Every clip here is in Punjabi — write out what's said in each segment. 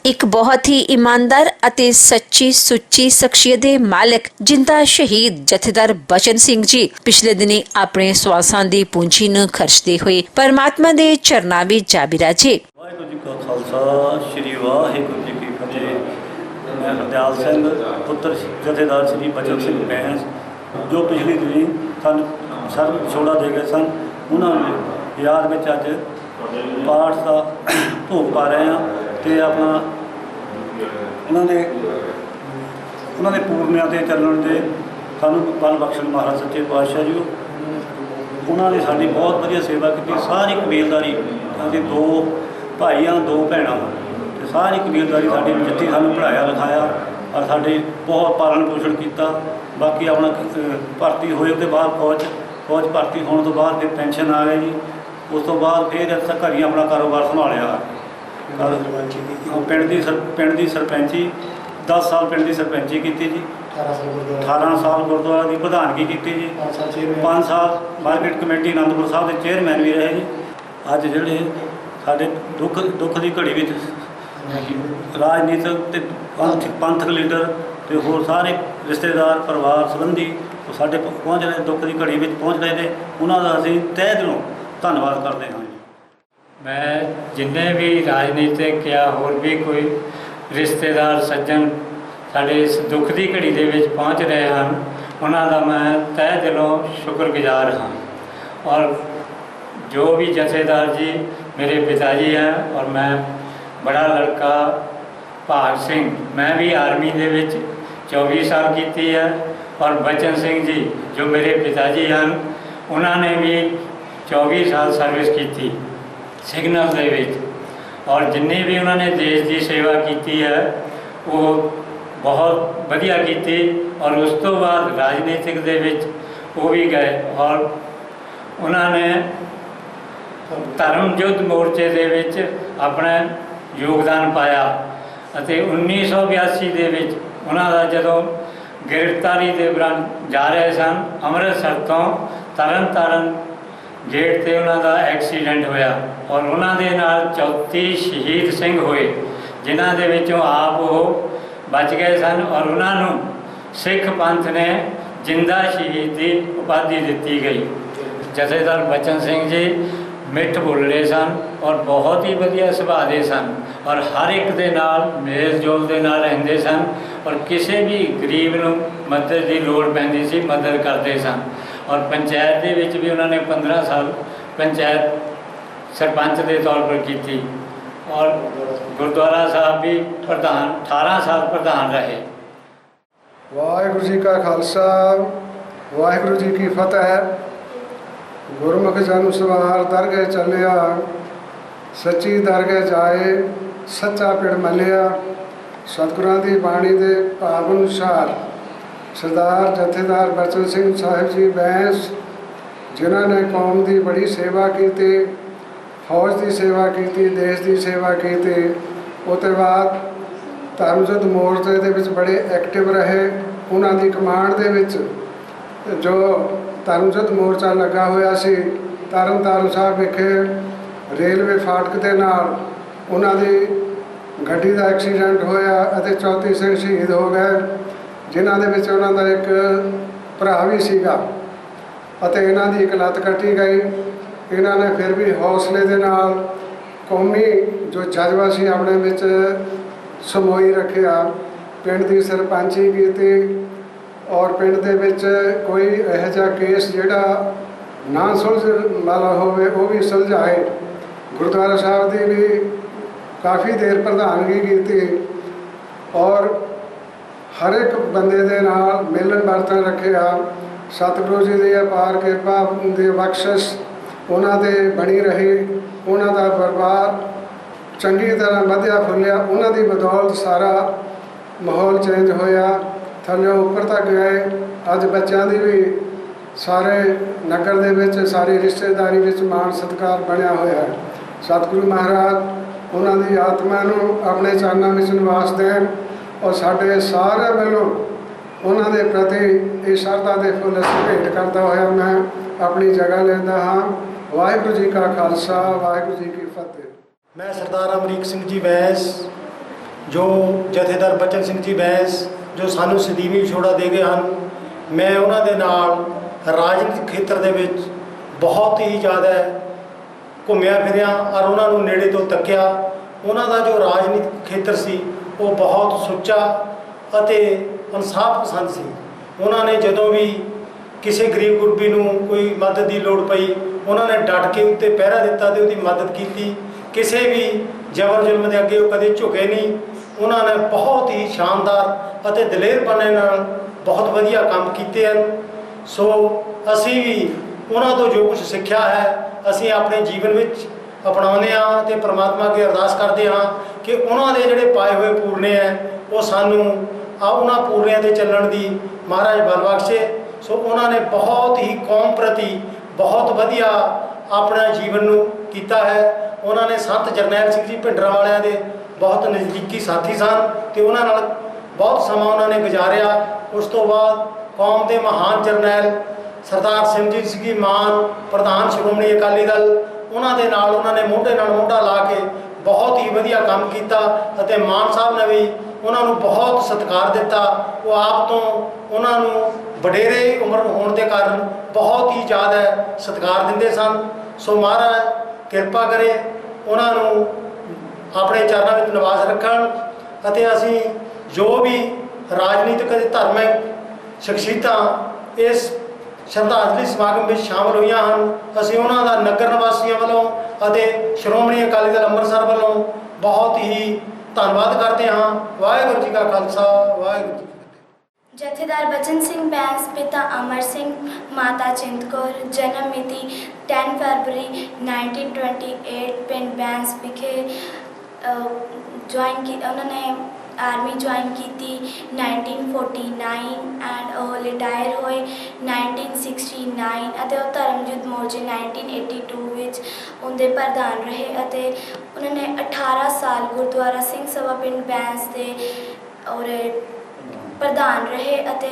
एक बहुत ही ईमानदार ਅਤੇ सच्ची सुच्ची शख्सियत के मालिक जिंदा शहीद जथेदार बचन सिंह जी पिछले दिनी अपने स्वासां दी पूंजी ਨੂੰ खर्चते हुए परमात्मा के चरनां विच जा बिराजे। वाहिगुरू जी का खालसा श्री वाहिगुरू जी की फतेह। मैं हरदयाल सिंह पुत्र जथेदार श्री बचन सिंह बैंस जो पिछली दिनी सन सर्व छोड़ा दे गए सन, उन्होंने याद में अज पाठ का भोग पा रहे हैं तो अपना उन्होंने पूर्णिया के चलन के सानू बल बख्शण महाराज सच्चे पातशाह जी उन्होंने साड़ी बहुत वधिया सेवा की। सारी कबीलदारी अभी दो भाई हाँ दो भैन तो सारी कबीलदारी साड़ी जिथे सानू पढ़ाया लिखाया और साढ़े बहुत पालन पोषण किया। बाकी अपना भर्ती होए तो बाद फौज भर्ती होने तो बाद फिर पेंशन आ गई जी। उस तो बाद फिर घर ही अपना कारोबार संभालिया। पिंड की सरपंची 10 साल पिंड की सरपंची की जी, 18 साल गुरुद्वारा की प्रधानगी की जी, 5 साल मार्केट कमेटी आनंदपुर साहब के चेयरमैन भी रहे जी। अज जोड़े साढ़े दुख की घड़ी में राजनीतिक पंथक लीडर तो होर सारे रिश्तेदार परिवार संबंधी साढ़े पहुँच रहे दुख की घड़ी में पहुँच रहे हैं, उन्होंने असीं तहे दिलों धन्यवाद करते हैं। मैं जिन्ने भी राजनीतिक या होर भी कोई रिश्तेदार सज्जन साढ़े इस दुख की घड़ी के विच पहुँच रहे हैं, उन्होंने मैं तहे दिलों शुक्रगुजार हाँ। और जो भी जथेदार जी मेरे पिताजी हैं और मैं बड़ा लड़का भाग सिंह, मैं भी आर्मी के विच 24 साल की है और बचन सिंह जी जो मेरे पिताजी हैं उन्होंने भी 24 साल सर्विस की सिग्नल दे विच। और जिन्नी भी उन्होंने देश की सेवा की है वो बहुत वधिया की। और उस तो बाद राजनीतिक दे विच वो भी गए और उन्होंने धर्म युद्ध मोर्चे दे विच अपना योगदान पाया। 1982 दे विच उन्हों का जदों गिरफ्तारी के दौरान जा रहे सन अमृतसर तो तरन तारण गेट से उन्होंने एक्सीडेंट होया और उन्होंने नाल 34 शहीद सिंह हुए, जिन्हों के विचों आप वो बच गए सन और उन्होंने सिख पंथ ने जिंदा शहीद की उपाधि दी गई। जथेदार बचन सिंह जी मिठ बोलते सन और बहुत ही वधिया सुभाव के सन और हर एक दे नाल मेल जोल के नाल रहंदे सन और किसी भी गरीब नूं मदद की लोड़ पैंदी सी मदद करते सन। और पंचायत के विच भी उन्होंने 15 साल पंचायत सरपंच के तौर पर की और गुरुद्वारा साहब भी प्रधान 18 साल प्रधान रहे। वाहिगुरू जी का खालसा वाहिगुरू जी की फतेह। गुरमुख जन सवार दरगह चलिया, सच्ची दरगह जाए सच्चा पिड़ मलिया। सतगुरां दी बाणी दे भाव अनुसार सरदार जथेदार बचन सिंह साहिब जी बैंस जिन्होंने कौम की बड़ी सेवा की, फौज की सेवा की, देश की सेवा की, उसके बाद धर्मयुद्ध मोर्चे दे विच बड़े एक्टिव रहे। उन्होंने कमांड दे विच जो धर्मयुद्ध मोर्चा लगा होया सी तरन तारण साहब विखे रेलवे फाटक के नाल उन्होंने गड्डी का एक्सीडेंट होया और 34 सिंह शहीद हो गए, जिन्हों के विच उन्हों का एक भरा भी सीगा और इन्हों की एक लत्त कट्टी गई। इन्होंने फिर भी हौसले के नाल कौमी जो जज्बा सी अपने विच समोई रखिया। पिंड की सरपंची की और पिंड दे विच कोई यह जा केस जिहड़ा ना सुलझ वाला होवे वो भी सुलझाए। गुरुद्वारा साहब की भी काफ़ी देर प्रधानगी की और हर एक बंदे दे नाल मिलन बरतन रखिया। सतगुरु जी की अपार किरपा की बख्शिश उन्होंने बनी रही। उन्होंने दरबार चंगी तरह वधिया फुलिया। उन्होंने बदौलत सारा माहौल चेंज होया, थल्लों उपर तक गए। अज बच्चों की भी सारे नगर दे विच सारी रिश्तेदारी विच मान सत्कार बनया होया है। सतगुरु महाराज उन्होंने आत्मा नूं अपने चरणों में निवास देन और साढ़े सारे वालों उन्होंने प्रति इस श्रद्धा के फुल भेंट करता हुआ मैं अपनी जगह लेंदा हाँ। वाहिगुरू जी का खालसा वाहिगुरू जी की फतेह। मैं सरदार अमरीक सिंह जी बैंस ਜੋ ਜਥੇਦਾਰ ਬਚਨ ਸਿੰਘ ਜੀ ਬੈਂਸ ਜੋ ਸਾਨੂੰ ਸਦੀਵੀ ਵਿਛੋੜਾ ਦੇ ਗਏ ਹਨ। ਮੈਂ ਉਹਨਾਂ ਦੇ ਨਾਲ ਰਾਜਨੀਤਿਕ ਖੇਤਰ ਦੇ ਵਿੱਚ ਬਹੁਤ ਹੀ ਜ਼ਿਆਦਾ ਘੁੰਮਿਆ ਫਿਰਿਆ ਔਰ ਉਹਨਾਂ ਨੂੰ ਨੇੜੇ ਤੋਂ ਤੱਕਿਆ। ਉਹਨਾਂ ਦਾ ਜੋ ਰਾਜਨੀਤਿਕ ਖੇਤਰ ਸੀ ਉਹ ਬਹੁਤ ਸੁੱਚਾ ਅਤੇ ਇਨਸਾਫ ਪਸੰਦ ਸੀ। ਉਹਨਾਂ ਨੇ ਜਦੋਂ ਵੀ ਕਿਸੇ ਗਰੀਬ ਗੁਰਬੀ ਨੂੰ ਕੋਈ ਮਦਦ ਦੀ ਲੋੜ ਪਈ ਉਹਨਾਂ ਨੇ ਡਟ ਕੇ ਉੱਤੇ ਪਹਿਰਾ ਦਿੱਤਾ ਤੇ ਉਹਦੀ ਮਦਦ ਕੀਤੀ। ਕਿਸੇ ਵੀ ਜ਼ਬਰ ਜ਼ੁਲਮ ਦੇ ਅੱਗੇ ਉਹ ਕਦੇ ਝੁਕੇ ਨਹੀਂ। ਉਹਨਾਂ ਨੇ ਬਹੁਤ ਹੀ ਸ਼ਾਨਦਾਰ ਅਤੇ ਦਲੇਰਪਣੇ ਨਾਲ ਬਹੁਤ ਵਧੀਆ ਕੰਮ ਕੀਤੇ ਹਨ। ਸੋ ਅਸੀਂ ਵੀ ਉਹਨਾਂ ਤੋਂ ਜੋ ਕੁਝ ਸਿੱਖਿਆ ਹੈ ਅਸੀਂ ਆਪਣੇ ਜੀਵਨ ਵਿੱਚ ਅਪਣਾਉਂਦੇ ਹਾਂ ਅਤੇ ਪਰਮਾਤਮਾ ਅੱਗੇ ਅਰਦਾਸ ਕਰਦੇ ਹਾਂ ਕਿ ਉਹਨਾਂ ਦੇ ਜਿਹੜੇ ਪਾਏ ਹੋਏ ਪੂਰਨੇ ਹੈ ਉਹ ਸਾਨੂੰ ਉਹਨਾਂ ਪੂਰਨਿਆਂ 'ਤੇ ਚੱਲਣ ਦੀ ਮਹਾਰਾਜ ਬਲ ਬਖਸ਼ੇ। ਸੋ ਉਹਨਾਂ ਨੇ ਬਹੁਤ ਹੀ ਕੌਮ ਪ੍ਰਤੀ ਬਹੁਤ ਵਧੀਆ ਆਪਣਾ ਜੀਵਨ ਨੂੰ ਕੀਤਾ ਹੈ। ਉਹਨਾਂ ਨੇ ਸੰਤ ਜਰਨੈਲ ਸਿੰਘ ਜੀ ਭਿੰਡਰਾਂ ਵਾਲਿਆਂ ਦੇ ਬਹੁਤ ਨਜ਼ਦੀਕੀ ਸਾਥੀ ਸਨ ਅਤੇ ਉਹਨਾਂ ਨਾਲ ਬਹੁਤ ਸਮਾਂ ਉਹਨਾਂ ਨੇ ਗੁਜ਼ਾਰਿਆ। ਉਸ ਤੋਂ ਬਾਅਦ ਕੌਮ ਦੇ ਮਹਾਨ ਜਰਨੈਲ ਸਰਦਾਰ ਸਿਮਰਜੀਤ ਸਿੰਘ ਮਾਨ ਪ੍ਰਧਾਨ ਸ਼੍ਰੋਮਣੀ ਅਕਾਲੀ ਦਲ ਉਹਨਾਂ ਦੇ ਨਾਲ ਉਹਨਾਂ ਨੇ ਮੋਢੇ ਨਾਲ ਮੋਢਾ ਲਾ ਕੇ ਬਹੁਤ ਹੀ ਵਧੀਆ ਕੰਮ ਕੀਤਾ ਅਤੇ ਮਾਨ ਸਾਹਿਬ ਨੇ ਵੀ ਉਹਨਾਂ ਨੂੰ ਬਹੁਤ ਸਤਿਕਾਰ ਦਿੱਤਾ। ਉਹ ਆਪ ਤੋਂ ਉਹਨਾਂ ਨੂੰ ਵਡੇਰੇ ਉਮਰ ਹੋਣ ਦੇ ਕਾਰਨ ਬਹੁਤ ਹੀ ਜ਼ਿਆਦਾ ਸਤਿਕਾਰ ਦਿੰਦੇ ਸਨ। ਸੋ ਮਹਾਰਾਜ ਕਿਰਪਾ ਕਰੇ ਉਹਨਾਂ ਨੂੰ ਆਪਣੇ ਚਰਨਾਂ ਵਿੱਚ ਨਿਵਾਸ ਰੱਖਣ ਅਤੇ ਅਸੀਂ ਜੋ ਵੀ ਰਾਜਨੀਤਿਕ ਅਤੇ ਧਾਰਮਿਕ ਸ਼ਖਸੀਅਤਾਂ ਇਸ ਸ਼ਰਧਾਂਜਲੀ ਸਮਾਗਮ ਵਿੱਚ ਸ਼ਾਮਲ ਹੋਈਆਂ ਹਨ ਅਸੀਂ ਉਹਨਾਂ ਦਾ ਨਗਰ ਨਿਵਾਸੀਆਂ ਵੱਲੋਂ ਅਤੇ ਸ਼੍ਰੋਮਣੀ ਅਕਾਲੀ ਦਲ ਅੰਮ੍ਰਿਤਸਰ ਵੱਲੋਂ ਬਹੁਤ ਹੀ ਧੰਨਵਾਦ ਕਰਦੇ ਹਾਂ। ਵਾਹਿਗੁਰੂ ਜੀ ਕਾ ਖਾਲਸਾ ਵਾਹਿਗੁਰੂ ਜੀ ਕੀ ਫਤਿਹ। ਜਥੇਦਾਰ ਬਚਨ ਸਿੰਘ ਬੈਂਸ, ਪਿਤਾ ਅਮਰ ਸਿੰਘ, ਮਾਤਾ ਚਿੰਤ ਕੌਰ, ਜਨਮ ਮਿਤੀ 10 ਫਰਵਰੀ 1928, ਪਿੰਡ ਬੈਂਸ ਵਿਖੇ ਉਹਨਾਂ ਨੇ ਆਰਮੀ ਜੁਆਇਨ ਕੀਤੀ 1949 ਐਂਡ ਉਹ ਰਿਟਾਇਰ ਹੋਏ 1969 ਅਤੇ ਉਹ ਧਰਮਯੁੱਧ ਮੋਰਚੇ 1982 ਵਿੱਚ ਉਹਦੇ ਪ੍ਰਧਾਨ ਰਹੇ ਅਤੇ ਉਹਨਾਂ ਨੇ 18 ਸਾਲ ਗੁਰਦੁਆਰਾ ਸਿੰਘ ਸਭਾ ਪਿੰਡ ਬੈਂਸ ਦੇ ਔਰ ਪ੍ਰਧਾਨ ਰਹੇ ਅਤੇ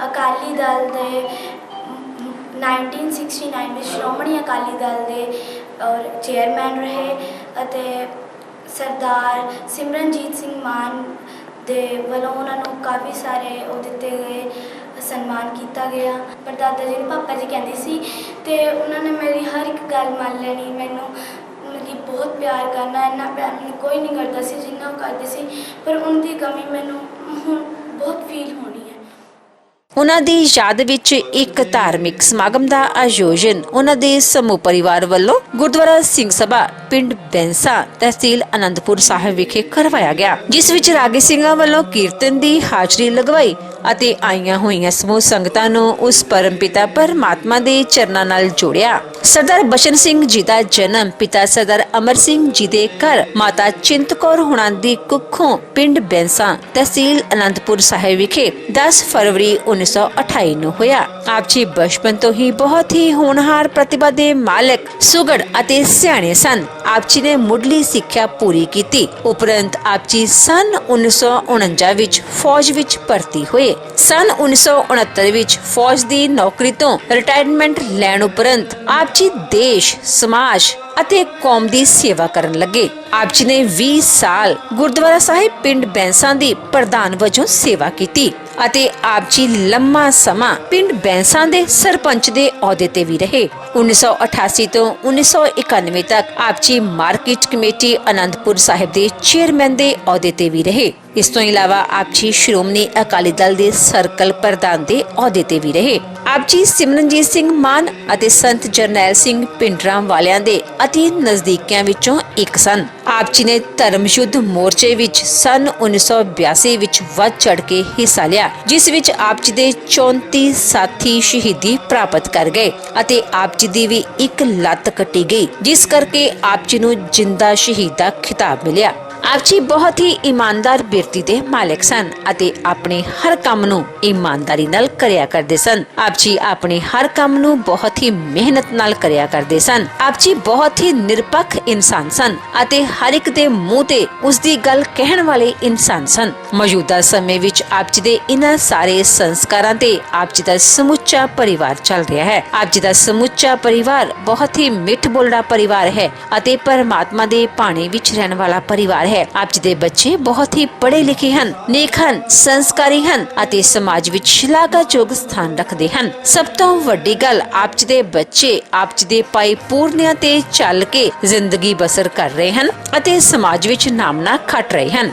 ਅਕਾਲੀ ਦਲ ਦੇ 1969 ਵਿੱਚ ਸ਼੍ਰੋਮਣੀ ਅਕਾਲੀ ਦਲ ਦੇ ਔਰ ਚੇਅਰਮੈਨ ਰਹੇ ਅਤੇ ਸਰਦਾਰ ਸਿਮਰਨਜੀਤ ਸਿੰਘ ਮਾਨ ਦੇ ਵੱਲੋਂ ਉਹਨਾਂ ਨੂੰ ਕਾਫੀ ਸਾਰੇ ਉਹ ਦਿੱਤੇ ਗਏ ਸਨਮਾਨ ਕੀਤਾ ਗਿਆ। ਪੜਦਾਦਾ ਜੀ ਨੂੰ ਪਾਪਾ ਜੀ ਕਹਿੰਦੀ ਸੀ ਅਤੇ ਉਹਨਾਂ ਨੇ ਮੇਰੀ ਹਰ ਇੱਕ ਗੱਲ ਮੰਨ ਲੈਣੀ। ਮੈਨੂੰ ਮਤਲਬ ਕਿ ਬਹੁਤ ਪਿਆਰ ਕਰਨਾ, ਇੰਨਾ ਪਿਆਰ ਮੈਨੂੰ ਕੋਈ ਨਹੀਂ ਕਰਦਾ ਸੀ ਜਿੰਨਾ ਉਹ ਕਰਦੇ ਸੀ, ਪਰ ਉਹਨਾਂ ਦੀ ਕਮੀ ਮੈਨੂੰ ਹੁਣ ਬਹੁਤ ਫੀਲ ਹੋਣੀ ਹੈ। ਉਹਨਾਂ ਦੀ ਯਾਦ ਵਿੱਚ ਇੱਕ ਧਾਰਮਿਕ ਸਮਾਗਮ ਦਾ ਆਯੋਜਨ ਉਹਨਾਂ ਦੇ ਸਮੂਹ ਪਰਿਵਾਰ ਵੱਲੋਂ ਗੁਰਦੁਆਰਾ ਸਿੰਘ ਸਭਾ ਪਿੰਡ ਬੈਂਸਾ ਤਹਿਸੀਲ ਅਨੰਦਪੁਰ ਸਾਹਿਬ ਵਿਖੇ ਕਰਵਾਇਆ ਗਿਆ, ਜਿਸ ਵਿੱਚ ਰਾਗੀ ਸਿੰਘਾਂ ਵੱਲੋਂ ਕੀਰਤਨ ਦੀ ਹਾਜ਼ਰੀ ਲਗਵਾਈ ਅਤੇ ਆਈਆਂ ਹੋਈਆਂ ਸਮੂਹ ਸੰਗਤਾਂ ਨੂੰ ਉਸ ਪਰਮਪਿਤਾ ਪਰਮਾਤਮਾ ਦੇ ਚਰਨਾਂ ਨਾਲ ਜੋੜਿਆ। ਸਰਦਾਰ ਬਚਨ ਸਿੰਘ ਜੀ ਦਾ ਜਨਮ ਪਿਤਾ ਸਰਦਾਰ ਅਮਰ ਸਿੰਘ ਜੀ ਦੇ ਘਰ ਮਾਤਾ ਚਿੰਤ ਕੌਰ ਹੁਣਾਂ ਦੀ ਕੁੱਖੋਂ ਪਿੰਡ ਬੈਂਸਾ ਤਹਿਸੀਲ ਅਨੰਦਪੁਰ ਸਾਹਿਬ ਵਿਖੇ 10 ਫਰਵਰੀ 1928 ਨੂੰ ਹੋਇਆ। ਆਪ ਜੀ ਬਚਪਨ ਤੋਂ ਹੀ ਬਹੁਤ ਹੀ ਹੋਣਹਾਰ ਪ੍ਰਤਿਭਾ ਦੇ ਮਾਲਕ, ਸੁਗੜ ਅਤੇ ਸਿਆਣੇ ਸਨ। ਆਪ ਜੀ ਨੇ ਮੁੱਢਲੀ ਸਿੱਖਿਆ ਪੂਰੀ ਕੀਤੀ। ਉਪਰੰਤ ਆਪ ਜੀ ਸਨ 1949 ਵਿੱਚ ਫੌਜ ਵਿੱਚ ਭਰਤੀ ਹੋਏ। ਸਨ 1969 ਵਿੱਚ ਫੌਜ ਦੀ ਨੌਕਰੀ ਤੋਂ ਰਿਟਾਇਰਮੈਂਟ ਲੈਣ ਉਪਰੰਤ ਆਪ ਜੀ ਦੇਸ਼, ਸਮਾਜ ਅਤੇ ਕੌਮ ਦੀ ਸੇਵਾ ਕਰਨ ਲੱਗੇ। ਆਪ ਜੀ ਨੇ 20 ਸਾਲ ਗੁਰਦੁਆਰਾ ਸਾਹਿਬ ਪਿੰਡ ਬੈਂਸਾ ਦੀ ਪ੍ਰਧਾਨ ਵਜੋਂ ਸੇਵਾ ਕੀਤੀ ਅਤੇ ਆਪ ਜੀ ਲੰਮਾ ਸਮਾਂ ਪਿੰਡ ਬੈਂਸਾ ਦੇ ਸਰਪੰਚ ਦੇ ਅਹੁਦੇ ਤੇ ਵੀ ਰਹੇ। 1988 ਤੋਂ 1991 ਤੱਕ ਆਪ ਜੀ ਮਾਰਕੀਟ ਕਮੇਟੀ ਅਨੰਦਪੁਰ ਸਾਹਿਬ ਦੇ ਚੇਅਰਮੈਨ ਦੇ ਅਹੁਦੇ ਤੇ ਵੀ ਰਹੇ। ਇਸ ਤੋਂ ਇਲਾਵਾ ਆਪ ਜੀ ਸ਼੍ਰੋਮਣੀ ਅਕਾਲੀ ਦਲ ਦੇ ਸਰਕਲ ਪ੍ਰਧਾਨ ਦੇ ਅਹੁਦੇ ਤੇ ਵੀ ਰਹੇ। ਆਪ ਜੀ ਸਿਮਰਨਜੀਤ ਸਿੰਘ ਮਾਨ ਅਤੇ ਸੰਤ ਜਰਨੈਲ ਸਿੰਘ ਭਿੰਡਰਾਂ ਵਾਲਿਆਂ ਦੇ ਅਤੀ ਨਜ਼ਦੀਕੀਆਂ ਵਿੱਚੋਂ ਇੱਕ ਸਨ। ਆਪ ਜੀ ਨੇ ਧਰਮ ਯੁੱਧ ਮੋਰਚੇ ਵਿੱਚ ਸਨ 1982 ਵਿੱਚ ਵੱਧ ਚੜ ਕੇ ਹਿੱਸਾ ਲਿਆ, ਜਿਸ ਵਿੱਚ ਆਪ ਜੀ ਦੇ 34 ਸਾਥੀ ਸ਼ਹੀਦੀ ਪ੍ਰਾਪਤ ਕਰ ਗਏ ਅਤੇ ਆਪ ਜੀ ਦੀ ਵੀ ਇੱਕ ਲੱਤ ਕੱਟੀ ਗਈ, ਜਿਸ ਕਰਕੇ ਆਪ ਜੀ ਨੂੰ ਜਿੰਦਾ ਸ਼ਹੀਦ ਦਾ ਖਿਤਾਬ ਮਿਲਿਆ। ਆਪ ਜੀ ਬਹੁਤ ਹੀ ਇਮਾਨਦਾਰ ਬਿਰਤੀ ਦੇ ਮਾਲਕ ਸਨ ਅਤੇ ਆਪਣੇ ਹਰ ਕੰਮ ਨੂੰ ਇਮਾਨਦਾਰੀ ਨਾਲ ਕਰਿਆ ਕਰਦੇ ਸਨ। ਆਪ ਜੀ ਆਪਣੇ ਹਰ ਕੰਮ ਨੂੰ ਬਹੁਤ ਹੀ ਮਿਹਨਤ ਨਾਲ ਕਰਿਆ ਕਰਦੇ ਸਨ। ਆਪ ਜੀ ਬਹੁਤ ਹੀ ਨਿਰਪੱਖ ਇਨਸਾਨ ਸਨ ਅਤੇ ਹਰ ਇੱਕ ਦੇ ਮੂੰਹ ਤੇ ਉਸ ਦੀ ਗੱਲ ਕਹਿਣ ਵਾਲੇ ਇਨਸਾਨ ਸਨ। ਮੌਜੂਦਾ ਸਮੇਂ ਵਿੱਚ ਆਪ ਜੀ ਦੇ ਇਹਨਾਂ ਸਾਰੇ ਸੰਸਕਾਰਾਂ ਤੇ ਆਪ ਜੀ ਦਾ ਸਮੁੱਚਾ ਪਰਿਵਾਰ ਚੱਲ ਰਿਹਾ ਹੈ। ਆਪ ਜੀ ਦਾ ਸਮੁੱਚਾ ਪਰਿਵਾਰ ਬਹੁਤ ਹੀ ਮਿੱਠ ਬੋਲੜਾ ਪਰਿਵਾਰ ਹੈ ਅਤੇ ਪਰਮਾਤਮਾ ਦੇ ਭਾਣੇ ਵਿੱਚ ਰਹਿਣ ਵਾਲਾ ਪਰਿਵਾਰ ਹੈ। ਹੈ। ਆਪ ਜੀ ਦੇ ਬੱਚੇ ਬਹੁਤ ਹੀ ਪੜ੍ਹੇ ਲਿਖੇ ਹਨ, ਨੇਕ ਹਨ, ਸੰਸਕਾਰੀ ਹਨ ਅਤੇ ਸਮਾਜ ਵਿੱਚ ਸ਼ਲਾਘਾਯੋਗ ਸਥਾਨ ਰੱਖਦੇ ਹਨ। ਸਭ ਤੋਂ ਵੱਡੀ ਗੱਲ, ਆਪ ਜੀ ਦੇ ਬੱਚੇ ਆਪ ਜੀ ਦੇ ਪਾਈ ਪੂਰਨਿਆਂ ਤੇ ਚੱਲ ਕੇ ਜ਼ਿੰਦਗੀ ਬਸਰ ਕਰ ਰਹੇ ਹਨ ਅਤੇ ਸਮਾਜ ਵਿੱਚ ਨਾਮਣਾ ਖੱਟ ਰਹੇ ਹਨ।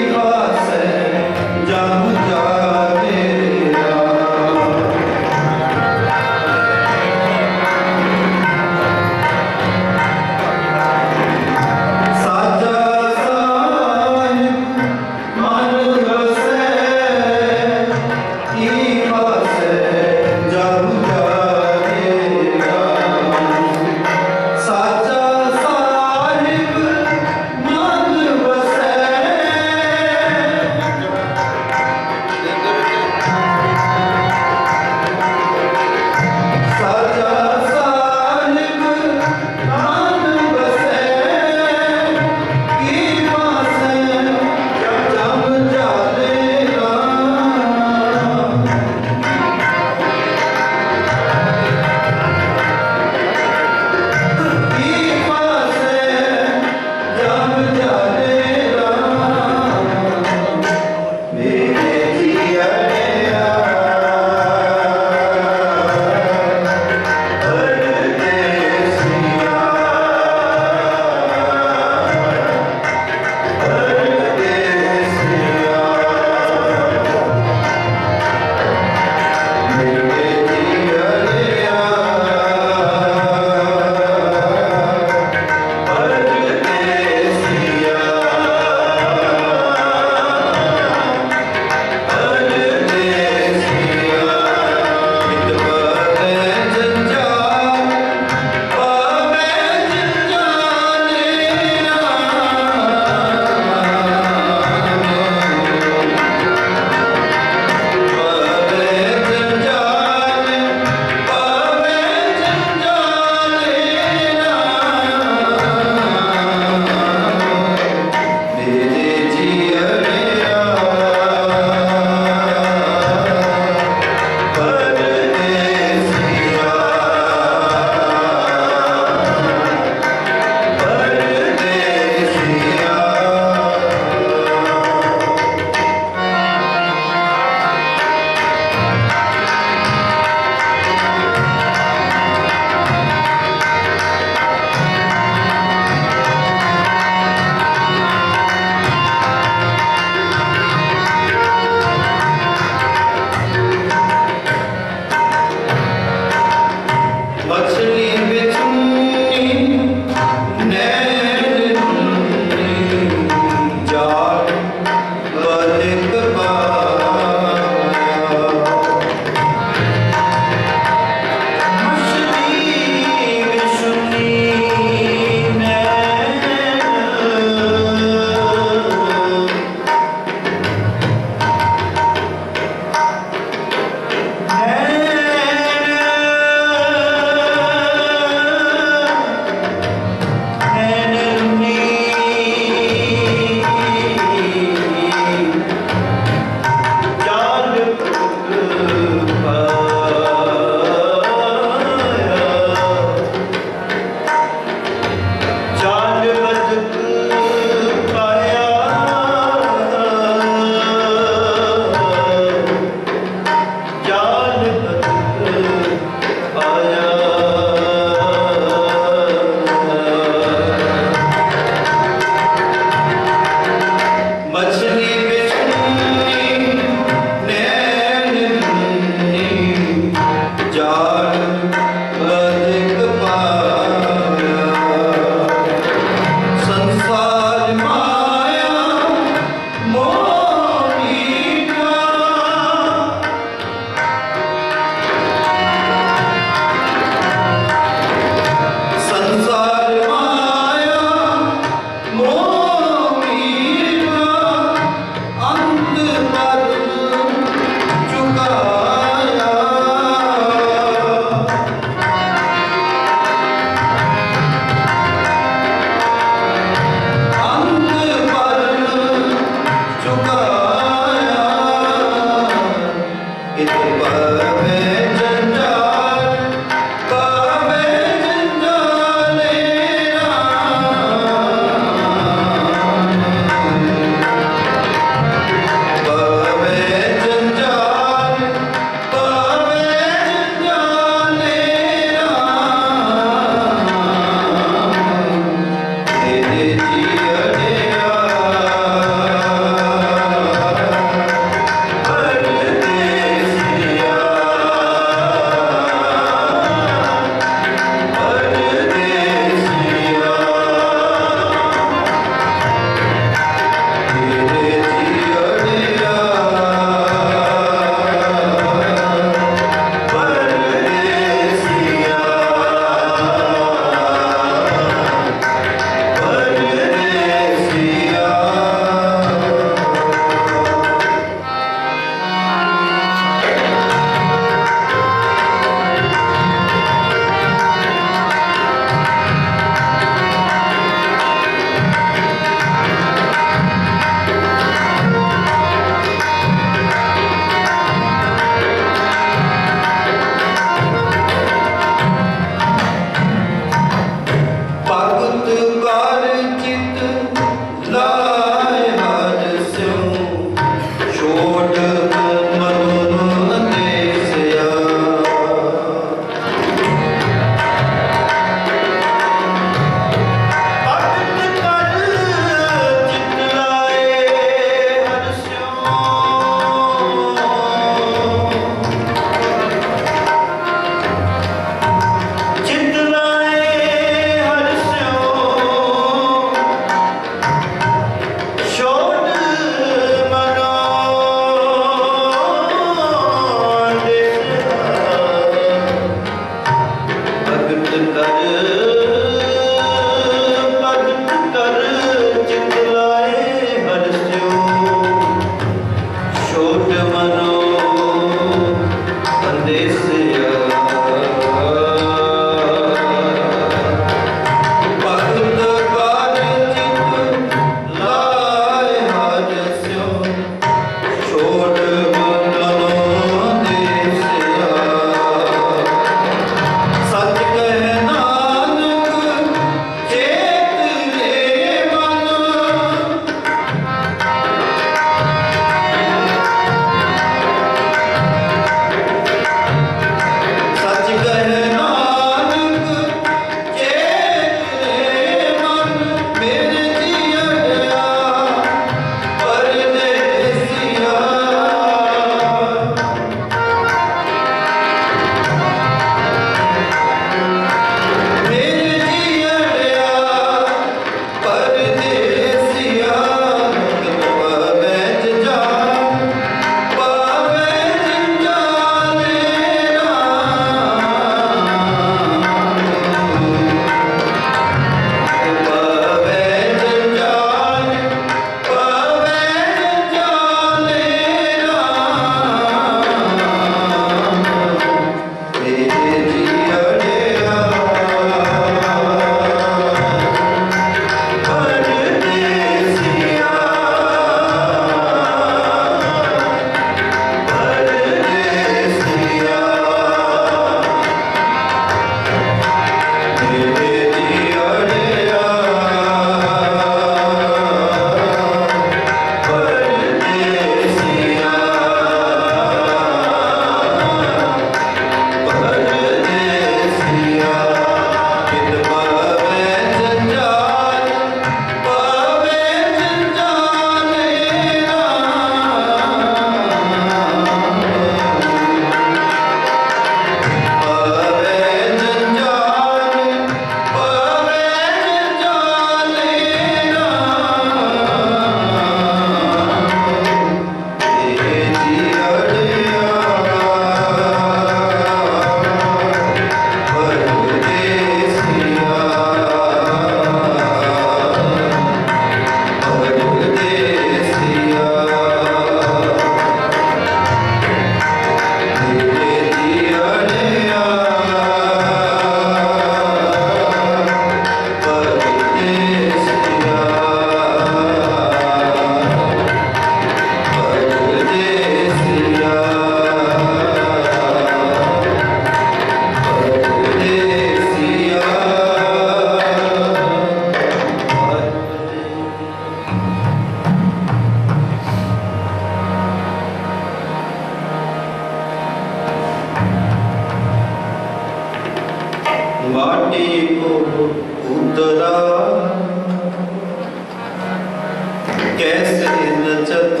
कैसे नचत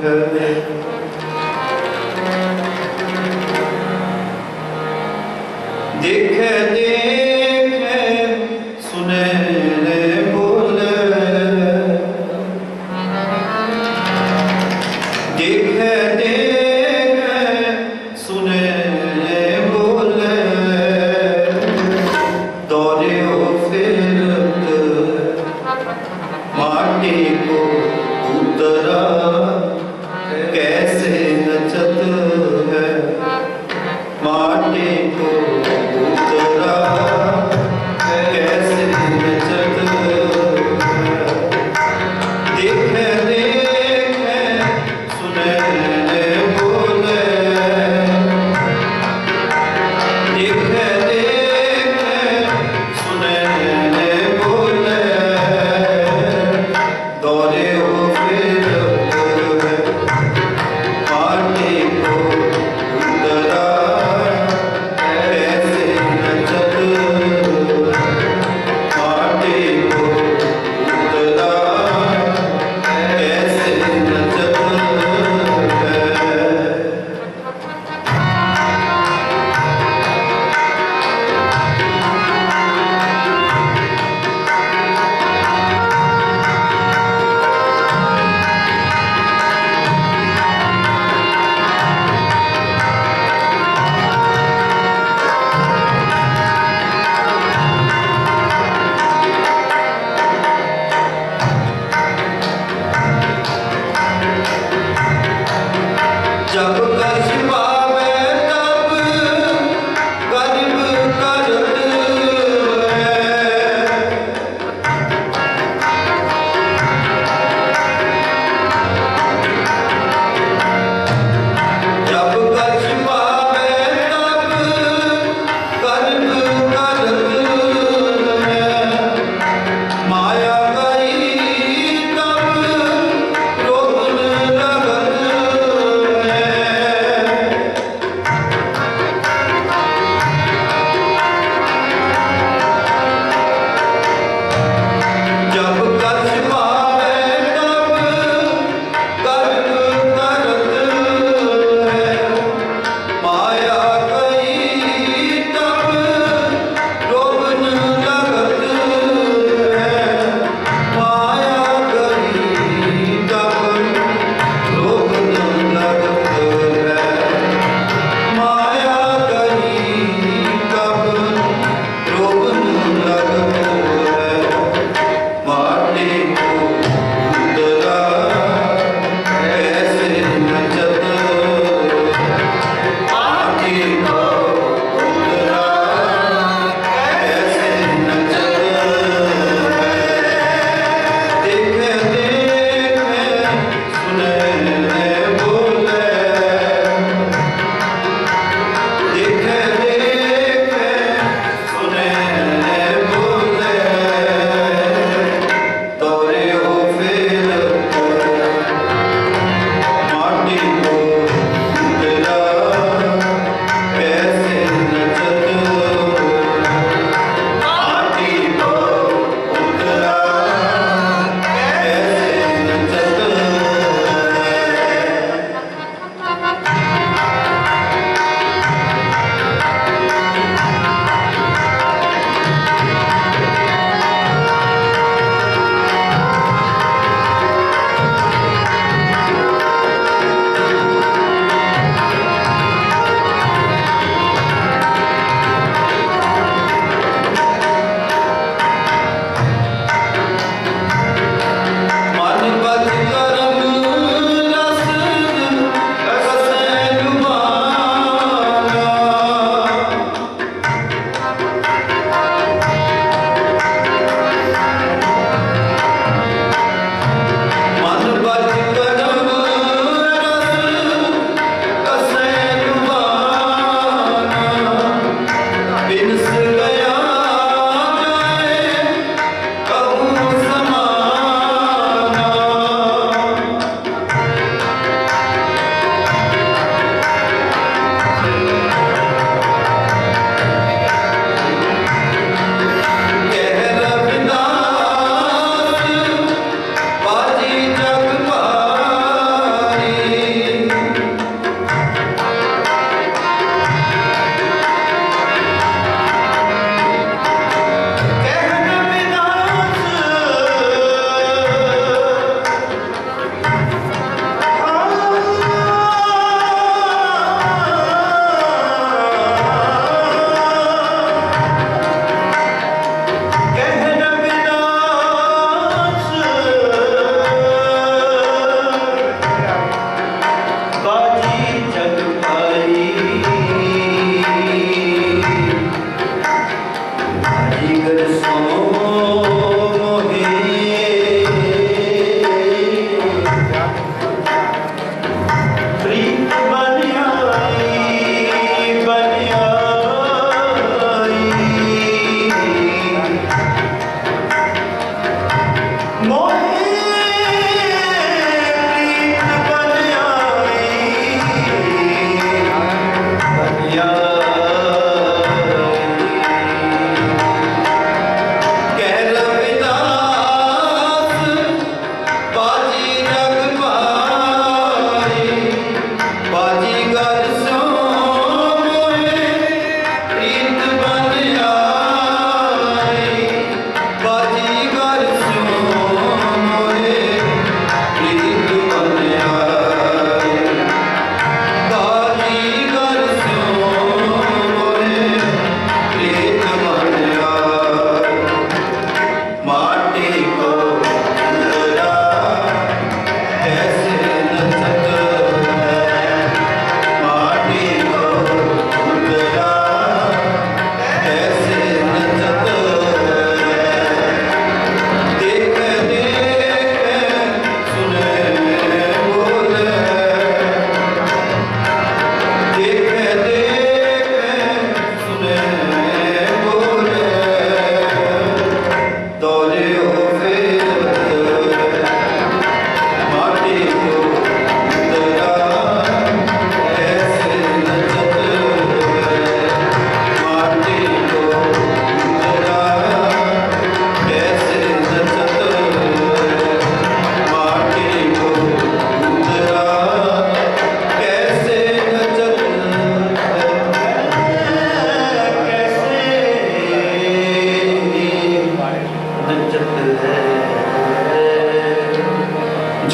है। देखे देखे सुने बोले, देखे देखे सुने बोले, दौड़े फिरत माटी को उतरा, कैसे नचत है माटी को उतरा, कैसे नचत है। देखे देखे सुने बोले, देखे देखे सुने बोले, दौड़े फिरत माटी को उतरा, कैसे नचत माटी को उतरा, कैसे नचत है।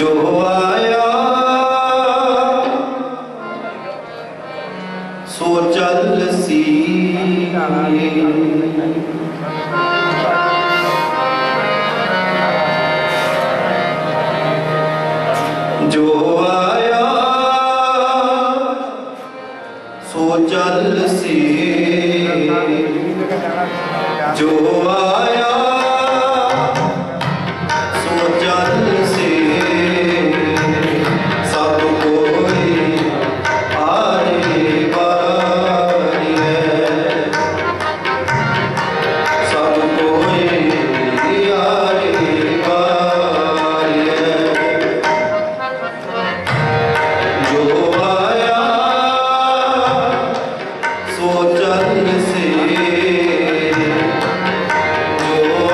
जो आया सो चल सी जो आया सो चल सी जो आया सो चल सी सब कोई आरे बारी है सब कोई आरे बारी है जो आया सो चल से जो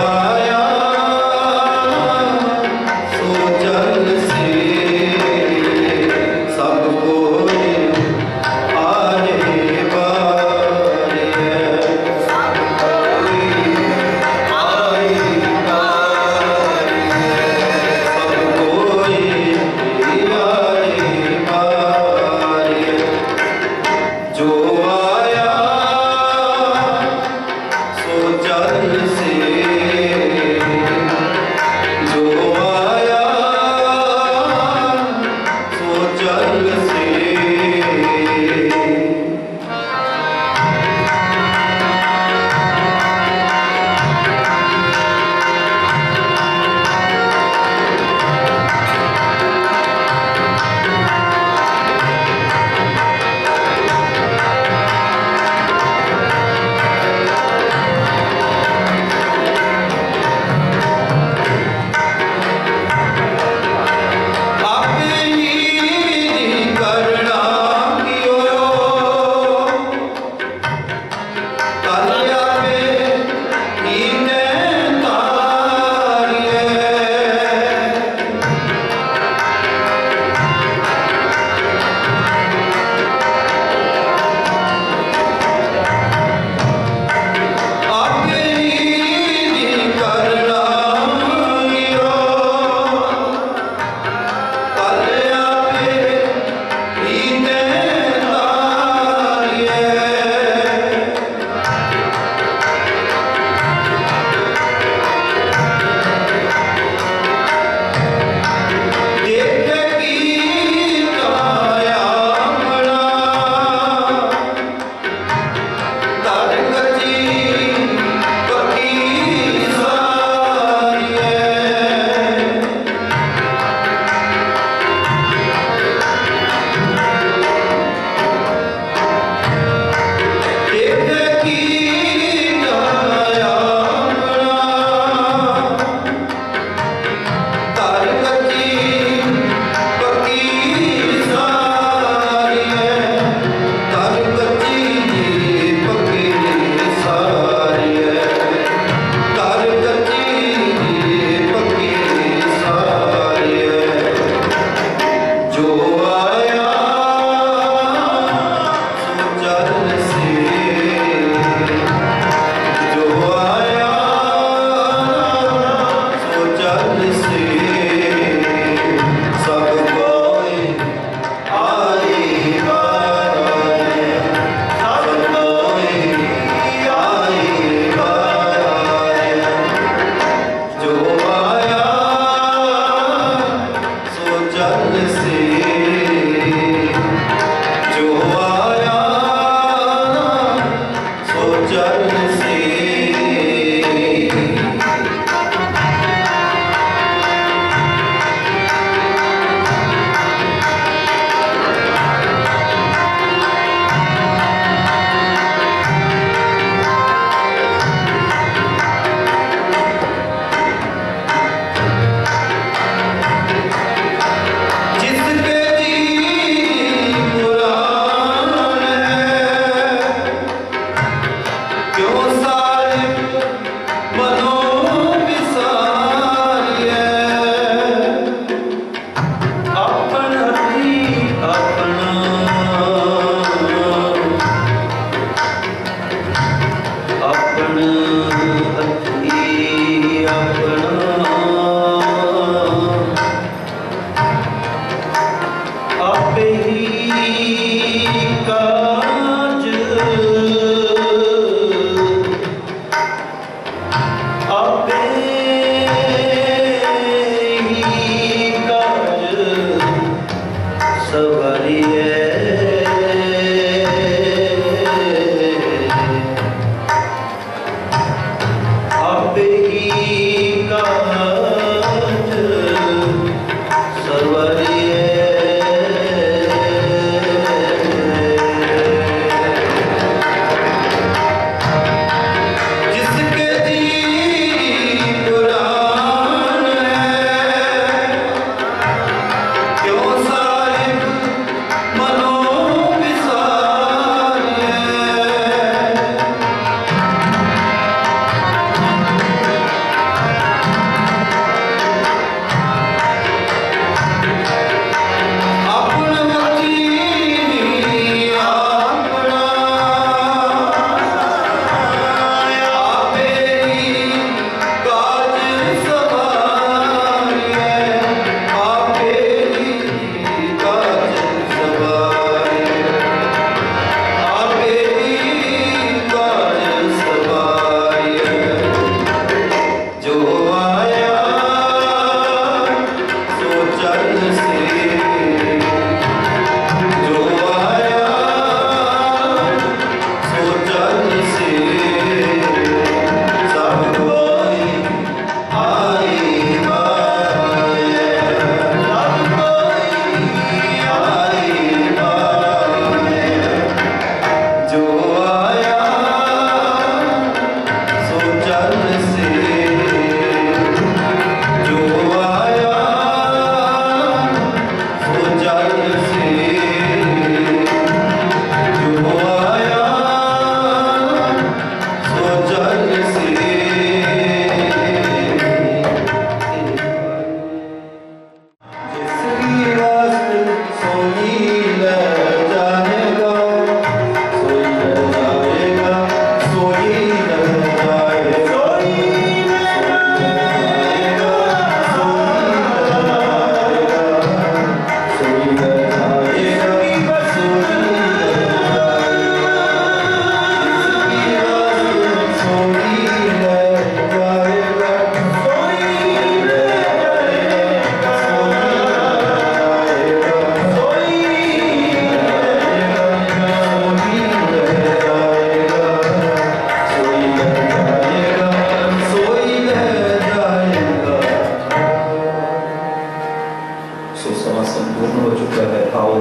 ਸਮਾਂ ਸੰਪੂਰਨ ਹੋ ਚੁੱਕਾ ਹੈ। ਆਓ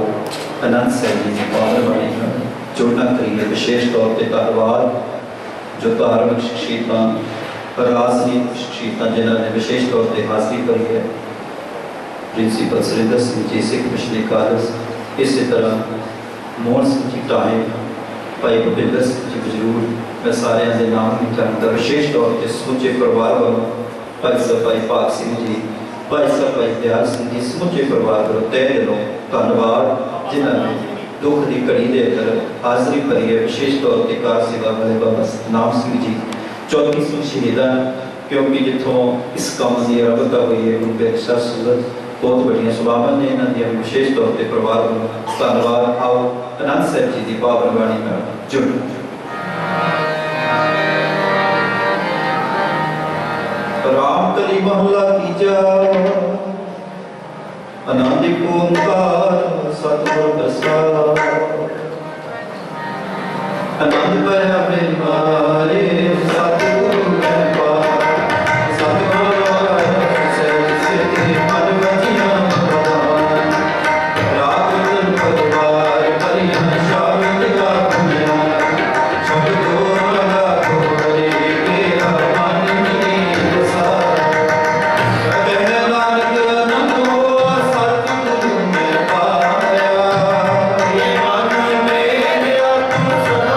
ਆਨੰਦ ਸਾਹਿਬ ਜੀ ਦੀ ਪਾਵਨ ਬਾਣੀ ਨਾਲ ਜੁੜਨਾ ਕਰੀਏ। ਵਿਸ਼ੇਸ਼ ਤੌਰ ਤੇ ਧੰਨਵਾਦ ਜੋ ਧਾਰਮਿਕ ਸ਼ਖਸੀਅਤਾਂ, ਰਾਜਨੀਤਿਕ ਸ਼ਖਸੀਅਤਾਂ ਜਿਨ੍ਹਾਂ ਨੇ ਵਿਸ਼ੇਸ਼ ਤੌਰ ਤੇ ਹਾਜ਼ਰੀ ਭਰੀ ਹੈ। ਪ੍ਰਿੰਸੀਪਲ ਸੁਰਿੰਦਰ ਸਿੰਘ ਜੀ, ਸਿੱਖ ਮਿਸ਼ਨਰੀ ਕਾਲਜ, ਇਸੇ ਤਰ੍ਹਾਂ ਮੋਹਨ ਸਿੰਘ ਜੀ ਟਾਹੇ, ਭਾਈ ਭੁਪਿੰਦਰ ਸਿੰਘ ਜੀ ਬਜ਼ਰੂਰ, ਮੈਂ ਸਾਰਿਆਂ ਦੇ ਨਾਮ ਨਹੀਂ ਜਾਣਦਾ। ਵਿਸ਼ੇਸ਼ ਤੌਰ ਤੇ ਸਮੁੱਚੇ ਪਰਿਵਾਰ ਵੱਲੋਂ ਭਾਈ ਸਾਹਿਬ ਭਾਈ ਭਾਗ ਸਿੰਘ ਜੀ, ਭਾਈ ਸਾਹਿਬ ਭਾਈ ਦਿਆਲ ਸਿੰਘ ਜੀ, ਸਮੁੱਚੇ ਪਰਿਵਾਰ ਵੱਲੋਂ ਤਹਿ ਦਿਲੋਂ ਧੰਨਵਾਦ ਜਿਨ੍ਹਾਂ ਨੇ ਦੁੱਖ ਦੀ ਘੜੀ ਦੇ ਅੰਦਰ ਹਾਜ਼ਰੀ ਭਰੀ ਹੈ। ਵਿਸ਼ੇਸ਼ ਤੌਰ ਤੇ ਕਾਰ ਸੇਵਾ ਵਾਲੇ ਬਾਬਾ ਸਤਨਾਮ ਸਿੰਘ ਜੀ, 34 ਸਿੰਘ ਸ਼ਹੀਦਾਂ, ਕਿਉਂਕਿ ਜਿੱਥੋਂ ਇਸ ਕੰਮ ਦੀ ਆਰੰਭਤਾ ਹੋਈ ਹੈ ਗੁਰੂ ਗ੍ਰੰਥ ਸਾਹਿਬ ਸੂਰਤ ਬਹੁਤ ਵੱਡੀਆਂ ਸੇਵਾਵਾਂ ਨੇ, ਇਹਨਾਂ ਦੀਆਂ ਵਿਸ਼ੇਸ਼ ਤੌਰ ਤੇ ਪਰਿਵਾਰ ਵੱਲੋਂ ਧੰਨਵਾਦ। ਆਓ ਆਨੰਦ ਸਾਹਿਬ ਜੀ ਦੀ ਪਾਵਨ ਬਾਣੀ ਨਾਲ ਜੁੜੋ। ਰਾਮ ਕਲੀ ਮਹਲਾ ਤੀਜਾ। ਆਨੰਦ ਓੰਕਾਰ ਸਤਿਗੁਰ ਪ੍ਰਸਾਦ। ਆਨੰਦ ਭਇਆ ਮੇਰੇ ਮਾਰੇ ਸਤਿਗੁਰ ਮੈਂ ਪਾਇਆ। ਸਤਿਗੁਰ ਸਹਿਜ ਸਿੱਧੀ ਮਨ ਵਜੀਆਂ ਪ੍ਰਵਾਨ। ਰਾਗ ਰਤਨ ਪਰਵਾਰ ਭਰੀਆਂ ਸ਼ਾਮਿਲ ਗਾ ਘੁਮਿਆ। ਛੱਡ ਦੋ ਲਗਾ ਤੋਰੇ ਤੇਰਾ ਮਨ ਨੀ ਵਸਾਰ। ਕਹਿ ਨਾਨਕ ਆਨੰਦ ਹੋਆ ਸਤਿਗੁਰ ਮੈਂ ਪਾਇਆ। ਇਹ ਮਨ ਮੇਰਿਆ ਤੂੰ ਸਦਾ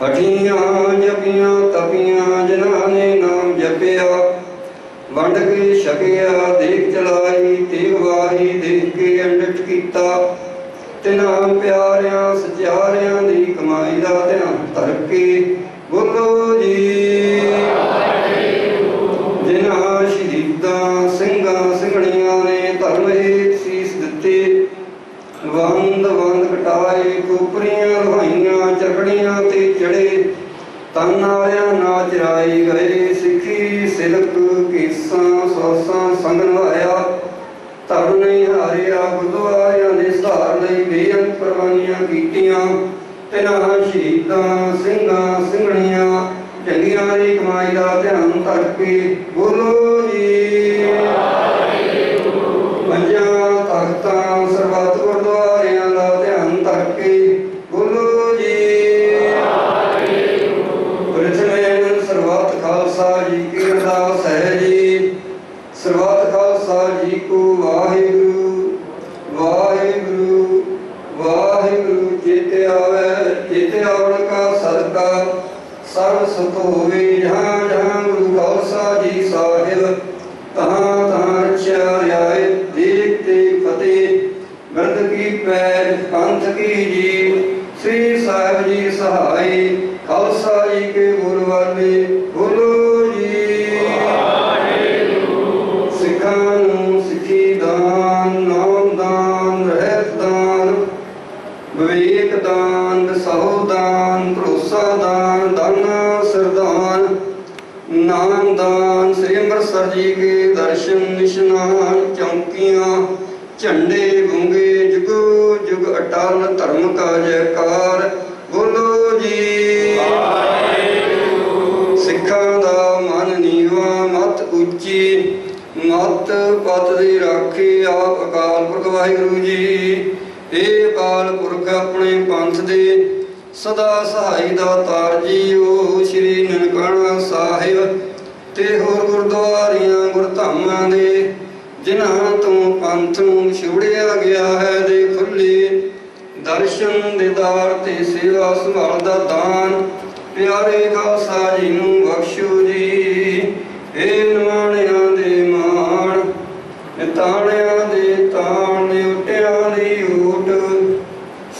ਹਠੀਆਂ त्यागियां तपियां जिन्हां ने नाम जपिया वंड के छकिया देख चलाई तेग वाही देख के अंडट कीता तिन्हां प्यारियां सचारियां दी कमाई दा ध्यान धर के बोलो जी जिन्हां शहीदां ਸਿੰਘਾਂ ਸਿੰਘਣੀਆਂ ने धर्म हेत सीस दिते वंद वंद कटाए कोपरियां लुहाइयां चकड़ियां ते चढ़े तन नारियां ना चराई गए सिੱਖੀ सिलक केसां सौसां संग नवाया धर्म नहीं हारिया गुरुद्वारियां दे सहार ਲਈ ਬੇਅੰਤ ਕੁਰਬਾਨੀਆਂ ਕੀਤੀਆਂ ਤਿੰਨਾਂ ਸ਼ਹੀਦਾਂ ਸਿੰਘਾਂ ਸਿੰਘਣੀਆਂ ਚੰਗੀਆਂ ਦੀ ਕਮਾਈ ਦਾ ਧਿਆਨ ਧਰ ਕੇ ਬੋਲੋ ਜੀ ਪੰਜਾਂ ਤਖਤਾਂ ਸਰਬੱਤ ਗੁਰਦੁਆਰਿਆਂ ਦਾ ਧਿਆਨ ਧਰ ਕੇ ਬੋਲੋ ਜੀ ਪ੍ਰਥਮੇ ਸਰਬੱਤ ਖਾਲਸਾ ਜੀ ਕੀ ਅਰਦਾਸ ਹੈ ਜੀ ਸਰਬੱਤ ਖਾਲਸਾ ਜੀ ਕੋ ਵਾਹਿਗੁਰੂ ਵਾਹਿਗੁਰੂ ਵਾਹਿਗੁਰੂ ਚੇਤੇ ਆਵਣ ਕਾ ਸਦਕਾ ਸਰਬ ਸੁਖ ਹੋਵੇ ਜਹਾਂ ਜਹਾਂ ਗੁਰੂ ਖਾਲਸਾ ਜੀ ਸਾਹਿਬ ਤਹਾਂ ਤਹਾਂ ਰਖਿਆ ਰਿਆਇਤ ਦੇਖ ਦੇਖ ਫਤਿਹ ਗਰਦ ਕੀ ਪੈਜ ਪੰਥ ਕੀ ਜੀ ਸ੍ਰੀ ਸਾਹਿਬ ਜੀ ਸਹਾਈ ਖਾਲਸਾ ਜੀ ਕੇ ਗੁਰ ਵਾਲੇ ਬੋਲੋ ਜੀ ਸਿੱਖਾਂ ਨੂੰ ਸਿੱਖੀ ਦਾਨ ਨਾਮ ਦਾਨ ਰਹਿਤ ਦਾਨ ਵਿਵੇਕ ਦਾਨ ਦਸਹੁ ਦਾਨ ਭਰੋਸਾ ਦਾਨ ਦਾਨਾ ਸਰਦਾਨ ਨਾਮ ਦਾਨ ਸ੍ਰੀ ਅੰਮ੍ਰਿਤਸਰ ਜੀ ਕੇ ਦਰਸ਼ਨ ਨਿਸ਼ਨਾਨ ਚੌਂਕੀਆਂ ਝੰਡੇ ਗੁੰਗੇ ਜੁਗੋ ਜੁਗ ਅਟਲ ਧਰਮ ਕਾ ਜੈਕਾਰ ਬੋਲੋ ਜੀ ਸਿੱਖਾਂ ਦਾ ਮਨ ਨੀਵਾ ਮਤ ਉੱਚੀ ਮਤ ਪਤ ਦੀ ਰਾਖੀ ਆਪ ਅਕਾਲ ਪੁਰਖ ਵਾਹਿਗੁਰੂ ਜੀ ਇਹ ਅਕਾਲ ਪੁਰਖ ਆਪਣੇ ਪੰਥ ਦੇ ਸਦਾ ਸਹਾਈ ਦਾ ਤਾਰ ਜੀਓ ਸ਼੍ਰੀ ਨਨਕਾਣਾ ਸਾਹਿਬ ਤੇ ਹੋਰ ਗੁਰਦੁਆਰਿਆਂ ਗੁਰਧਾਮਾਂ ਦੇ ਜਿਨ੍ਹਾਂ ਤੋਂ ਪੰਥ ਨੂੰ ਛੁੜਿਆ ਗਿਆ ਹੈ ਦੇ ਖੁੱਲੇ ਦਰਸ਼ਨ ਦੀਦਾਰ ਤੇ ਸੇਵਾ ਸੰਭਾਲ ਦਾ ਦਾਨ ਪਿਆਰੇ ਖਾਲਸਾ ਜੀ ਨੂੰ ਬਖਸ਼ੋ ਜੀ ਇਹ ਨਿਮਾਣਿਆਂ ਦੇ ਮਾਣ ਤਾਣਿਆਂ ਦੇ ਤਾਣ ਉਟਿਆਂ ਦੀ ਊਟ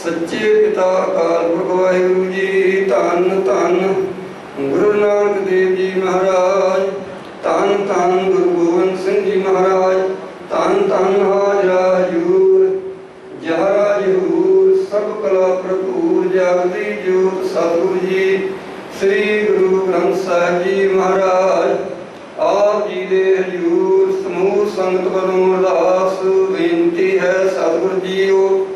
ਸੱਚੇ ਪਿਤਾ ਅਕਾਲ ਪੁਰਖ ਵਾਹਿਗੁਰੂ ਜੀ ਧੰਨ ਧੰਨ ਗੁਰੂ ਨਾਨਕ ਦੇਵ ਜੀ ਮਹਾਰਾਜ ਧੰਨ ਧੰਨ ਗੁਰੂ ਗੋਬਿੰਦ ਸਿੰਘ ਜੀ ਮਹਾਰਾਜ ਧੰਨ ਧੰਨ ਹਾਜ਼ਰਾ ਹਜ਼ੂਰ ਜਹਰਾ ਜਹੂਰ ਸਭ ਕਲਾ ਭਰਪੂਰ ਜਾਗਦੀ ਜੋਤ ਸਤਿਗੁਰੂ ਜੀ ਸ੍ਰੀ ਗੁਰੂ ਗ੍ਰੰਥ ਸਾਹਿਬ ਜੀ ਮਹਾਰਾਜ ਆਪ ਜੀ ਦੇ ਹਜ਼ੂਰ ਸਮੂਹ ਸੰਗਤ ਵੱਲੋਂ ਅਰਦਾਸ ਬੇਨਤੀ ਹੈ ਸਤਿਗੁਰੂ ਜੀਓ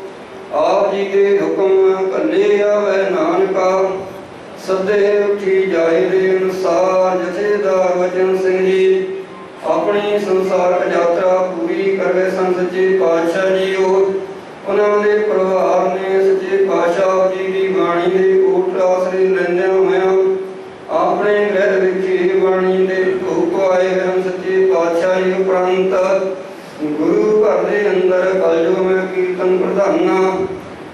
ਆਪ ਜੀ ਦੇ ਹੁਕਮ ਭੱਲੇ ਆਵੇ ਨਾਨਕਾ ਸਦੇ ਉੱਠੀ ਜਾਏ ਦੇ ਅਨੁਸਾਰ ਜਥੇਦਾਰ ਵਚਨ ਸਿੰਘ ਜੀ ਆਪਣੀ ਸੰਸਾਰਕ ਯਾਤਰਾ ਪੂਰੀ ਕਰ ਗਏ ਸਨ ਸੱਚੇ ਪਾਤਸ਼ਾਹ ਜੀਓ ਉਹਨਾਂ ਦੇ ਪਰਿਵਾਰ ਨੇ ਸੱਚੇ ਪਾਤਸ਼ਾਹ ਜੀ ਦੀ ਬਾਣੀ ਦੇ ਕੋਟ ਆਸਰੇ ਲੈਂਦਿਆਂ ਹੋਇਆਂ ਆਪਣੇ ਗ੍ਰਹਿ ਵਿਖੇ ਬਾਣੀ ਦੇ ਭੋਗ ਆਏ ਹਨ ਸੱਚੇ ਪਾਤਸ਼ਾਹ ਜੀ ਉਪਰੰਤ ਗੁਰੂ ਘਰ ਦੇ ਅੰਦਰ ਕਲਯੁਗ ਮੈਂ ਕੀਰਤਨ ਪ੍ਰਧਾਨਾ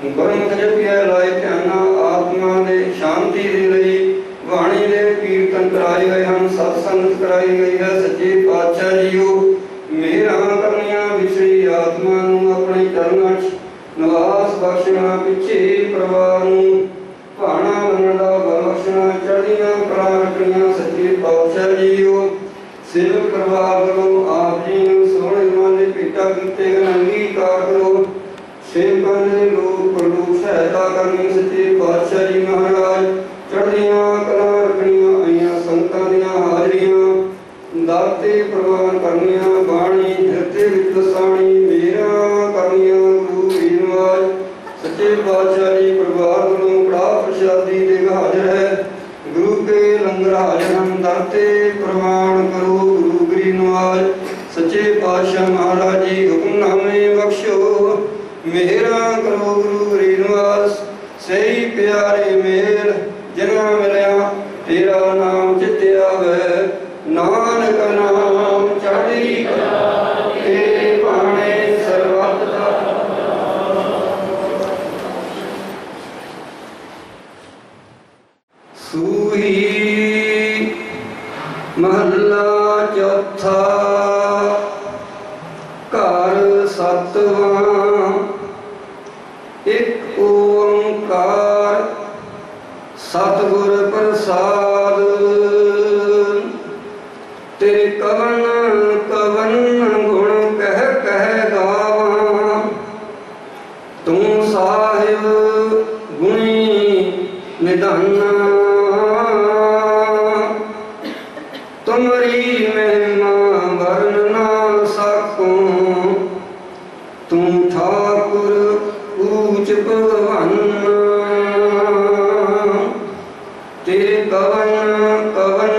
ਗੁਰਮੁਖ ਜਪਿਆ ਲਾਇ ਧਿਆਨਾ ਆਤਮਾ ਦੇ ਸ਼ਾਂਤੀ ਦੇ ਲਈ ਬਾਣੀ ਦੇ ਕੀਰਤਨ ਕਰਾਏ ਗਏ ਹਨ ਸਤ ਸੰਗਤ ਕਰਾਈ ਗਈ ਹੈ ਸੱਚੇ ਪਾਤਸ਼ਾਹ ਜੀਓ ਮੇਰਾ ਕਰਨੀਆਂ ਵਿਸਰੀ ਆਤਮਾ ਨੂੰ ਆਪਣੇ ਚਰਨਾਂ 'ਚ ਨਿਵਾਸ ਬਖਸ਼ਣਾ ਪਿੱਛੇ ਪਰਿਵਾਰ ਨੂੰ ਭਾਣਾ ਮੰਨਣ ਦਾ ਬਖਸ਼ਣਾ ਚੜ੍ਹਦੀਆਂ ਕਲਾ ਰੱਖਣੀਆਂ ਸੱਚੇ ਪਾਤਸ਼ਾਹ ਜੀਓ ਸੇਵਕ ਪਰਿਵਾਰ ਵੱਲੋਂ ਆਪ ਜੀ ਨੂੰ ਸੋਹਣੇ ਮਾਨੇ ਭੇਟਾ ਕੀਤੇ ਗਏ ਅੰਗੀਕਾਰ ਕਰੋ ਸੇਵਕਾਂ ਦੇ ਲੋਕ ਪ੍ਰਲੋਕ ਸਹਾਇਤਾ ਕਰਨੀ ਸੱਚੇ ਪਾਤਸ਼ਾਹ ਜੀ ਮਹਾਰਾਜ ਚੜ੍ਹਦੀਆਂ ਕਲਾ ਰੱਖਣੀਆਂ ਆਈਆਂ ਸੰਤਾਂ ਦੀਆਂ ਹਾਜ਼ਰੀਆਂ ਦਾਤੇ ਪ੍ਰਵਾਨ ਕਰਨੀਆਂ ਬਾਣੀ ਹਿਰਦੇ ਵਿੱਚ ਵਸਾਣੀ ਮੇਰਾ ਕਰਨੀਆਂ ਗੁਰੂ ਵੀਰਵਾਜ ਸੱਚੇ ਪਾਤਸ਼ਾਹ ਜੀ ਪਰਿਵਾਰ ਵੱਲੋਂ ਕੜਾਹ ਪ੍ਰਸ਼ਾਦੀ ਦੇ ਹਾਜ਼ਰ ਹੈ ਗੁਰੂ ਕੇ ਲੰਗਰ ਹਾਜ਼ਰ ਹਨ ਦਾਤੇ ਪ੍ਰਵਾਨ ਕਰੋ ਗੁਰੂ ਗਰੀ ਨਵਾਜ ਸੱਚੇ ਪਾਤਸ਼ਾਹ ਮਹਾਰਾਜ ਜੀ ਹੁਕਮਨਾਮੇ ਬਖਸ਼ੋ ਮੇਰਾ ਕਰੋ ਗੁਰੂ ਗਰੀ ਨਵਾਜ ਸਹੀ ਪਿਆਰੇ ਮੇਲ ਜਿਨ੍ਹਾਂ ਮਿਲਿਆ ਤੇਰਾ ਨਾਮ ਚਿੱਤੇ ਆਵੇ ਨਾਨਕ ਨਾਮ ਚੜ੍ਹਦੀ ਕਲਾ ਤੇ ਭਾਣੇ ਸਰਬੱਤ ਦਾ ਸੂਹੀ महला चौथा। घर सतवां एक ओंकार सतगुर प्रसाद। तेरे कवन कवन गुण कह कह गावां। तू साहिब गुणी निधाना। तुमरी महिमा वर्ण ना सकूं। तू ठाकुर ऊंच भगवान। तेरे कवन कवन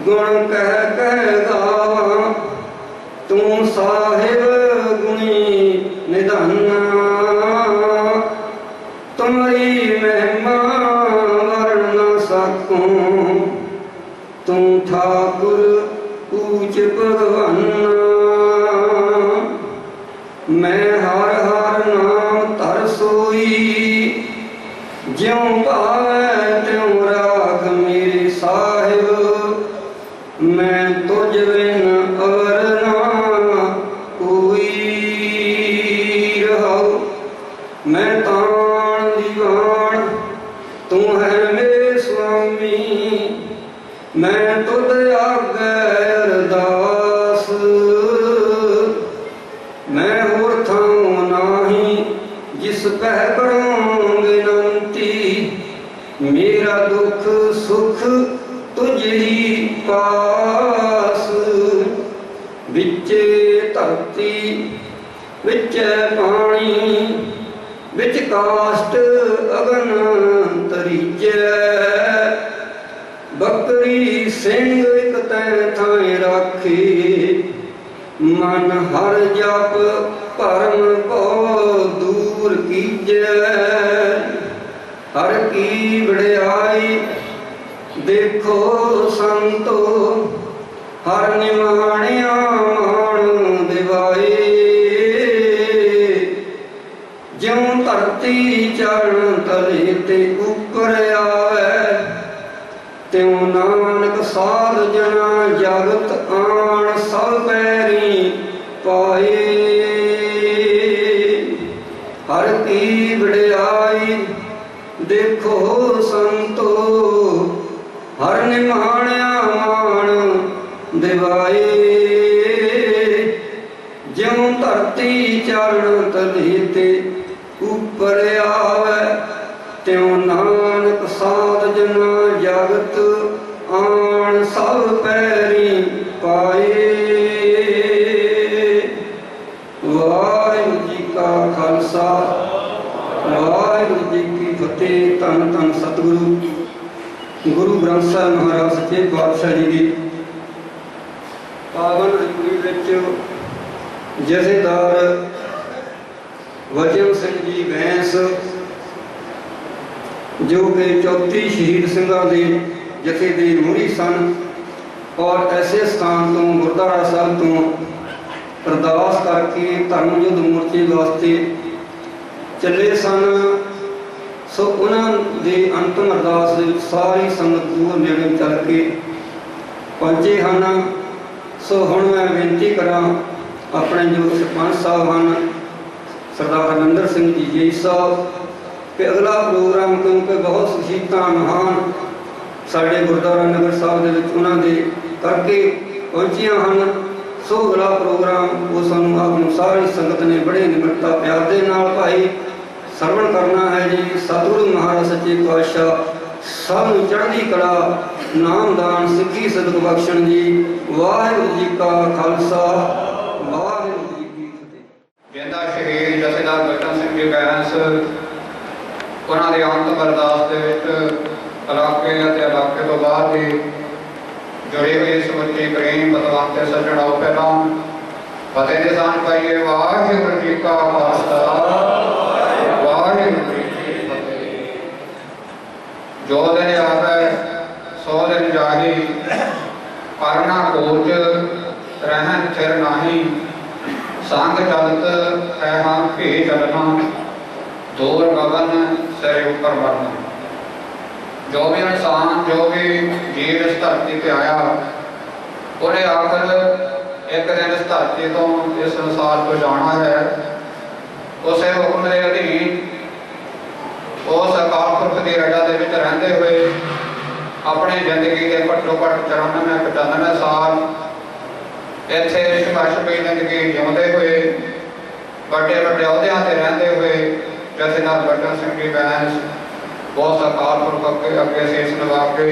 गुण कह कह गावां। तू साहिब गुणी निधाना। तुम्हारी महिमा वर्ण न सकूं। तू ठाकुर ऊंच भगवान। मैं हर हर नाम तर सोई। ज्यों भावै त्यों राख मेरे साहिब। मैं तुझ बिन अवर ना कोई रहाऊ। मैं तान दीवान तू है मेरे स्वामी। मैं तुद आगे अरदास। मैं होर थां नाही जिस पह करूं विनंती। मेरा दुख सुख तुझ ही पास। विचे धरती विचे पानी। विच काष्ट अगन तरीजै। बकरी सिंह एक तैं थाए राखे। मन हर जप परम भव दूर कीजै। हर की वड़ियाई देखो संतो। हर निमाणिया मान दिवाए। ज्यों धरती चरण तले ते ऊपर आवे। त्यों नानक साध जना जगत आन सब पैरी पाए। हर की वड़ियाई देखो संतो। हर निमाणिया मान दिवाए। ज्यों धरती चरण तले ते ऊपर आवे। त्यों नानक साध जना जगत आन सब पैरी पाए। वाहिगुरू जी का खालसा वाहिगुरू जी की फतेह। धन धन सतगुरु गुरु ग्रंथ साहिब महाराज सच्चे पातशाह जी की पावन हजूरी विच जथेदार वचन सिंह जी बैंस जो कि 34 शहीद ਸਿੰਘਾਂ ਦੇ जथे ਦੇ ਮੋਹਰੀ ਸਨ और ऐसे स्थान तो गुरुद्वारा साहब तो अरदास करके धर्म युद्ध मोर्चे वास्ते चले सन। सो उन्होंने अंतिम अरदास दे विच सारी संगत दूर नेड़े चल के पहुंचे हैं। सो हुण मैं बेनती करा अपने जो सरपंच साहब हैं सरदार हरमिंदर सिंह जी जी साहब कि अगला प्रोग्राम क्योंकि बहुत शहीदां महान साढ़े गुरुद्वारा नगर साहब दे विच उन्हां दे करके पहुंचियां हैं। सो अगला प्रोग्राम वो सानू आप सारी संगत ने बड़े निमरता प्यार दे नाल भाई सरवण करना है जी। सतगुरु महाराज सच्चे पातशाह सब चढ़दी कला नामदान सिक्खी सदक बख्शण जी। वाहिगुरू जी का खालसा वाहिगुरू जी की फतेह। जिंदा शहीद जथेदार बचन सिंह जी बैंस उन्होंने अंतिम अरदास के इलाके इलाके तो बाद ही जुड़े हुए समੁੱਚੇ प्रेम बदवंत सज्जण आओ पहला फतेह की सांझ पाइए। वाहिगुरू जी का खालसा वाहिगुरू जी की फतेह। जो दिन आवे सौ दिन जाही करना कोच रहन थिर नाही। संग चलत है हम भी चलना दूर गगन सिर ऊपर बढ़ना। जो भी इंसान जो भी जीव इस धरती पे आया ਉਹਨੇ ਆਖਰ ਇੱਕ ਦਿਨ ਇਸ ਧਰਤੀ ਤੋਂ ਇਸ ਸੰਸਾਰ ਤੋਂ ਜਾਣਾ ਹੈ। ਉਸੇ ਹੁਕਮ ਦੇ ਅਧੀਨ ਉਸ ਅਕਾਲ ਪੁਰਖ ਦੀ ਰਜਾ ਦੇ ਵਿੱਚ ਰਹਿੰਦੇ ਹੋਏ ਆਪਣੀ ਜ਼ਿੰਦਗੀ ਦੇ ਘੱਟੋ ਘੱਟ 94-95 ਸਾਲ ਇੱਥੇ ਸੰਘਰਸ਼ਮਈ ਜ਼ਿੰਦਗੀ ਜਿਉਂਦੇ ਹੋਏ ਵੱਡੇ ਵੱਡੇ ਅਹੁਦਿਆਂ ਤੇ ਰਹਿੰਦੇ ਹੋਏ ਜਥੇਦਾਰ ਬਚਨ ਸਿੰਘ ਜੀ ਬੈਂਸ ਬਹੁਤ ਅਕਾਲ ਪੁਰਖ ਅੱਗੇ ਸੀਸ ਨਿਵਾ ਕੇ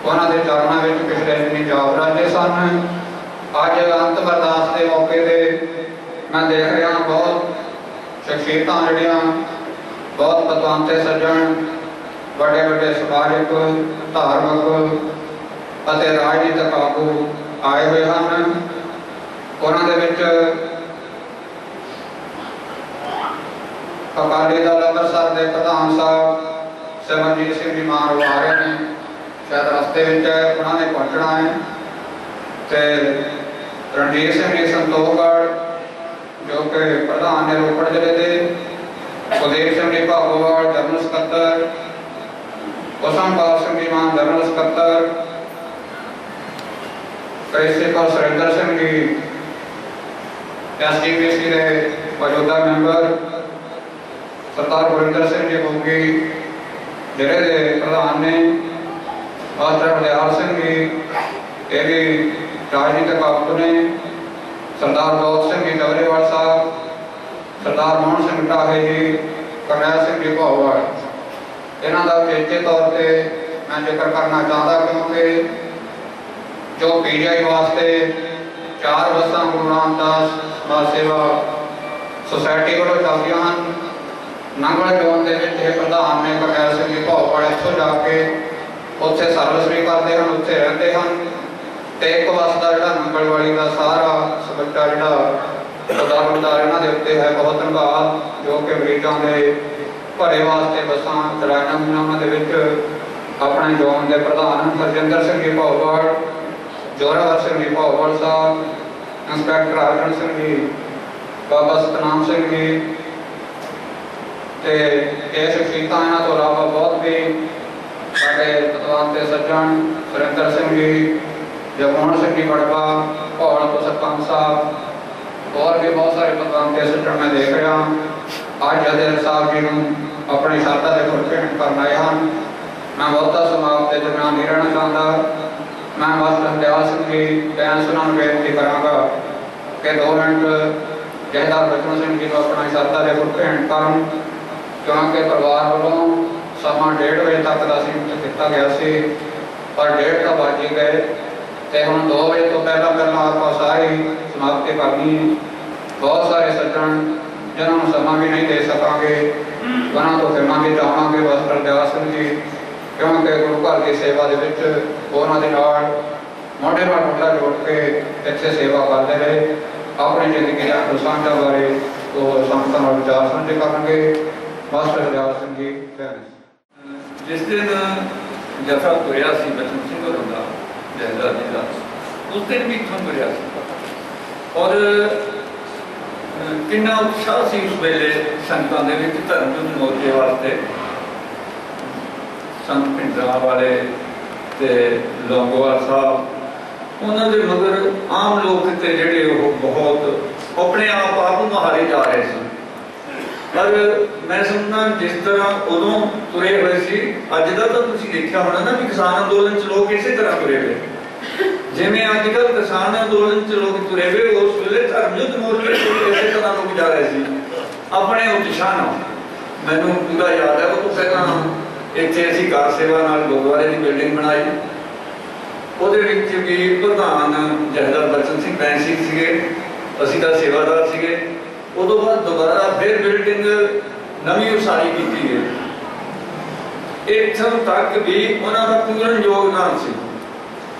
ਉਹਨਾਂ ਦੇ ਚਰਨਾਂ ਵਿੱਚ ਪਿਛਲੇ ਦਿਨੀ ਜਾ ਬਰਾਜੇ ਸਨ। ਅੱਜ ਅੰਤਮ ਅਰਦਾਸ ਦੇ ਮੌਕੇ ਤੇ ਮੈਂ ਦੇਖ ਰਿਹਾ ਬਹੁਤ ਸ਼ਖਸੀਅਤਾਂ ਜਿਹੜੀਆਂ ਬਹੁਤ ਪਤਵੰਤੇ ਸੱਜਣ ਵੱਡੇ ਵੱਡੇ ਸਮਾਜਿਕ ਧਾਰਮਿਕ ਅਤੇ ਰਾਜਨੀਤਿਕ ਆਗੂ ਆਏ ਹੋਏ ਹਨ। ਉਹਨਾਂ ਦੇ ਵਿੱਚ ਅਕਾਲੀ ਦਲ ਅੰਮ੍ਰਿਤਸਰ ਦੇ ਪ੍ਰਧਾਨ ਸਾਹਿਬ ਸਿਮਰਜੀਤ ਸਿੰਘ ਜੀ ਮਾਨ ਆ ਰਹੇ ਨੇ, ਸ਼ਾਇਦ ਰਸਤੇ ਵਿੱਚ ਉਹਨਾਂ ਨੇ ਪਹੁੰਚਣਾ ਹੈ। ਤੇ ਰਣਜੀਤ ਸਿੰਘ ਜੀ ਸੰਤੋਖਗੜ੍ਹ ਜੋ ਕਿ ਪ੍ਰਧਾਨ ਨੇ ਰੋਪੜ ਜ਼ਿਲ੍ਹੇ ਦੇ, ਕੁਲਦੀਪ ਸਿੰਘ ਜੀ ਭਾਗੋਵਾਲ ਜਨਰਲ ਸਕੱਤਰ, ਹੁਸਨਪਾਲ ਸਿੰਘ ਜੀ ਮਾਨ ਜਨਰਲ ਸਕੱਤਰ, ਪ੍ਰਿੰਸੀਪਲ ਸੁਰਿੰਦਰ ਸਿੰਘ ਜੀ SGPC ਦੇ ਮੌਜੂਦਾ ਮੈਂਬਰ, ਸਰਦਾਰ ਗੁਰਿੰਦਰ ਸਿੰਘ ਜੀ ਗੋਗੀ ਜ਼ਿਲ੍ਹੇ ਦੇ ਪ੍ਰਧਾਨ ਨੇ, ਮਾਸਟਰ ਬਲਿਆਲ ਸਿੰਘ ਜੀ ਇਹ ਵੀ ਰਾਜਨੀਤਿਕ ਆਗੂ ਨੇ, ਸਰਦਾਰ ਦੌਲਤ ਸਿੰਘ ਜੀ ਡਬਰੇਵਾਲ ਸਾਹਿਬ, ਸਰਦਾਰ ਮੋਹਨ ਸਿੰਘ ਢਾਹੇ ਜੀ, ਕਰਨੈਲ ਸਿੰਘ ਜੀ ਭਾਓਵਾਲ। ਇਹਨਾਂ ਦਾ ਉਚੇਚੇ ਤੌਰ ਤੇ ਮੈਂ ਜ਼ਿਕਰ ਕਰਨਾ ਚਾਹੁੰਦਾ ਕਿਉਂਕਿ ਜੋ PGI ਵਾਸਤੇ 4 ਬੱਸਾਂ ਗੁਰੂ ਰਾਮਦਾਸ ਸਮਾਜ ਸੇਵਾ ਸੁਸਾਇਟੀ ਵੱਲੋਂ ਚੱਲਦੀਆਂ ਹਨ, ਨੰਗਲ ਜ਼ੋਨ ਦੇ ਵਿੱਚ ਇਹ ਪ੍ਰਧਾਨ ਨੇ ਕਰਨੈਲ ਸਿੰਘ ਜੀ ਭਾਓਵਾਲ ਇੱਥੋਂ ਜਾ ਕੇ ਉੱਥੇ ਸਰਵਿਸ ਵੀ ਕਰਦੇ ਹਨ, ਉੱਥੇ ਰਹਿੰਦੇ ਹਨ। ਤੇ ਇੱਕ ਬੱਸ ਦਾ ਜਿਹੜਾ ਨੰਗਲ ਵਾਲੀ ਦਾ ਸਾਰਾ ਸਬੱਟਾ ਜਿਹੜਾ ਉਦਾਰਦਾਰ ਇਹਨਾਂ ਦੇ ਉੱਤੇ ਹੈ। ਬਹੁਤ ਧੰਨਵਾਦ ਜੋ ਕਿ ਮਰੀਜ਼ਾਂ ਦੇ ਭਰੇ ਵਾਸਤੇ ਬੱਸਾਂ ਚਲਾਈਆਂ ਹੋਈਆਂ। ਉਹਨਾਂ ਦੇ ਵਿੱਚ ਆਪਣੇ ਜ਼ੋਨ ਦੇ ਪ੍ਰਧਾਨ ਹਰਜਿੰਦਰ ਸਿੰਘ ਜੀ ਭਾਓਵਾਲ, ਜੋਰਾਵਰ ਸਿੰਘ ਜੀ ਭਾਓਵਾਲ ਸਾਹਿਬ, ਇੰਸਪੈਕਟਰ ਅਰਜਨ ਸਿੰਘ ਜੀ, ਬਾਬਾ ਸਤਨਾਮ ਸਿੰਘ ਜੀ ਤੇ ਇਹ ਸ਼ਖਸੀਅਤਾਂ। ਇਹਨਾਂ ਤੋਂ ਇਲਾਵਾ ਬਹੁਤ ਵੀ ਸਾਡੇ ਪਤਵੰਤੇ ਸੱਜਣ ਸੁਰਿੰਦਰ ਸਿੰਘ ਜੀ, ਜਗਮੋਹਨ ਸਿੰਘ ਜੀ ਬੜਵਾ, ਭੌਲ ਤੋਂ ਸਰਪੰਚ ਸਾਹਿਬ, ਹੋਰ ਵੀ ਬਹੁਤ ਸਾਰੇ ਪਤਵੰਤੇ ਸੱਜਣ ਮੈਂ ਦੇਖ ਰਿਹਾ। ਅੱਜ ਜਥੇਦਾਰ ਸਾਹਿਬ ਜੀ ਨੂੰ ਆਪਣੀ ਸ਼ਰਧਾ ਦੇ ਫੁੱਲ ਭੇਂਟ ਕਰਨ ਆਏ ਹਨ। ਮੈਂ ਬਹੁਤਾ ਸਮਾਪਤ ਦੇ ਦਰਮਿਆਨ ਨਹੀਂ ਰਹਿਣਾ ਚਾਹੁੰਦਾ। ਮੈਂ ਮਾਸਟਰ ਬਲਿਆਲ ਸਿੰਘ ਜੀ ਬੈਂਸ ਉਹਨਾਂ ਨੂੰ ਬੇਨਤੀ ਕਰਾਂਗਾ ਕਿ 2 ਮਿੰਟ ਜਥੇਦਾਰ ਬਚਨ ਸਿੰਘ ਜੀ ਨੂੰ ਆਪਣੀ ਸ਼ਰਧਾ ਦੇ ਫੁੱਲ ਭੇਂਟ ਕਰਨ, ਕਿਉਂਕਿ ਪਰਿਵਾਰ ਵੱਲੋਂ ਸਮਾਂ 1:30 ਵਜੇ ਤੱਕ ਦਾ ਸੀਮਿਤ ਕੀਤਾ ਗਿਆ ਸੀ, ਪਰ 1:30 ਤਾਂ ਵੱਜ ਹੀ ਗਏ ਤੇ ਹੁਣ 2 ਵਜੇ ਤੋਂ ਪਹਿਲਾਂ ਆਪਾਂ ਸਾਰੀ ਸਮਾਪਤੀ ਕਰਨੀ ਹੈ। ਬਹੁਤ ਸਾਰੇ ਸੱਜਣ ਜਿਨ੍ਹਾਂ ਨੂੰ ਸਮਾਂ ਵੀ ਨਹੀਂ ਦੇ ਸਕਾਂਗੇ ਉਹਨਾਂ ਤੋਂ ਫਿਰਮਾਂਗੇ ਚਾਹਾਂਗੇ ਮਾਸਟਰ ਦਿਆਲ ਸਿੰਘ ਜੀ, ਕਿਉਂਕਿ ਗੁਰੂ ਘਰ ਦੀ ਸੇਵਾ ਦੇ ਵਿੱਚ ਉਹਨਾਂ ਦੇ ਨਾਲ ਮੋਢੇ ਨਾਲ ਮੋਢਾ ਜੋੜ ਕੇ ਇੱਥੇ ਸੇਵਾ ਕਰਦੇ ਰਹੇ। ਆਪਣੀ ਜ਼ਿੰਦਗੀ ਦੀਆਂ ਰਸਾਂਝਾਂ ਬਾਰੇ ਉਹ ਸੰਗਤਾਂ ਨਾਲ ਵਿਚਾਰ ਸਾਂਝੇ ਕਰਨਗੇ। ਮਾਸਟਰ ਦਿਆਲ ਸਿੰਘ ਜੀ। ਜਿਸ ਦਿਨ ਜਥਾ ਤੁਰਿਆ ਸੀ ਬਚਨ ਸਿੰਘ ਹੋਰਾਂ ਦਾ ਜਥੇਦਾਰ ਜੀ ਦਾ, ਉਸ ਦਿਨ ਵੀ ਇੱਥੋਂ ਤੁਰਿਆ ਸੀ ਔਰ ਕਿੰਨਾ ਉਤਸ਼ਾਹ ਸੀ ਉਸ ਵੇਲੇ ਸੰਗਤਾਂ ਦੇ ਵਿੱਚ ਧਰਮ ਯੁੱਧ ਮੋਰਚੇ ਵਾਸਤੇ। ਸੰਤ ਭਿੰਡਰਾਂ ਵਾਲੇ ਤੇ ਲੌਂਗੋਵਾਲ ਸਾਹਿਬ ਉਹਨਾਂ ਦੇ ਮਗਰ ਆਮ ਲੋਕ ਤੇ ਜਿਹੜੇ ਉਹ ਬਹੁਤ ਆਪਣੇ ਆਪ ਨੂੰ ਮੁਹਾਰੇ ਜਾ ਰਹੇ ਸੀ। ਪਰ ਮੈਂ ਸਮਝਦਾ ਜਿਸ ਤਰ੍ਹਾਂ ਉਦੋਂ ਤੁਰੇ ਹੋਏ ਸੀ, ਅੱਜ ਦਾ ਤਾਂ ਤੁਸੀਂ ਦੇਖਿਆ ਹੋਣਾ ਨਾ ਵੀ ਕਿਸਾਨ ਅੰਦੋਲਨ 'ਚ ਲੋਕ ਇਸੇ ਤਰ੍ਹਾਂ ਤੁਰੇ ਹੋਏ। ਜਿਵੇਂ ਅੱਜ ਕੱਲ੍ਹ ਕਿਸਾਨ ਅੰਦੋਲਨ 'ਚ ਲੋਕ ਤੁਰੇ ਹੋਏ, ਉਸ ਵੇਲੇ ਧਰਮ ਯੁੱਧ ਮੋਰਚੇ ਇਸੇ ਤਰ੍ਹਾਂ ਲੋਕ ਜਾ ਰਹੇ ਸੀ ਆਪਣੇ ਉਤਸ਼ਾਹ ਨਾਲ। ਮੈਨੂੰ ਪੂਰਾ ਯਾਦ ਹੈ, ਉਹ ਤੋਂ ਪਹਿਲਾਂ ਇੱਥੇ ਅਸੀਂ ਕਾਰ ਸੇਵਾ ਨਾਲ ਗੁਰਦੁਆਰੇ ਦੀ ਬਿਲਡਿੰਗ ਬਣਾਈ, ਉਹਦੇ ਵਿੱਚ ਵੀ ਪ੍ਰਧਾਨ ਜਥੇਦਾਰ ਬਚਨ ਸਿੰਘ ਬੈਂਸ ਸੀਗੇ, ਅਸੀਂ ਤਾਂ ਸੇਵਾਦਾਰ ਸੀਗੇ। ਉਦੋਂ ਬਾਅਦ ਦੁਬਾਰਾ ਫਿਰ ਬਿਲਡਿੰਗ ਨਵੀਂ ਉਸਾਰੀ ਕੀਤੀ ਗਈ। ਇੱਥੋਂ ਤੱਕ ਵੀ ਉਹਨਾਂ ਦਾ ਪੂਰਨ ਯੋਗਦਾਨ ਸੀ।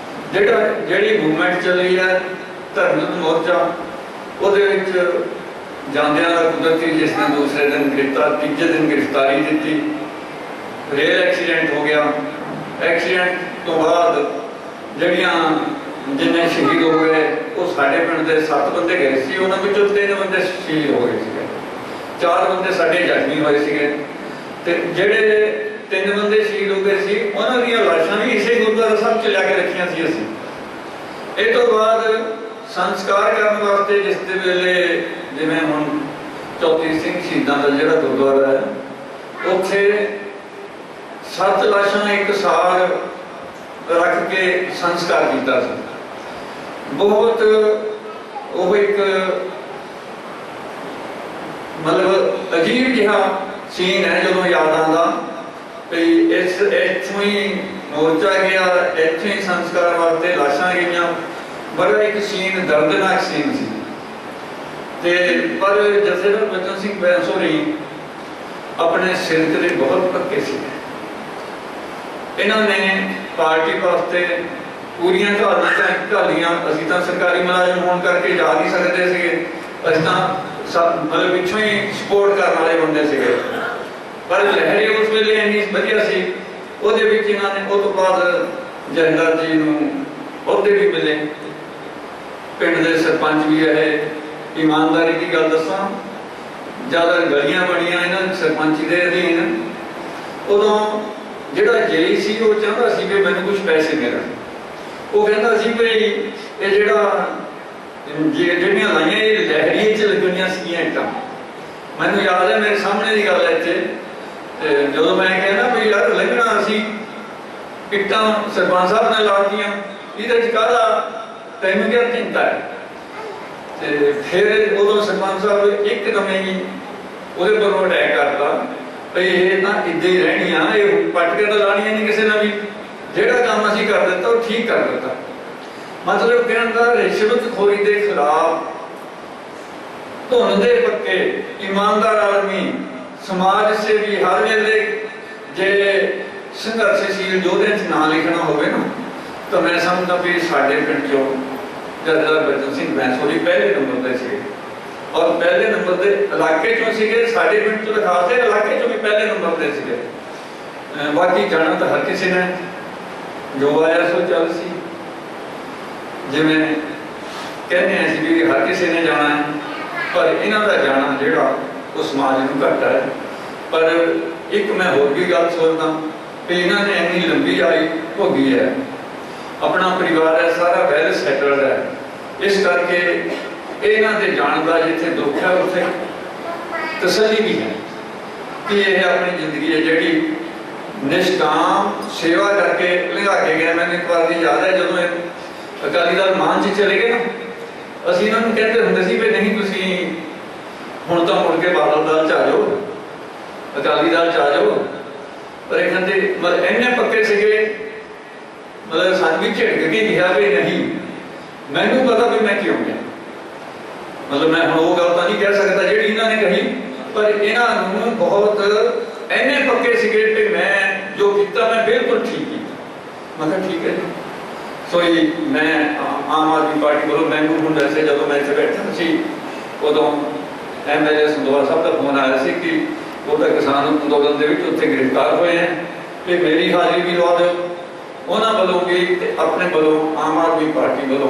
ਜਿਹੜੀ ਮੂਵਮੈਂਟ ਚੱਲੀ ਹੈ ਧਰਮ ਯੁੱਧ ਮੋਰਚਾ, ਉਹਦੇ ਵਿੱਚ ਜਾਂਦਿਆਂ ਦਾ ਕੁਦਰਤੀ ਜਿਸ ਨੇ ਦੂਸਰੇ ਦਿਨ ਤੀਜੇ ਦਿਨ ਗ੍ਰਿਫਤਾਰੀ ਦਿੱਤੀ। ਰੇਲ ਐਕਸੀਡੈਂਟ ਹੋ ਗਿਆ। ਐਕਸੀਡੈਂਟ ਤੋਂ ਬਾਅਦ ਜਿੰਨੇ ਸ਼ਹੀਦ ਹੋ ਗਏ ਉਹ ਸਾਡੇ ਪਿੰਡ ਦੇ 7 ਬੰਦੇ ਗਏ ਸੀ, ਉਹਨਾਂ ਵਿੱਚੋਂ 3 ਬੰਦੇ ਸ਼ਹੀਦ ਹੋ ਗਏ ਸੀਗੇ, 4 ਬੰਦੇ ਸਾਡੇ ਜ਼ਖਮੀ ਹੋਏ ਸੀਗੇ। ਤੇ ਜਿਹੜੇ 3 ਬੰਦੇ ਸ਼ਹੀਦ ਹੋ ਗਏ ਸੀ ਉਹਨਾਂ ਦੀਆਂ ਲਾਸ਼ਾਂ ਵੀ ਇਸੇ ਗੁਰਦੁਆਰਾ ਸਾਹਿਬ 'ਚ ਲਿਆ ਕੇ ਰੱਖੀਆਂ ਸੀ ਅਸੀਂ। ਇਹ ਤੋਂ ਬਾਅਦ ਸੰਸਕਾਰ ਕਰਨ ਵਾਸਤੇ ਜਿਸ ਦੇ ਵੇਲੇ ਜਿਵੇਂ ਹੁਣ ਚੌਧਰੀ ਸਿੰਘ ਸ਼ਹੀਦਾਂ ਦਾ ਜਿਹੜਾ ਗੁਰਦੁਆਰਾ ਹੈ, ਉੱਥੇ 7 ਲਾਸ਼ਾਂ ਇੱਕ ਸਾਰ ਰੱਖ ਕੇ ਸੰਸਕਾਰ ਕੀਤਾ ਸੀ। ਬਹੁਤ ਉਹ ਇੱਕ ਮਤਲਬ ਅਜੀਬ ਜਿਹਾ ਸੀਨ ਹੈ ਜਦੋਂ ਯਾਦ ਆਉਂਦਾ ਵੀ ਇੱਥੋਂ ਹੀ ਮੋਰਚਾ ਗਿਆ, ਇੱਥੋਂ ਹੀ ਸੰਸਕਾਰ ਵਾਸਤੇ ਲਾਸ਼ਾਂ ਗਈਆਂ। ਬੜਾ ਇੱਕ ਸੀਨ ਦਰਦਨਾਕ ਸੀਨ ਸੀ। ਤੇ ਪਰ ਜਥੇਦਾਰ ਬਚਨ ਸਿੰਘ ਬੈਂਸ ਹੋਰੀ ਆਪਣੇ ਸਿਰ ਤੇ ਬਹੁਤ ਪੱਕੇ ਸੀ। ਇਹਨਾਂ ਨੇ ਪਾਰਟੀ ਵਾਸਤੇ ਪੂਰੀਆਂ ਢਾਲੀਆਂ। ਅਸੀਂ ਤਾਂ ਸਰਕਾਰੀ ਮੁਲਾਜ਼ਮ ਹੋਣ ਕਰਕੇ ਜਾ ਨਹੀਂ ਸਕਦੇ ਸੀਗੇ, ਅਸੀਂ ਤਾਂ ਮਤਲਬ ਪਿੱਛੋਂ ਹੀ ਸਪੋਰਟ ਕਰਨ ਵਾਲੇ ਬੰਦੇ ਸੀਗੇ। ਪਰ ਲਹਿਰੇ ਉਸ ਵੇਲੇ ਇੰਨੀ ਵਧੀਆ ਸੀ, ਉਹਦੇ ਵਿੱਚ ਇਹਨਾਂ ਨੇ ਉਹ ਤੋਂ ਬਾਅਦ ਜਥੇਦਾਰ ਜੀ ਨੂੰ ਅਹੁਦੇ ਵੀ ਮਿਲੇ, ਪਿੰਡ ਦੇ ਸਰਪੰਚ ਵੀ ਰਹੇ। ਇਮਾਨਦਾਰੀ ਦੀ ਗੱਲ ਦੱਸਾਂ, ਜ਼ਿਆਦਾ ਗਲੀਆਂ ਬਣੀਆਂ ਇਹਨਾਂ ਸਰਪੰਚੀ ਦੇ ਅਧੀਨ। ਉਦੋਂ ਜਿਹੜਾ ਜੇਈ ਸੀ ਉਹ ਚਾਹੁੰਦਾ ਸੀ ਕਿ ਮੈਨੂੰ ਕੁਝ ਪੈਸੇ ਮਿਲਣ। ਉਹ ਕਹਿੰਦਾ ਸੀ ਵੀ ਇਹ ਜਿਹੜੀਆਂ ਲਾਈਆਂ ਇਹ ਲਹਿਰੀਏ 'ਚ ਲੱਗਣੀਆਂ ਸੀਗੀਆਂ ਇੱਟਾਂ। ਮੈਨੂੰ ਯਾਦ ਹੈ ਮੇਰੇ ਸਾਹਮਣੇ ਦੀ ਗੱਲ ਹੈ ਇੱਥੇ, ਜਦੋਂ ਮੈਂ ਕਹਿੰਦਾ ਵੀ ਯਾਰ ਲੱਗਣਾ ਅਸੀਂ ਇੱਟਾਂ ਸਰਪੰਚ ਸਾਹਿਬ ਨੇ ਲਾਉਣੀਆਂ, ਇਹਦੇ 'ਚ ਕਾਹਦਾ ਤੈਨੂੰ ਕਿਆ ਚਿੰਤਾ ਹੈ। ਤੇ ਫਿਰ ਉਦੋਂ ਸਰਪੰਚ ਸਾਹਿਬ ਇੱਕਦਮ ਹੀ ਉਹਦੇ ਉੱਪਰ ਅਟੈਕ ਕਰਤਾ ਵੀ ਇਹ ਤਾਂ ਇੱਦਾਂ ਹੀ ਰਹਿਣੀਆਂ, ਇਹ ਪੱਟ ਕੇ ਤਾਂ ਲਾਣੀਆਂ ਨਹੀਂ ਕਿਸੇ ਨਾਲ ਵੀ। ਜਿਹੜਾ ਕੰਮ ਅਸੀਂ ਕਰ ਦਿੱਤਾ ਉਹ ਠੀਕ ਕਰ ਦਿੱਤਾ। ਮਤਲਬ ਕਹਿਣ ਦਾ ਰਿਸ਼ਵਤਖੋਰੀ ਦੇ ਖਿਲਾਫ ਧੁਨ ਦੇ ਪੱਕੇ ਇਮਾਨਦਾਰ ਆਦਮੀ, ਸਮਾਜ ਸੇਵੀ ਹਰ ਵੇਲੇ ਜੇ ਸੰਘਰਸ਼ਸ਼ੀਲ ਯੋਧਿਆਂ 'ਚ ਨਾਂ ਲਿਖਣਾ ਹੋਵੇ ਨਾ, ਤਾਂ ਮੈਂ ਸਮਝਦਾ ਵੀ ਸਾਡੇ ਪਿੰਡ 'ਚੋਂ ਜਥੇਦਾਰ ਬਚਨ ਸਿੰਘ ਬੈਂਸ ਹੋਰੀ ਪਹਿਲੇ ਨੰਬਰ 'ਤੇ ਸੀਗੇ। ਔਰ ਪਹਿਲੇ ਨੰਬਰ ਦੇ ਇਲਾਕੇ 'ਚੋਂ ਸੀਗੇ, ਸਾਡੇ ਪਿੰਡ 'ਚੋਂ ਲਿਖਾ ਕੇ ਇਲਾਕੇ 'ਚੋਂ ਵੀ ਪਹਿਲੇ ਨੰਬਰ 'ਤੇ ਸੀਗੇ। ਬਾਕੀ ਜਾਣਾ ਤਾਂ ਹਰ ਕਿਸੇ ਨੇ, ਜੋ ਆਇਆ ਸੋ ਚੱਲ ਸੀ। ਜਿਵੇਂ ਕਹਿੰਦੇ ਆ ਸੀ ਵੀ ਹਰ ਕਿਸੇ ਨੇ ਜਾਣਾ ਹੈ, ਪਰ ਇਹਨਾਂ ਦਾ ਜਾਣਾ ਜਿਹੜਾ ਉਹ ਸਮਾਜ ਨੂੰ ਘੱਟ ਹੈ। ਪਰ ਇੱਕ ਮੈਂ ਹੋਰ ਵੀ ਗੱਲ ਸੋਚਦਾ ਵੀ ਇਹਨਾਂ ਨੇ ਇੰਨੀ ਲੰਬੀ ਆਈ ਭੋਗੀ ਹੈ, ਆਪਣਾ ਪਰਿਵਾਰ ਹੈ ਸਾਰਾ ਵੈਲ ਸੈਟਲਡ ਹੈ, ਇਸ ਕਰਕੇ ਇਹਨਾਂ ਦੇ ਜਾਣ ਦਾ ਜਿੱਥੇ ਦੁੱਖ ਹੈ ਉੱਥੇ ਤਸੱਲੀ ਵੀ ਹੈ ਕਿ ਇਹ ਆਪਣੀ ਜ਼ਿੰਦਗੀ ਹੈ ਜਿਹੜੀ ਨਿਸ਼ਕਾਮ ਸੇਵਾ ਕਰਕੇ ਲੰਘਾ ਕੇ ਗਿਆ। ਮੈਨੂੰ ਇੱਕ ਵਾਰ ਦੀ ਯਾਦ ਹੈ ਜਦੋਂ ਅਕਾਲੀ ਦਲ ਮਾਨ ਜੀ ਚਲੇ ਗਏ ਨਾ, ਅਸੀਂ ਇਹਨਾਂ ਨੂੰ ਕਹਿੰਦੇ ਹੁੰਦੇ ਸੀ ਵੀ ਨਹੀਂ ਤੁਸੀਂ ਹੁਣ ਤਾਂ ਮੁੜ ਕੇ ਬਾਦਲ ਦਲ 'ਚ ਆ ਜਾਓ, ਅਕਾਲੀ ਦਲ 'ਚ ਆ ਜਾਓ। ਪਰ ਇਹਨਾਂ ਦੇ ਮਤਲਬ ਇੰਨੇ ਪੱਕੇ ਸੀਗੇ, ਮਤਲਬ ਸਾਨੂੰ ਵੀ ਝਿੜਕ ਕੇ ਕਿਹਾ ਵੀ ਨਹੀਂ, ਮੈਨੂੰ ਪਤਾ ਵੀ ਮੈਂ ਕਿਉਂ ਗਿਆ। ਮਤਲਬ ਮੈਂ ਹੁਣ ਉਹ ਗੱਲ ਤਾਂ ਨਹੀਂ ਕਹਿ ਸਕਦਾ ਜਿਹੜੀ ਇਹਨਾਂ ਨੇ ਕਹੀ, ਪਰ ਇਹਨਾਂ ਨੂੰ ਬਹੁਤ ਇੰਨੇ ਪੱਕੇ ਸੀਗੇ ਕਿ ਮੈਂ ਜੋ ਕੀਤਾ ਮੈਂ ਬਿਲਕੁਲ ਠੀਕ ਕੀਤਾ। ਮੈਂ ਕਿਹਾ ਠੀਕ ਹੈ ਜੀ। ਸੋ ਮੈਂ ਆਮ ਆਦਮੀ ਪਾਰਟੀ ਵੱਲੋਂ ਮੈਨੂੰ ਹੁਣ ਵੈਸੇ ਜਦੋਂ ਮੈਂ ਇੱਥੇ ਬੈਠਾ ਸੀ ਉਦੋਂ MLA ਸੰਦੋਆ ਸਾਹਿਬ ਦਾ ਫੋਨ ਆਇਆ ਸੀ ਕਿ ਉਹਦਾ ਕਿਸਾਨ ਅੰਦੋਲਨ ਦੇ ਵਿੱਚ ਉੱਥੇ ਗ੍ਰਿਫਤਾਰ ਹੋਏ ਹੈ ਤੇ ਮੇਰੀ ਹਾਜ਼ਰੀ ਵੀ ਲਵਾ ਦਿਓ। ਉਹਨਾਂ ਵੱਲੋਂ ਵੀ ਤੇ ਆਪਣੇ ਵੱਲੋਂ ਆਮ ਆਦਮੀ ਪਾਰਟੀ ਵੱਲੋਂ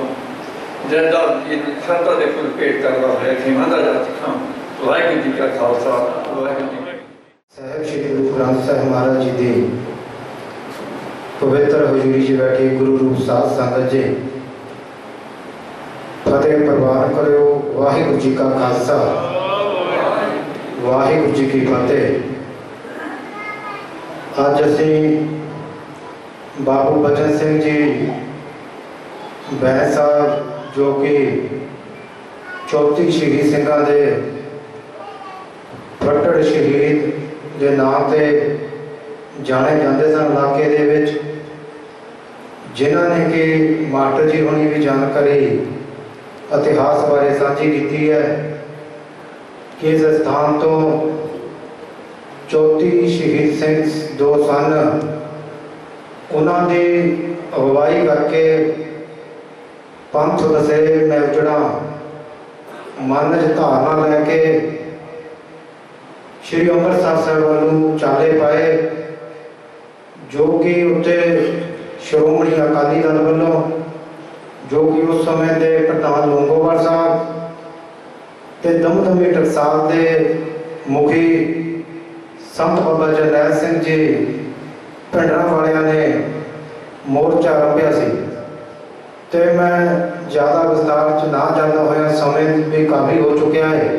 ਜਥੇਦਾਰ ਜੀ ਨੂੰ ਸ਼ਰਧਾ ਦੇ ਫੁੱਲ ਭੇਟ ਕਰਦਾ ਹੋਇਆ ਖਿਮਾ ਦਾ ਜਾਚਕਾਂ। ਵਾਹਿਗੁਰੂ ਜੀ ਕਾ ਖਾਲਸਾ, ਵਾਹਿਗੁਰੂ ਜੀ ਕੀ ਫਤਿਹ। ਸਾਹਿਬ ਸ਼੍ਰੀ ਗੁਰੂ ਗ੍ਰੰਥ ਸਾਹਿਬ ਮਹਾਰਾਜ ਜੀ ਦੀ ਪਵਿੱਤਰ ਹਜ਼ੂਰੀ 'ਚ ਬੈਠੇ ਗੁਰੂ ਰੂਪ ਸਾਧ ਸੰਗਤ ਜੀ, ਫਤਿਹ ਪ੍ਰਵਾਨ ਕਰਿਓ। ਵਾਹਿਗੁਰੂ ਜੀ ਕਾ ਖਾਲਸਾ, ਵਾਹਿਗੁਰੂ ਜੀ ਕੀ ਫਤਿਹ। ਅੱਜ ਅਸੀਂ ਬਾਬੂ ਬਚਨ ਸਿੰਘ ਜੀ ਬੈਂਸ ਸਾਹਿਬ ਜੋ ਕਿ 34 ਸ਼ਹੀਦ ਸਿੰਘਾਂ ਦੇ ਫੱਟੜ ਸ਼ਹੀਦ ਦੇ ਨਾਮ ਤੇ ਜਾਣੇ ਜਾਂਦੇ ਸਨ ਇਲਾਕੇ ਦੇ ਵਿੱਚ, ਜਿਨ੍ਹਾਂ ਨੇ ਕਿ ਮਾਸਟਰ ਜੀ ਹੋਣੀ ਵੀ ਜਾਣਕਾਰੀ ਇਤਿਹਾਸ ਬਾਰੇ ਸਾਂਝੀ ਕੀਤੀ ਹੈ ਕਿ ਇਸ ਸਥਾਨ ਤੋਂ 34 ਸ਼ਹੀਦ ਸਿੰਘ ਜੋ ਸਨ, ਉਹਨਾਂ ਦੀ ਅਗਵਾਈ ਕਰਕੇ ਪੰਥ ਵਸੇ ਮੈਂ ਉਜੜਾ ਮਨ 'ਚ ਧਾਰਨਾ ਲੈ ਕੇ ਸ਼੍ਰੀ ਅੰਮ੍ਰਿਤਸਰ ਸਾਹਿਬ ਵੱਲ ਨੂੰ ਚਾਲੇ ਪਾਏ, ਜੋ ਕਿ ਉੱਤੇ ਸ਼੍ਰੋਮਣੀ ਅਕਾਲੀ ਦਲ ਵੱਲੋਂ, ਜੋ ਕਿ ਉਸ ਸਮੇਂ ਦੇ ਪ੍ਰਧਾਨ ਲੌਂਗੋਵਾਲ ਸਾਹਿਬ ਤੇ ਦਮਦਮੀ ਟਕਸਾਲ ਦੇ ਮੁਖੀ ਸੰਤ ਬਾਬਾ ਜਰਨੈਲ ਸਿੰਘ ਜੀ ਪਿੰਡਰਾਂ ਵਾਲਿਆਂ ਨੇ ਮੋਰਚਾ ਆਰੰਭਿਆ ਸੀ। ਤੇ ਮੈਂ ज़्यादा विस्तार च ना जाता होया समय भी काफ़ी हो चुका है।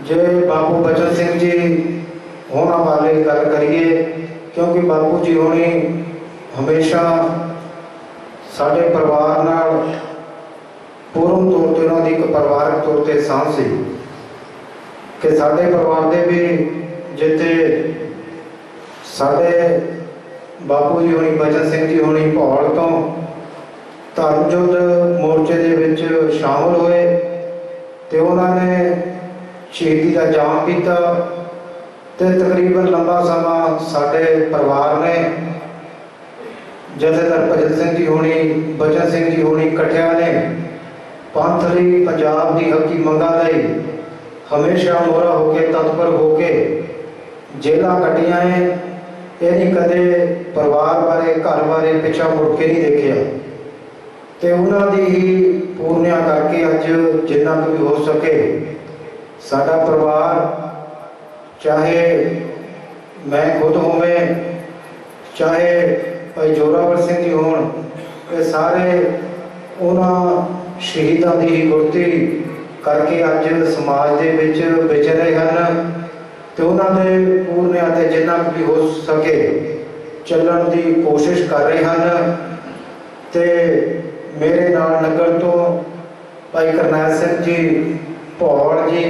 जे बापू बचन सिंह जी होना वाले गल करिए, क्योंकि बापू जी होनी हमेशा साढ़े परिवार नाल पूर्ण तौर पर उन्होंने एक परिवारक तौर पर सां सी कि साढ़े परिवार दे भी जिते साढ़े बापू जी होनी बचन सिंह जी होनी भौल तो धर्म युद्ध मोर्चे दे विच शामिल होए ते उन्होंने शहीदी का जाम किया ते तकरीबन लंबा समा साढ़े परिवार ने जथेदार भजन सिंह जी होनी बचन सिंह जी होनी कट्ठिया ने पंथ लई पंजाब की हकी मंगा लई हमेशा मोहरा होके तत्पर होके जेलां कट्टियां है। ये नहीं कदे परिवार बारे घर बारे पिछा मुड़ के नहीं देखिया ते उन्होंने ही पूर्णिया करके अज जिन्ना भी हो सके साडा परिवार चाहे मैं खुद होवे चाहे भाई जोरावर सिंह जी होण ये सारे उन्होंने शहीदों की ही गुरती करके अज समाज के विच रहे हैं तो उन्होंने पूर्णिया ते जिन्ना भी हो सके चलण की कोशिश कर रहे हैं। ते मेरे नाल नगर तो भाई करनैल सिंह जी भौल जी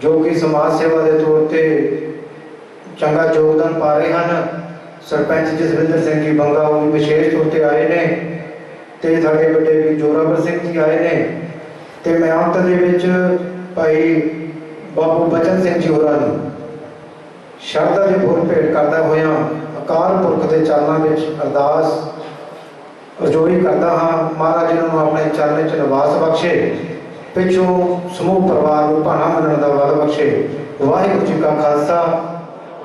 जो कि समाज सेवा के तौर पर चंगा योगदान पा रहे हैं। सरपंच जसविंदर सिंह जी बंगा वो विशेष तौर पर आए ने ते साडे बड़े भी जोरावर सिंह जी आए ने ते मैं अंत दे विच भाई बापू बचन सिंह जी होरां नूं शरधा दे फुल भेंट करदा होया अकाल पुरख के चरणों में अरदास रजोई करता हाँ महाराज जी ने अपने चरणों च निवास बख्शे पिछों समूह परिवार को भाना मनण दा बल बख्शे। वाहिगुरू जी का खालसा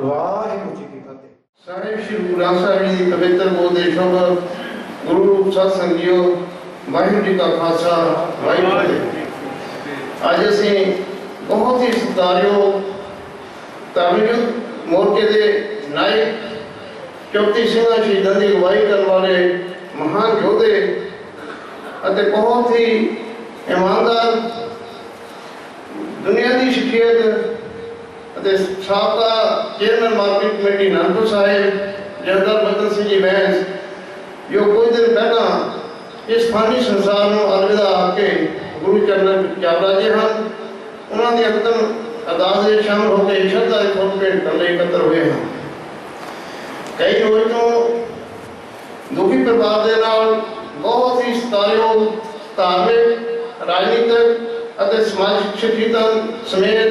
वाहिगुरू जी की फतेह। साहिब श्री गुरु ग्रंथ साहिब जी पवित्र बोधे शोभ गुरु रूप सत्संग जीओ वाहिगुरू जी का खालसा वाहिगुरू जी की फतेह। अज असीं बहुत ही सत्कारयोग धर्मयुद्ध मोर्चे के नायक 34 सिंह शहीदों की अगवाई करने वाले महान योधे अते बहुत ही ईमानदार दुनिया की शख्सियत अते साबका chairman market committee Anandpur Sahib Jathedar Bachan Singh जी बैंस जो कुछ दिन पहला इस फानी संसार में अलविदा आके गुरु चरण जाबराजे हैं उन्होंने अंतिम अरदास में शामिल होकर श्रद्धा के फुल भेंट करने एकत्र हुए हैं। कई रोज तो दुखी परिवार के नाल बहुत ही सत्कारयोग धार्मिक राजनीतिक और समाजिक शख्सियतां समेत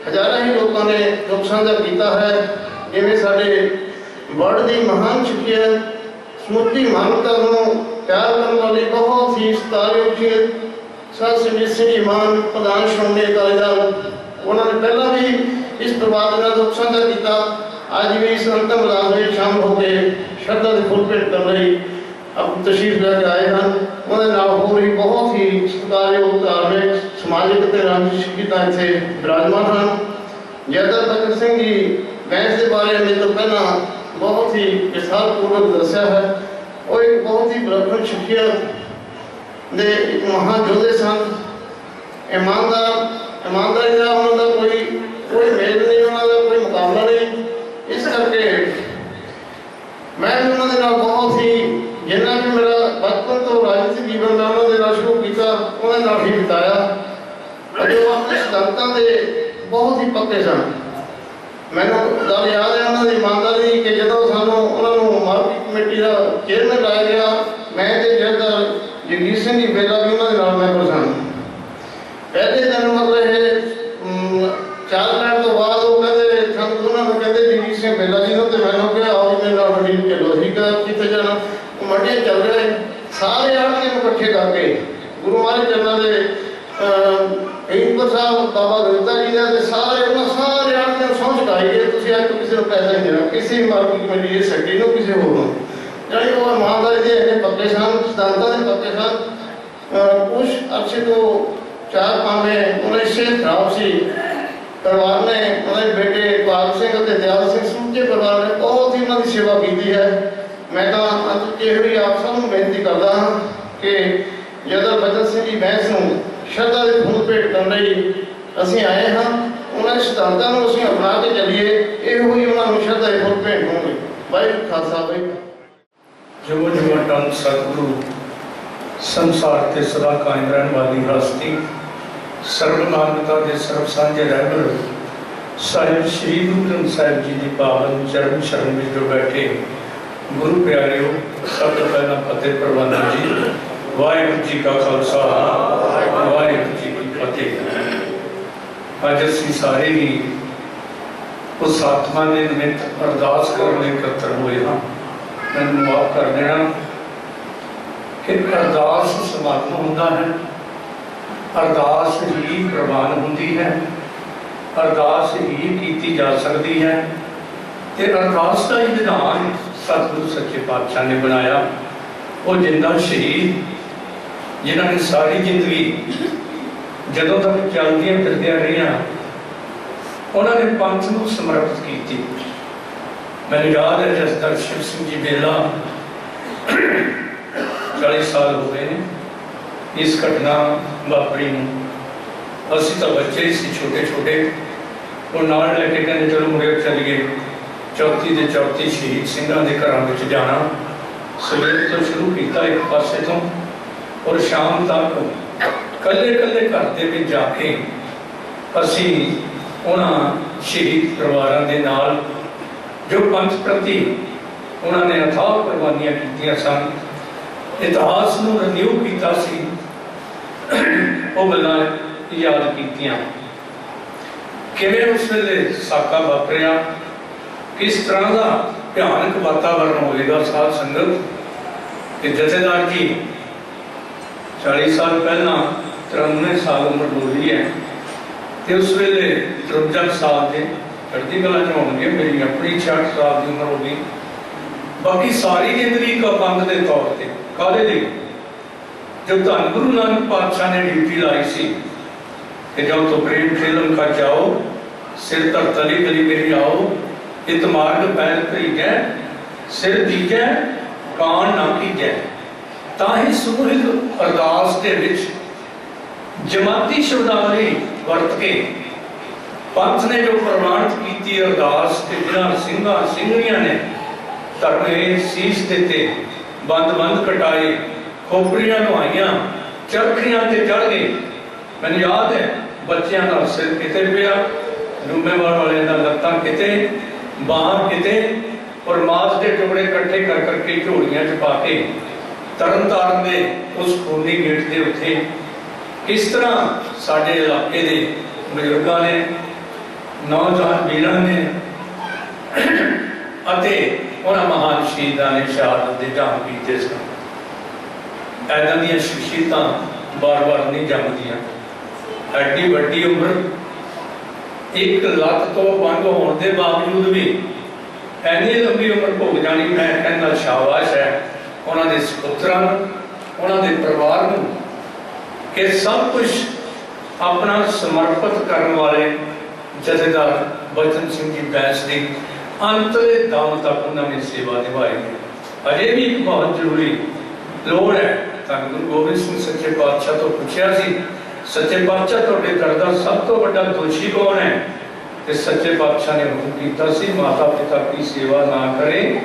हजारों ही लोगों ने दुख साझा किया है। जिवें साडे वर्ल्ड की महान शख्सियत समੁੱਚੀ मानवता को प्यार करने वाली बहुत ही सत्कारयोग सत सिंह जी मान प्रधान श्रोमणी अकाली दल उन्होंने पहला भी इस परिवार का दुख साझा किया। अज भी इस अंतिम अरदास में शामिल होकर श्रद्धा के फुल भेंट करने अब तशरीफ लैके आए हैं। उन्होंने होर ही बहुत ही सत्कारयोग धार्मिक समाजिक राजनीतिक शख्सियतां इत्थे विराजमान हैं। जथेदार बचन सिंह जी बैंस के बारे में तो पहला बहुत ही विस्तारपूर्वक दस्या है। वो एक बहुत ही विलक्षण शख्सियत दे एक महान योधे सन। ईमानदारी का उन्होंने कोई मेल नहीं, उन्होंने कोई मुकाबला नहीं। इस करके मैं भी उन्होंने बहुत ही जिन्ना भी मेरा बचपन तो राजनीतिक जीवन में उन्होंने शुरू किया उन्होंने ही बिताया। जो अपने सिद्धांतों के बहुत ही पक्के सन। मैंने गल याद है उन्होंने ईमानदारी कि जो सानू उन्होंने मार्केट कमेटी का चेयरमैन लाया गया मैं जथेदार जगजीत सिंह जी बेला भी उन्होंने मैंबर सन। पहले दिन मतलब 4 मिनट तो बाद वो कहते उन्होंने कहते जगजीत सिंह बेला जी ने तो मैंने कहा आओ मेरे नाल मंडी चलो ठीक है कितने जाना मंडियां चल रहे सारे आड़तियों को इकट्ठे करके गुरु महाराज चरणों के ईदपुर साहब बाबा गुरदा जी ने सारे सारे आड़तियों सौं चुकाई गए तुम अज तो किसी को पैसा नहीं देना किसी मार्केट कमेटी सैकटरी को किसी होर यानी वो ईमानदारी के इन्ने पक्के सन सिद्धांतों के पक्के सन। कुछ अर्से तो 4-5 में उन्हें सेहत खराब सी परिवार ने उन्हें बेटे इकबाल सिंह और दयाल सिंह समूचे परिवार ने बहुत ही उन्होंने सेवा की है। मैं तो अंत ये आप सबको बेनती करता हाँ ਕਿ ਜਨਰਲ ਬਚਨ ਸਿੰਘ ਜੀ ਬੈਂਸ ਨੂੰ ਸ਼ਰਧਾ ਦੇ ਫੁੱਲ ਭੇਟ ਕਰਨ ਲਈ ਅਸੀਂ ਆਏ ਹਾਂ। ਉਹਨਾਂ ਦੇ ਸਿਧਾਂਤਾਂ ਨੂੰ ਅਸੀਂ ਅਪਣਾ ਕੇ ਚੱਲੀਏ, ਇਹੋ ਹੀ ਉਹਨਾਂ ਨੂੰ ਸ਼ਰਧਾ ਦੇ ਫੁੱਲ ਭੇਟ ਹੋਣਗੇ। ਵਾਹਿਗੁਰੂ ਖਾਲਸਾ ਵਾਹਿਗੁਰੂ। ਜੋ ਜੀਵਨ ਸਤਿਗੁਰੂ ਸੰਸਾਰ ਤੇ ਸਦਾ ਕਾਇਮ ਰਹਿਣ ਵਾਲੀ ਹਸਤੀ ਸਰਬ ਮਾਨਵਤਾ ਦੇ ਸਰਬ ਸਾਂਝੇ ਰਹਿਬਰ ਸਾਹਿਬ ਸ਼੍ਰੀ ਗੁਰੂ ਗ੍ਰੰਥ ਸਾਹਿਬ ਜੀ ਦੀ ਪਾਵਨ ਚਰਨ ਸ਼ਰਨ ਵਿੱਚ ਜੋ ਬੈਠੇ ਗੁਰੂ ਪਿਆਰਿਓ, ਸਭ ਤੋਂ ਪਹਿਲਾਂ ਫਤਿਹ ਪ੍ਰਵਾਨ ਜੀ। ਵਾਹਿਗੁਰੂ ਜੀ ਕਾ ਖਾਲਸਾ, ਵਾਹਿਗੁਰੂ ਜੀ ਕੀ ਫਤਿਹ। ਅੱਜ ਅਸੀਂ ਸਾਰੇ ਹੀ ਉਸ ਆਤਮਾ ਦੇ ਨਿਮਿਤ ਅਰਦਾਸ ਕਰਨ ਲਈ ਇਕੱਤਰ ਹੋਏ ਹਾਂ। ਮੈਨੂੰ ਮਾਫ ਕਰ ਦੇਣਾ ਕਿ ਅਰਦਾਸ ਸਮਾਗਮ ਹੁੰਦਾ ਹੈ, ਅਰਦਾਸ ਹੀ ਪ੍ਰਵਾਨ ਹੁੰਦੀ ਹੈ, ਅਰਦਾਸ ਹੀ ਕੀਤੀ ਜਾ ਸਕਦੀ ਹੈ ਤੇ ਅਰਦਾਸ ਦਾ ਹੀ ਵਿਧਾਨ ਸਤਿਗੁਰੂ ਸੱਚੇ ਪਾਤਸ਼ਾਹ ਨੇ ਬਣਾਇਆ। ਉਹ ਜਿੰਦਾ ਸ਼ਹੀਦ ਜਿਨ੍ਹਾਂ ਨੇ ਸਾਰੀ ਜ਼ਿੰਦਗੀ ਜਦੋਂ ਤੱਕ ਚੱਲਦੀਆਂ ਫਿਰਦੀਆਂ ਰਹੀਆਂ ਉਹਨਾਂ ਨੇ ਪੰਥ ਨੂੰ ਸਮਰਪਿਤ ਕੀਤੀ। ਮੈਨੂੰ ਯਾਦ ਹੈ ਜਿਸ ਤਰ੍ਹਾਂ ਸ਼ਿਵ ਸਿੰਘ ਜੀ ਬੇਲਾ 40 ਸਾਲ ਹੋ ਗਏ ਨੇ ਇਸ ਘਟਨਾ ਵਾਪਰੀ ਨੂੰ। ਅਸੀਂ ਤਾਂ ਬੱਚੇ ਹੀ ਸੀ, ਛੋਟੇ ਛੋਟੇ। ਉਹ ਨਾਲ ਲੈ ਕੇ ਕਹਿੰਦੇ ਚਲੋ ਮੁੜੇ ਚੱਲੀਏ। 34 ਦੇ 34 ਸ਼ਹੀਦ ਸਿੰਘਾਂ ਦੇ ਘਰਾਂ ਵਿੱਚ ਜਾਣਾ। ਸਵੇਰ ਤੋਂ ਸ਼ੁਰੂ ਕੀਤਾ ਇੱਕ ਪਾਸੇ ਤੋਂ ਔਰ ਸ਼ਾਮ ਤੱਕ ਕੱਲੇ ਕੱਲੇ ਘਰ ਦੇ ਵਿੱਚ ਜਾ ਕੇ ਅਸੀਂ ਉਹਨਾਂ ਸ਼ਹੀਦ ਪਰਿਵਾਰਾਂ ਦੇ ਨਾਲ ਜੋ ਪੰਥ ਪ੍ਰਤੀ ਉਹਨਾਂ ਨੇ ਅਥਾਹ ਕੁਰਬਾਨੀਆਂ ਕੀਤੀਆਂ ਸਨ, ਇਤਿਹਾਸ ਨੂੰ ਰਿਨਿਊ ਕੀਤਾ ਸੀ, ਉਹ ਗੱਲਾਂ ਯਾਦ ਕੀਤੀਆਂ। ਕਿਵੇਂ ਉਸ ਵੇਲੇ ਸਾਕਾ ਵਾਪਰਿਆ, ਕਿਸ ਤਰ੍ਹਾਂ ਦਾ ਭਿਆਨਕ ਵਾਤਾਵਰਨ ਹੋਵੇਗਾ ਸਾਧ ਸੰਗਤ ਕਿ ਜਥੇਦਾਰ ਜੀ 40 ਸਾਲ ਪਹਿਲਾਂ 93 ਸਾਲ ਉਮਰ ਹੋਈ ਹੈ ਤੇ ਉਸ ਵੇਲੇ 53 ਸਾਲ ਦੇ ਚੜ੍ਹਦੀ ਕਲਾ ਚ ਹੋਣਗੇ। ਮੇਰੀ ਆਪਣੀ 66 ਸਾਲ ਦੀ ਉਮਰ ਹੋ ਗਈ। ਬਾਕੀ ਸਾਰੀ ਜ਼ਿੰਦਗੀ ਪਾਬੰਦ ਦੇ ਤੌਰ ਤੇ ਕਾਹਦੇ ਲਈ, ਜੋ ਧੰਨ ਗੁਰੂ ਨਾਨਕ ਪਾਤਸ਼ਾਹ ਨੇ ਡਿਊਟੀ ਲਾਈ ਸੀ ਕਿ ਜਬ ਤੋਂ ਪ੍ਰੇਮ ਖੇਲਨ ਕਾ ਜਾਓ ਸਿਰ ਧਰ ਤਲੀ ਤਲੀ ਮੇਰੀ ਆਓ, ਇਤ ਮਾਰਗ ਪੈਰ ਭਰੀਜੈ ਸਿਰ ਦੀਜੈ ਕਾਣ ਨਾ ਕੀਜੈ। ਤਾਂ ਹੀ ਸਮੂਹਿਕ ਅਰਦਾਸ ਦੇ ਵਿੱਚ ਜਮਾਤੀ ਸ਼ਬਦਾਵਲੀ ਵਰਤ ਕੇ ਪੰਥ ਨੇ ਜੋ ਪ੍ਰਵਾਨਿਤ ਕੀਤੀ ਅਰਦਾਸ ਤੇ ਜਿਹਨਾਂ ਸਿੰਘਾਂ ਸਿੰਘਣੀਆਂ ਨੇ ਧਰਮੇ ਸੀਸ ਦਿੱਤੇ, ਬੰਦ ਕਟਾਏ, ਖੋਪੜੀਆਂ ਲੁਹਾਈਆਂ, ਚਰਖੀਆਂ ਤੇ ਚੜ੍ਹ ਗਏ। ਮੈਨੂੰ ਯਾਦ ਹੈ ਬੱਚਿਆਂ ਦਾ ਸਿਰ ਕਿਤੇ ਪਿਆ, ਜ਼ਿੰਮੇਵਾਰ ਵਾਲਿਆਂ ਦਾ ਲੱਤਾਂ ਕਿਤੇ, ਬਾਹਾਂ ਕਿਤੇ, ਔਰ ਮਾਸ ਦੇ ਟੁਕੜੇ ਇਕੱਠੇ ਕਰ ਕਰਕੇ ਝੋਲੀਆਂ 'ਚ ਪਾ ਕੇ ਤਰਨ ਤਾਰਨ ਦੇ ਉਸ ਖੂਨੀ ਗੇਟ ਦੇ ਉੱਤੇ ਕਿਸ ਤਰ੍ਹਾਂ ਸਾਡੇ ਇਲਾਕੇ ਦੇ ਬਜ਼ੁਰਗਾਂ ਨੇ, ਨੌਜਵਾਨ ਵੀਰਾਂ ਨੇ ਅਤੇ ਉਹਨਾਂ ਮਹਾਨ ਸ਼ਹੀਦਾਂ ਨੇ ਸ਼ਹਾਦਤ ਦੇ ਜਾਮ ਕੀਤੇ ਸਨ। ਐਦਾਂ ਦੀਆਂ ਸ਼ਖਸੀਅਤਾਂ ਬਾਰ-ਬਾਰ ਨਹੀਂ ਜੰਮਦੀਆਂ। ਐਡੀ ਵੱਡੀ ਉਮਰ, ਇੱਕ ਲੱਤ ਤੋਂ ਬੰਦ ਹੋਣ ਦੇ ਬਾਵਜੂਦ ਵੀ ਐਨੀ ਲੰਬੀ ਉਮਰ ਭੋਗ ਜਾਣੀ, ਮੈਂ ਕਹਿੰਦਾ ਸ਼ਾਬਾਸ਼ ਹੈ ਉਹਨਾਂ ਦੇ ਸਪੁੱਤਰਾਂ ਨੂੰ, ਉਹਨਾਂ ਦੇ ਪਰਿਵਾਰ ਨੂੰ ਕਿ ਸਭ ਕੁਝ ਆਪਣਾ ਸਮਰਪਿਤ ਕਰਨ ਵਾਲੇ ਜਥੇਦਾਰ ਬਚਨ ਸਿੰਘ ਜੀ ਬੈਂਸ ਦੀ ਅੰਤਲੇ ਦਮ ਤੱਕ ਉਹਨਾਂ ਨੇ ਸੇਵਾ ਨਿਭਾਈ। ਅਜੇ ਵੀ ਇੱਕ ਬਹੁਤ ਜ਼ਰੂਰੀ ਲੋੜ ਹੈ। ਤਾਂ ਗੁਰੂ ਗੋਬਿੰਦ ਸਿੰਘ ਸੱਚੇ ਪਾਤਸ਼ਾਹ ਤੋਂ ਪੁੱਛਿਆ ਸੀ, ਸੱਚੇ ਪਾਤਸ਼ਾਹ ਤੁਹਾਡੇ ਦਰ ਦਾ ਸਭ ਤੋਂ ਵੱਡਾ ਦੋਸ਼ੀ ਕੌਣ ਹੈ? ਤੇ ਸੱਚੇ ਪਾਤਸ਼ਾਹ ਨੇ ਹੁਕਮ ਕੀਤਾ ਸੀ, ਮਾਤਾ ਪਿਤਾ ਕੀ ਸੇਵਾ ਨਾ ਕਰੇ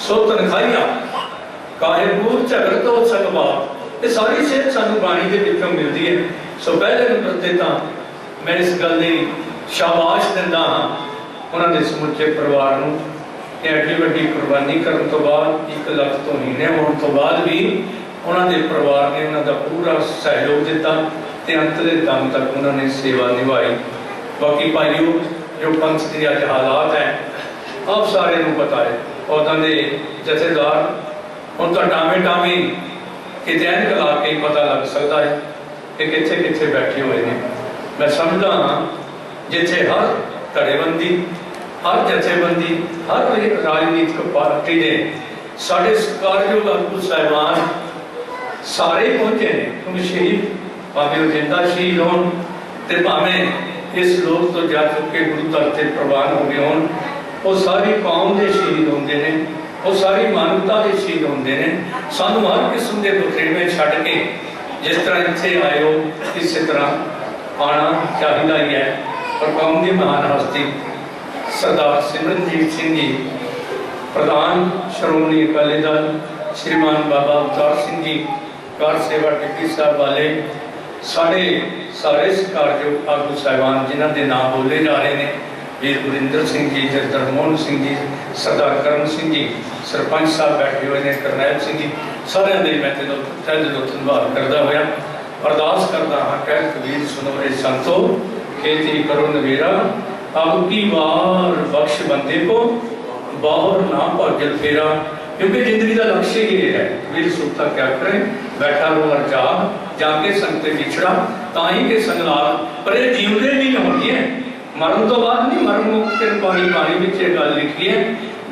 ਸੋ ਤਨਖਾਹੀਆ ਕਾਹੇ ਬੂਰ ਝਗੜ ਤੋਂ ਸਕਵਾ। ਇਹ ਸਾਰੀ ਸੇਧ ਸਾਨੂੰ ਬਾਣੀ ਦੇ ਵਿੱਚੋਂ ਮਿਲਦੀ ਹੈ। ਸੋ ਪਹਿਲੇ ਨੰਬਰ ਤੇ ਤਾਂ ਮੈਂ ਇਸ ਗੱਲ ਦੀ ਸ਼ਾਬਾਸ਼ ਦਿੰਦਾ ਹਾਂ ਉਹਨਾਂ ਦੇ ਸਮੁੱਚੇ ਪਰਿਵਾਰ ਨੂੰ ਕਿ ਐਡੀ ਵੱਡੀ ਕੁਰਬਾਨੀ ਕਰਨ ਤੋਂ ਬਾਅਦ, 1 ਲੱਖ ਤੋਂ ਹੀਣੇ ਹੋਣ ਤੋਂ ਬਾਅਦ ਵੀ ਉਹਨਾਂ ਦੇ ਪਰਿਵਾਰ ਨੇ ਉਹਨਾਂ ਦਾ ਪੂਰਾ ਸਹਿਯੋਗ ਦਿੱਤਾ ਤੇ ਅੰਤ ਦੇ ਦਮ ਤੱਕ ਉਹਨਾਂ ਨੇ ਸੇਵਾ ਨਿਭਾਈ। ਬਾਕੀ ਭਾਈਓ, ਜੋ ਪੰਥ ਦੇ ਅੱਜ ਹਾਲਾਤ ਹੈ ਆਪ ਸਾਰਿਆਂ ਨੂੰ ਪਤਾ ਹੈ। ਉਦੋਂ ਦੇ ਜਥੇਦਾਰ ਹੁਣ ਤਾਂ ਟਾਵੇਂ ਕਿਤੇ ਐਨਕ ਲਾ ਕੇ ਹੀ ਪਤਾ ਲੱਗ ਸਕਦਾ ਹੈ ਕਿ ਕਿੱਥੇ ਕਿੱਥੇ ਬੈਠੇ ਹੋਏ ਨੇ। ਮੈਂ ਸਮਝਦਾ ਹਾਂ ਜਿੱਥੇ ਹਰ ਧੜੇਬੰਦੀ, ਹਰ ਜਥੇਬੰਦੀ, ਹਰ ਰਾਜਨੀਤਿਕ ਪਾਰਟੀ ਦੇ ਸਾਡੇ ਸਤਿਕਾਰਯੋਗ ਆਗੂ ਸਾਹਿਬਾਨ ਸਾਰੇ ਪਹੁੰਚੇ ਨੇ, ਕਿਉਂਕਿ ਸ਼ਹੀਦ ਭਾਵੇਂ ਉਹ ਜਿੰਦਾ ਸ਼ਹੀਦ ਹੋਣ ਤੇ ਭਾਵੇਂ ਇਸ ਲੋਕ ਤੋਂ ਜਾ ਚੁੱਕੇ ਗੁਰੂ ਦਰ ਤੇ ਪ੍ਰਵਾਨ ਹੋ ਗਏ ਹੋਣ, ਉਹ ਸਾਰੀ ਕੌਮ ਦੇ ਸ਼ਹੀਦ ਹੁੰਦੇ ਨੇ वो सारी मानवता के शहीद होंगे ने। सानू हर किस्म के बखेड़े छड़ के जिस तरह इत्थे आए हो इस तरह आना चाहिए ही है। और कौम की महान हस्ती सरदार सिमरनजीत सिंह जी प्रधान श्रोमणी अकाली दल, श्रीमान बाबा अवतार सिंह जी कार सेवा डिप्टी साहब वाले, सारे सत्कारयोग आगू साहिबान जिन्हों के नाम बोले जा रहे हैं, वीर गुरिंदर सिंह जी, जगदर मोहन सिंह जी, सरदार करम सिंह जी, सरपंच साहब बैठे हुए हैं, करनैल सिंह जी, सारे मैं तह दिलों धन्यवाद करता हुआ अरदास करता हाँ कह कबीर सुनो रे संतो खेती करो नवेरा, अब की बार बख्श बंदे को बाहर ना भागल फेरा। क्योंकि जिंदगी का लक्ष्य ये है, वीर सुखता क्या करें बैठा रो और जाके संगते बिछड़ा ताही के संगलाल पर ये जीवदे नहीं होनी है, मरण तो बाद नहीं, मरण मुक्त पानी पानी में गल लिखी है।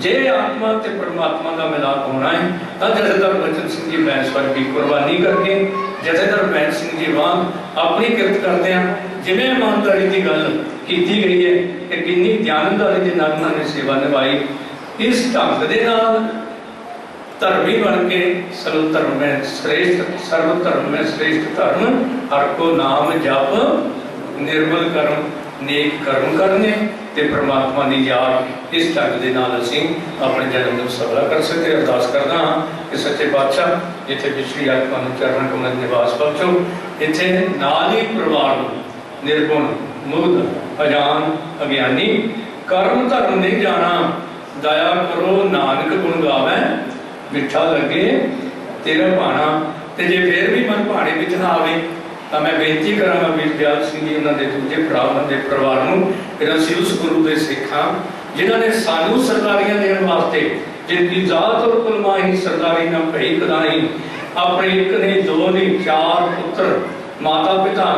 जे आत्मा ते परमात्मा का मिलाप होना है तो जथेदार बचन सिंह जी बैंस वर्गी कुर्बानी करके जथेदार बैंस सिंह जी वांग अपनी किरत करते हैं। जिवें ईमानदारी की गल की गई है कि किन्नी ध्यानदारी के नाल उन्होंने सेवा निभाई, इस ढंग के नाल धर्मी बन के सर्वधर्म में श्रेष्ठ धर्म हर को नाम जप निर्मल कर्म नेक कर्म करने ते परमात्मा की याद इस ढंग के नाल असीं अपने जन्म को सफला कर सकते। अरदास करदा हाँ कि सच्चे पातशाह जिथे पिछली आत्मा चरण कमल निवास बख्शो, इत्थे नाल ही परिवार निर्गुण मुग्ध अजान अज्ञानी कर्म धर्म नहीं जाना, दया करो नानक गुण गावे मिठा लगे तेरा भाना। ते जे फिर भी मन भाने विच ना आवे तो मैं बेनती करांगा वीर दयाल सिंह जी उन्होंने दूजे भरावां दे परिवार नूं, फिर असीं उस गुरु के सिख हां जिन्होंने सानू सरदारियां देने वास्ते जिनकी जात और कुलमा ही सरदारी ना भई कदाई, अपने एक नहीं दो नहीं चार पुत्र माता पिता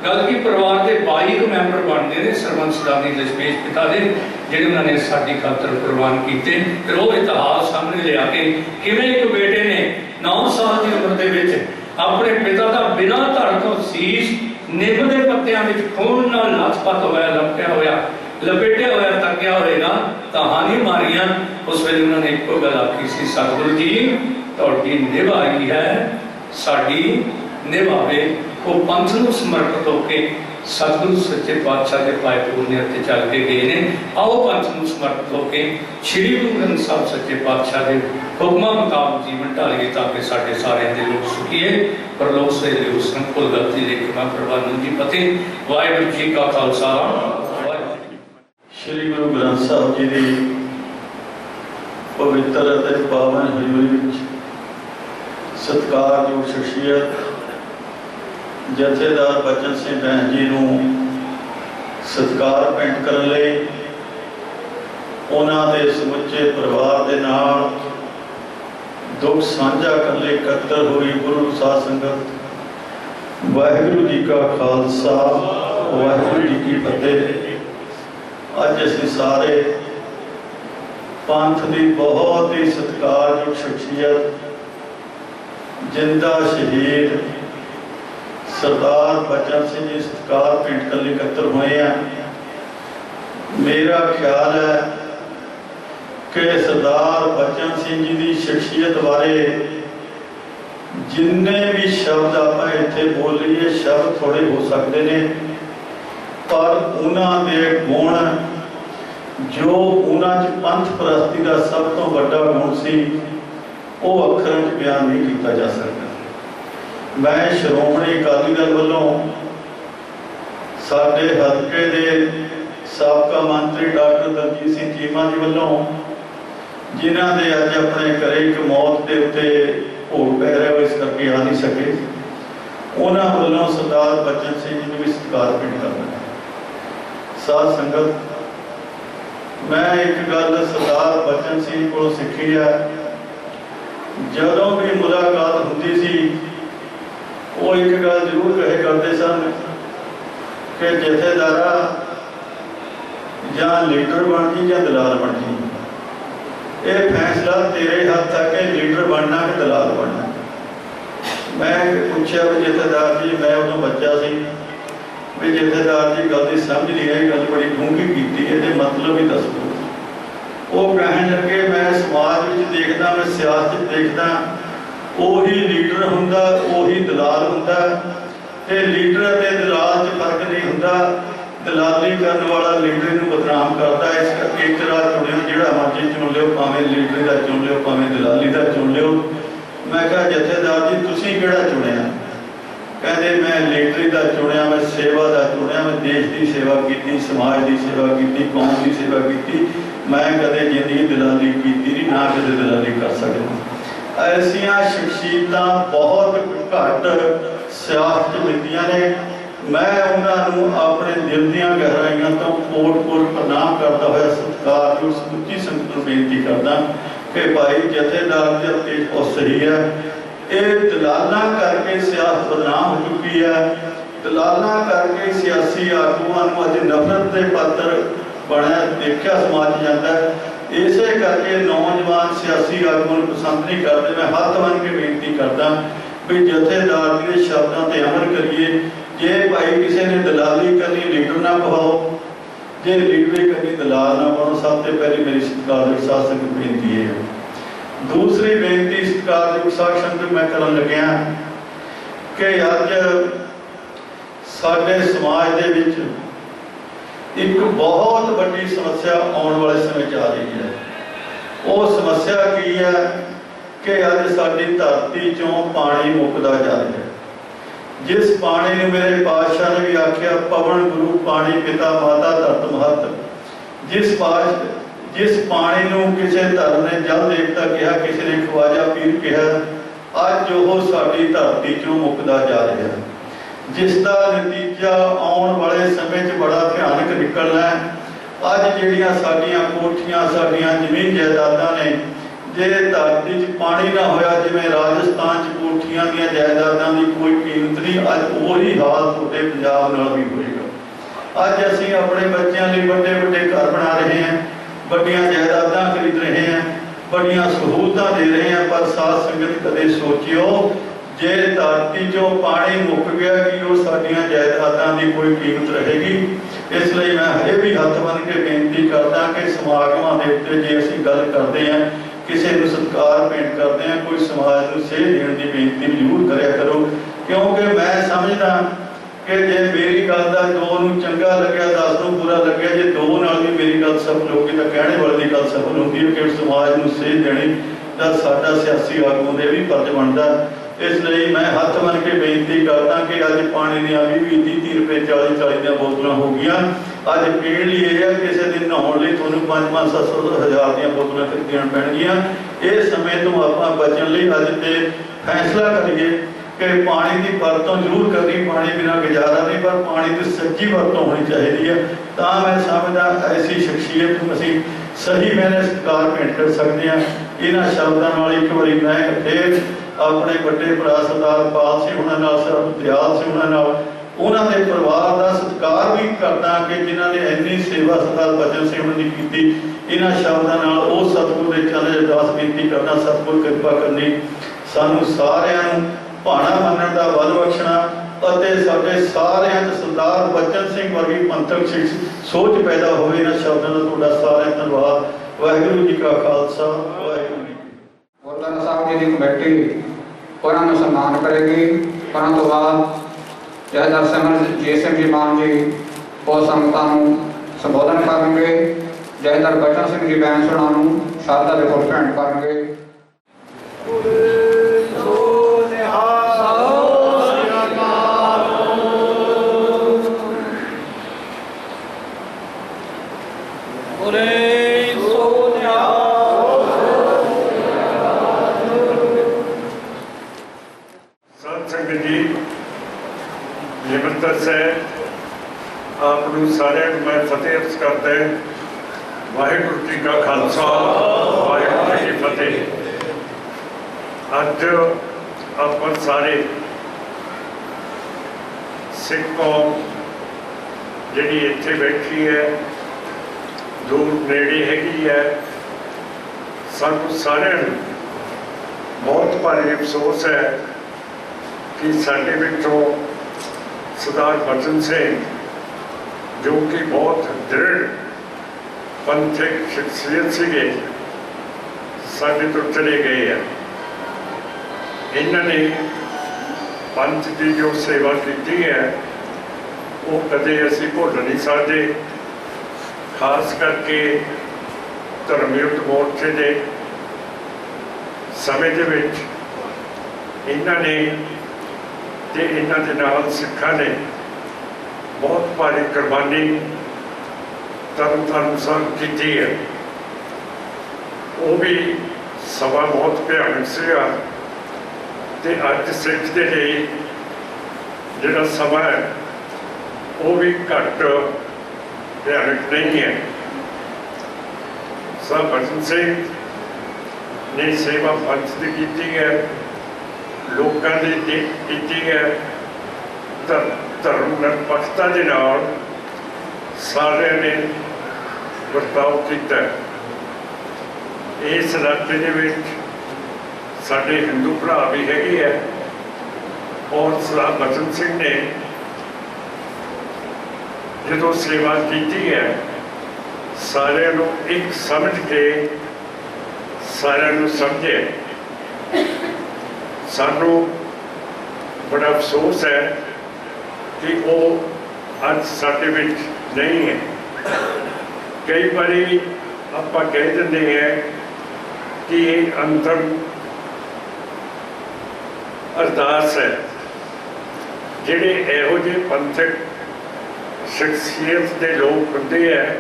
गल की परिवार के 22 मैंबर बनते हैं सरबंस सदानी दशमेश पिता दे जिन्हें उन्होंने साडी खातर कुर्बान किए। फिर वो इतिहास सामने ले आके किवें एक बेटे ने 9 साल की उम्र के अपने पिता का बिना धड़ तो शीश निभ के पत्तियां में खून नाल लथपथ होया लपेटिया होया तकिया होएगा कहानी मारियां। उस वेले उन्होंने एको गल आखी सी, सतगुरु जी तुहाडी निभ आई है साडी निभावे। वो पंथ नूं समर्पित होकर सतगुरु सच्चे पातशाह के पाए पूर्णे उत्ते चल के गए ने। आओ पंथ नूं समर्पित होकर श्री गुरु ग्रंथ साहब सच्चे पातशाह के हुक्मां मुताबिक जीवन ढालीए ताकि साडे सारे दे लोग सुखीए पर लोग से संकुल गलती लेखा प्रवान जी फतेह। वाहिगुरू जी का खालसा श्री गुरु ग्रंथ साहब जी की पवित्र और पावन हजूरी विच सत्कारयोग शख्सियत जथेदार बचन सिंह बैंस जी नूं सत्कार भेंट करन लई उन्हां दे समुचे परिवार दे नाल दुख साझा करन लई इकट्ठा होई गुरु साध संगत। वाहिगुरू जी का खालसा वाहिगुरू जी की फतेह। अज असीं सारे पंथ की बहुत ही सत्कारयोग शख्सियत जिंदा शहीद सरदार बचन सिंह जी सत्कार भेंट करने इकट्ठे हुए हैं। मेरा ख्याल है कि सरदार बचन सिंह जी की शख्सियत बारे जिन्ने भी शब्द आप इत्थे बोलीए शब्द थोड़े हो सकते हैं, पर उन्होंने गुण जो उन्होंने पंथ परस्ती का सब तो बड़ा गुण सी वो अखरां च बयान नहीं किया जा सकता। मैं श्रोमणी अकाली दल वालों साडे हलके दे साबका मंत्री डॉक्टर दलजीत सिंह चीमा जी वालों जिन्हां दे अज अपने घरे एक मौत के उत्ते भोग पै रहा इस करके आ नहीं सके, उन्हां वालों सरदार बचन सिंह जी भी सत्कार भेंट करना। साध संगत, मैं एक गल सरदार बचन सिंह को सीखी है, जदों भी मुलाकात होंदी सी वो एक गल जरूर कहे करते सन कि जथेदारा या लीडर बन जी या दलाल बन जी, ये फैसला तेरे हाथ है कि लीडर बनना कि दलाल बनना। मैं पूछा भी जथेदार जी, मैं उदों बच्चा सी भी जथेदार जी गल की समझ नहीं आई, गल बड़ी डूंगी की मतलब ही दस दो। वो कहन लगे मैं समाज में देखदा, मैं सियासत देखदा, ਉਹੀ ਲੀਡਰ ਹੁੰਦਾ, ਉਹੀ ਦਲਾਲ ਹੁੰਦਾ। ਤੇ ਲੀਡਰ ਅਤੇ ਦਲਾਲ 'ਚ ਫਰਕ ਨਹੀਂ ਹੁੰਦਾ। ਦਲਾਲੀ ਕਰਨ ਵਾਲਾ ਲੀਡਰ ਨੂੰ ਬਦਨਾਮ ਕਰਦਾ। ਇਸ ਕਰਕੇ ਇੱਕ ਰਾਹ ਚੁਣਿਓ, ਜਿਹੜਾ ਮਰਜ਼ੀ ਚੁਣ ਲਿਓ, ਭਾਵੇਂ ਲੀਡਰ ਦਾ ਚੁਣ ਲਿਓ, ਭਾਵੇਂ ਦਲਾਲੀ ਦਾ ਚੁਣ ਲਿਓ। ਮੈਂ ਕਿਹਾ ਜਥੇਦਾਰ ਜੀ ਤੁਸੀਂ ਕਿਹੜਾ ਚੁਣਿਆ? ਕਹਿੰਦੇ ਮੈਂ ਲੀਡਰ ਦਾ ਚੁਣਿਆ, ਮੈਂ ਸੇਵਾ ਦਾ ਚੁਣਿਆ, ਮੈਂ ਦੇਸ਼ ਦੀ ਸੇਵਾ ਕੀਤੀ, ਸਮਾਜ ਦੀ ਸੇਵਾ ਕੀਤੀ, ਕੌਮ ਦੀ ਸੇਵਾ ਕੀਤੀ। ਮੈਂ ਕਦੇ ਜ਼ਿੰਦਗੀ ਦਲਾਲੀ ਕੀਤੀ ਨਹੀਂ, ਨਾ ਕਦੇ ਦਲਾਲੀ ਕਰ ਸਕਦਾ। ऐसिया शख्सियत बहुत घट सियासत मिलदियां ने। मैं उन्होंने अपने दिल दियां गहराइयां तो कोट कोट प्रणाम करता हुआ सत्कार जो समुची संगत को बेनती करदा कि भाई जथेदार की अपील बहुत सही है। ये दलालां करके सियासत बदनाम हो चुकी है। दलालां करके सियासी आगुआं नूं अज नफरत के पात्र बनया देखा समाज जाता है। इसे करके नौजवान सियासी आगू पसंद नहीं करते। मैं हथ बन के बेनती करदा भी जथेदार के शब्दों पर अमल करिए। जे भाई किसी ने दलाली करनी लीडर ना पवाओ, जे लीडर करनी दलाल ना बनो। सब से पहले मेरी सत्कारयोग साध संगत बेनती है। दूसरी बेनती सत्कारयोग साध संगत मैं करन लग्या कि अज साडे समाज दे विच एक बहुत बड़ी समस्या आने वाले समय च आ रही है। वो समस्या की है कि अज साडी धरती चों पानी मुकदा जा रहा है। जिस पानी ने मेरे पातशाह ने भी आख्या पवन गुरु पानी पिता माता धरत महत। जिस पानी नूं किसी धर्म ने जल देवता कहा, किसी ने ख्वाजा पीर कहा, अज वो साडी धरती चों मुकदा जा रहा है। जिसका नतीजा आने वाले समय च बड़ा भयानक निकलना है। अज जिहड़ियां साडियां कोठियां, साडियां जमीन जायदादां ने, जे धरती च पानी ना होया, जिवें राजस्थान च कोठियां दीयां जायदादां दी कोई कीमत नहीं, अज वही हाल तुहाडे पंजाब नाल भी होएगा। अज असीं अपने बच्चों लिए बड़े बड़े घर बना रहे हैं, बड़ियां जायदादां खरीद रहे हैं, बड़ियां सहूलतां दे रहे हैं, पर साध संगत कदे सोचियो जे धरती चो पानी मुक गया कि वो साडियां जायदादां की कोई कीमत रहेगी। इसलिए मैं ये भी हथ बन के बेनती करदा कि समागमां दे उत्ते जे असीं गल करते हैं, किसी को सत्कार भेंट करते हैं, कोई समाज को सेह देने की बेनती जरूर करया करो। क्योंकि मैं समझदा कि जे मेरी गल दा दो नूं चंगा लग्या, 10 नूं बुरा लग्या, जे दो नाल भी मेरी गल सफल होगी तो कहने वाले की गल सफल होती है कि समाज को सेह देनी दा साडा सियासी आगू दे भी फर्ज बनदा। इसलिए मैं हथ बन के बेनती करदा कि अज पानी दियां 20-30 रुपए 40 दी बोतलां हो गई। अज पीण लई यह है, किसी दिन नहाउण लई तुहानूं 5-5-7-7 हज़ार दी बोतलां खरीदणियां पैणगीਆਂ। इस समय तो आपां बचण लई अज ते फैसला करिए कि पानी की वरतों जरूर करनी, पानी बिना गुजारा नहीं, पर पानी की सच्ची वरतों होनी चाहिए है। तो मैं समझदा ऐसी शख्सियत नूं असीं सही मैंने सत्कार भेंट कर सकते हैं। इन्हां शब्दां नाल एक बारी मैं फिर अपने बड़े भरा सरदार पाल सिंह उन्हां नाल, सरदार दयाल सिंह उन्हां नाल, उन्हां दे परिवार का सत्कार भी करदा कि जिन्हां ने इन्नी सेवा सरदार बचन सिंह ने की। इन्हां शब्दां नाल वो सतगुर दे चरण अरदास बेनती करदा, सतगुर कृपा करनी, सानूं सारिआं नूं भाणा मनण दा बल बख्शणा ਅਤੇ ਸਾਡੇ ਸਾਰਿਆਂ 'ਚ ਸਰਦਾਰ ਬਚਨ ਸਿੰਘ ਵਰਗੀ ਪੰਥਕ ਸੋਚ ਪੈਦਾ ਹੋਵੇ। ਇਹਨਾਂ ਸ਼ਬਦਾਂ ਦਾ ਤੁਹਾਡਾ ਸਾਰਿਆਂ ਦਾ ਧੰਨਵਾਦ। ਵਾਹਿਗੁਰੂ ਜੀ ਕਾ ਖਾਲਸਾ, ਵਾਹਿਗੁਰੂ ਜੀ ਕੀ ਫਤਿਹ। ਗੁਰਦੁਆਰਾ ਸਾਹਿਬ ਜੀ ਦੀ ਕਮੇਟੀ ਉਹਨਾਂ ਨੂੰ ਸਨਮਾਨ ਕਰੇਗੀ। ਉਹਨਾਂ ਤੋਂ ਬਾਅਦ ਜਥੇਦਾਰ ਸਿਮਰਨਜੀਤ ਸਿੰਘ ਜੀ ਮਾਨ ਜੀ ਉਹ ਸੰਗਤਾਂ ਨੂੰ ਸੰਬੋਧਨ ਕਰਨਗੇ। ਜਥੇਦਾਰ ਬਚਨ ਸਿੰਘ ਜੀ ਬੈਂਸ ਉਹਨਾਂ ਨੂੰ ਸ਼ਰਧਾ ਦੇ ਫੁੱਲ ਭੇਂਟ ਕਰਨਗੇ। संगत जी निमंत्रण से आप सारे मैं फतेह अर्ज करते वाहिगुरू जी का खालसा, वाहिगुरू जी की फतेह। अज आप सारे सिख कौम जी इत्थे बैठी है, दूर नेड़े हैगी है, सानू सारिआं नूं बहुत भारी अफसोस है कि साडे विचों सरदार बचन सिंह जो कि बहुत दृढ़ ਪੰਥਕ ਸ਼ਖਸੀਅਤ ਸੀਗੇ ਸਾਡੇ ਤੋਂ ਚਲੇ ਗਏ ਆ। ਇਹਨਾਂ ਨੇ ਪੰਥ ਦੀ ਜੋ ਸੇਵਾ ਕੀਤੀ ਹੈ ਉਹ ਕਦੇ ਅਸੀਂ ਭੁੱਲ ਨਹੀਂ ਸਕਦੇ। ਖਾਸ ਕਰਕੇ ਧਰਮ ਯੁੱਧ ਮੋਰਚੇ ਦੇ ਸਮੇਂ ਦੇ ਵਿੱਚ ਇਹਨਾਂ ਨੇ ਤੇ ਇਹਨਾਂ ਦੇ ਨਾਲ ਸਿੱਖਾਂ ਨੇ ਬਹੁਤ ਭਾਰੀ ਕੁਰਬਾਨੀ ਤਰਨ ਸਾਹਿਬ ਕੀਤੀ ਹੈ। ਉਹ ਵੀ ਸਮਾਂ ਬਹੁਤ ਭਿਆਨਕ ਸੀਗਾ ਤੇ ਅੱਜ ਸਿੱਖ ਦੇ ਲਈ ਜਿਹੜਾ ਸਮਾਂ ਹੈ ਉਹ ਵੀ ਘੱਟ ਭਿਆਨਕ ਨਹੀਂ ਹੈ। ਸਾਹਿਬ ਬਚਨ ਸਿੰਘ ਨੇ ਸੇਵਾ ਪੰਥ ਦੀ ਕੀਤੀ ਹੈ, ਲੋਕਾਂ ਦੀ ਕੀਤੀ ਹੈ, ਧਰਮ ਨਿਰਪੱਖਤਾ ਦੇ ਨਾਲ ਸਾਰਿਆਂ ਨੇ ਵਰਤਾਓ ਕੀਤਾ। ਇਸ ਇਲਾਕੇ ਦੇ ਵਿੱਚ ਸਾਡੇ ਹਿੰਦੂ ਭਰਾ ਵੀ ਹੈਗੇ ਹੈ ਔਰ ਸਰਦਾਰ ਬਚਨ ਸਿੰਘ ਨੇ ਜਦੋਂ ਸੇਵਾ ਕੀਤੀ ਹੈ ਸਾਰਿਆਂ ਨੂੰ ਇੱਕ ਸਮਝ ਕੇ ਸਾਰਿਆਂ ਨੂੰ ਸਮਝਿਆ। ਸਾਨੂੰ ਬੜਾ ਅਫਸੋਸ ਹੈ ਕਿ ਉਹ ਅੱਜ ਸਾਡੇ ਵਿੱਚ ਨਹੀਂ ਹੈ। ਕਈ ਵਾਰੀ ਆਪਾਂ ਕਹਿ ਦਿੰਦੇ ਹਾਂ ਕਿ ਇਹ ਅੰਤਮ ਅਰਦਾਸ ਹੈ। ਜਿਹੜੇ ਇਹੋ ਜਿਹੇ ਪੰਥਕ ਸ਼ਖਸੀਅਤ ਦੇ ਲੋਕ ਹੁੰਦੇ ਹੈ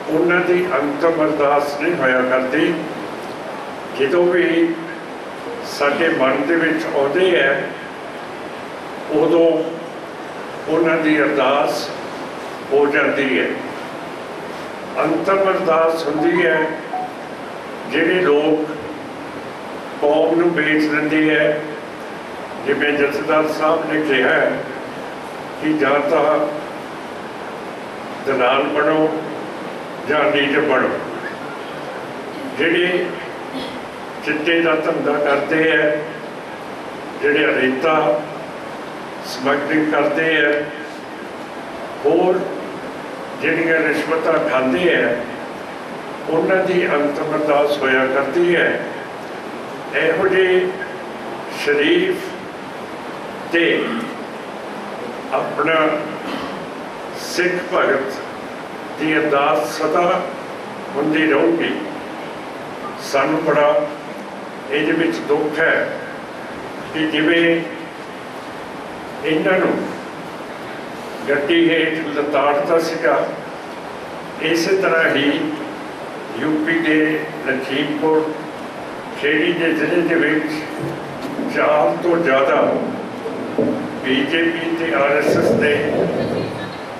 ਉਹਨਾਂ ਦੀ ਅੰਤਮ ਅਰਦਾਸ ਨਹੀਂ ਹੋਇਆ ਕਰਦੀ। ਜਦੋਂ ਵੀ ਸਾਡੇ ਮਨ ਦੇ ਵਿੱਚ ਆਉਂਦੇ ਹੈ ਉਦੋਂ ਉਹਨਾਂ ਦੀ ਅਰਦਾਸ ਹੋ ਜਾਂਦੀ ਹੈ। ਅੰਤਮ ਅਰਦਾਸ ਹੁੰਦੀ ਹੈ ਜਿਹੜੇ ਲੋਕ ਕੌਮ ਨੂੰ ਵੇਚ ਦਿੰਦੇ ਹੈ। ਜਿਵੇਂ ਜਥੇਦਾਰ ਸਾਹਿਬ ਨੇ ਕਿਹਾ ਹੈ ਕਿ ਜਾਂ ਤਾਂ ਦਲਾਲ ਬਣੋ ਜਾਂ ਲੀਡਰ ਬਣੋ। ਜਿਹੜੇ ਚਿੱਟੇ ਦਾ ਧੰਦਾ ਕਰਦੇ ਹੈ, ਜਿਹੜੇ ਰੇਤਾ ਸਮਗਲਿੰਗ ਕਰਦੇ ਹੈ, ਹੋਰ ਜਿਹੜੀਆਂ ਰਿਸ਼ਵਤਾਂ ਖਾਂਦੇ ਹੈ ਉਹਨਾਂ ਦੀ ਅੰਤਮ ਅਰਦਾਸ ਹੋਇਆ ਕਰਦੀ ਹੈ। ਇਹੋ ਜਿਹੇ ਸ਼ਰੀਫ ਤੇ ਆਪਣਾ ਸਿੱਖ ਭਗਤ ਦੀ ਅਰਦਾਸ ਸਦਾ ਹੁੰਦੀ ਰਹੂਗੀ। ਸਾਨੂੰ ਬੜਾ ਇਹਦੇ ਵਿੱਚ ਦੁੱਖ ਹੈ ਕਿ ਜਿਵੇਂ ਇਹਨਾਂ ਨੂੰ ਗੱਡੀ ਹੇਠ ਲਤਾੜਦਾ ਸੀਗਾ, ਇਸੇ ਤਰ੍ਹਾਂ ਹੀ ਯੂਪੀ ਦੇ ਲਖੀਮਪੁਰ ਖੇੜੀ ਦੇ ਜ਼ਿਲ੍ਹੇ ਦੇ ਵਿੱਚ 4 ਤੋਂ ਜ਼ਿਆਦਾ ਬੀਜੇਪੀ ਤੇ RSS ਦੇ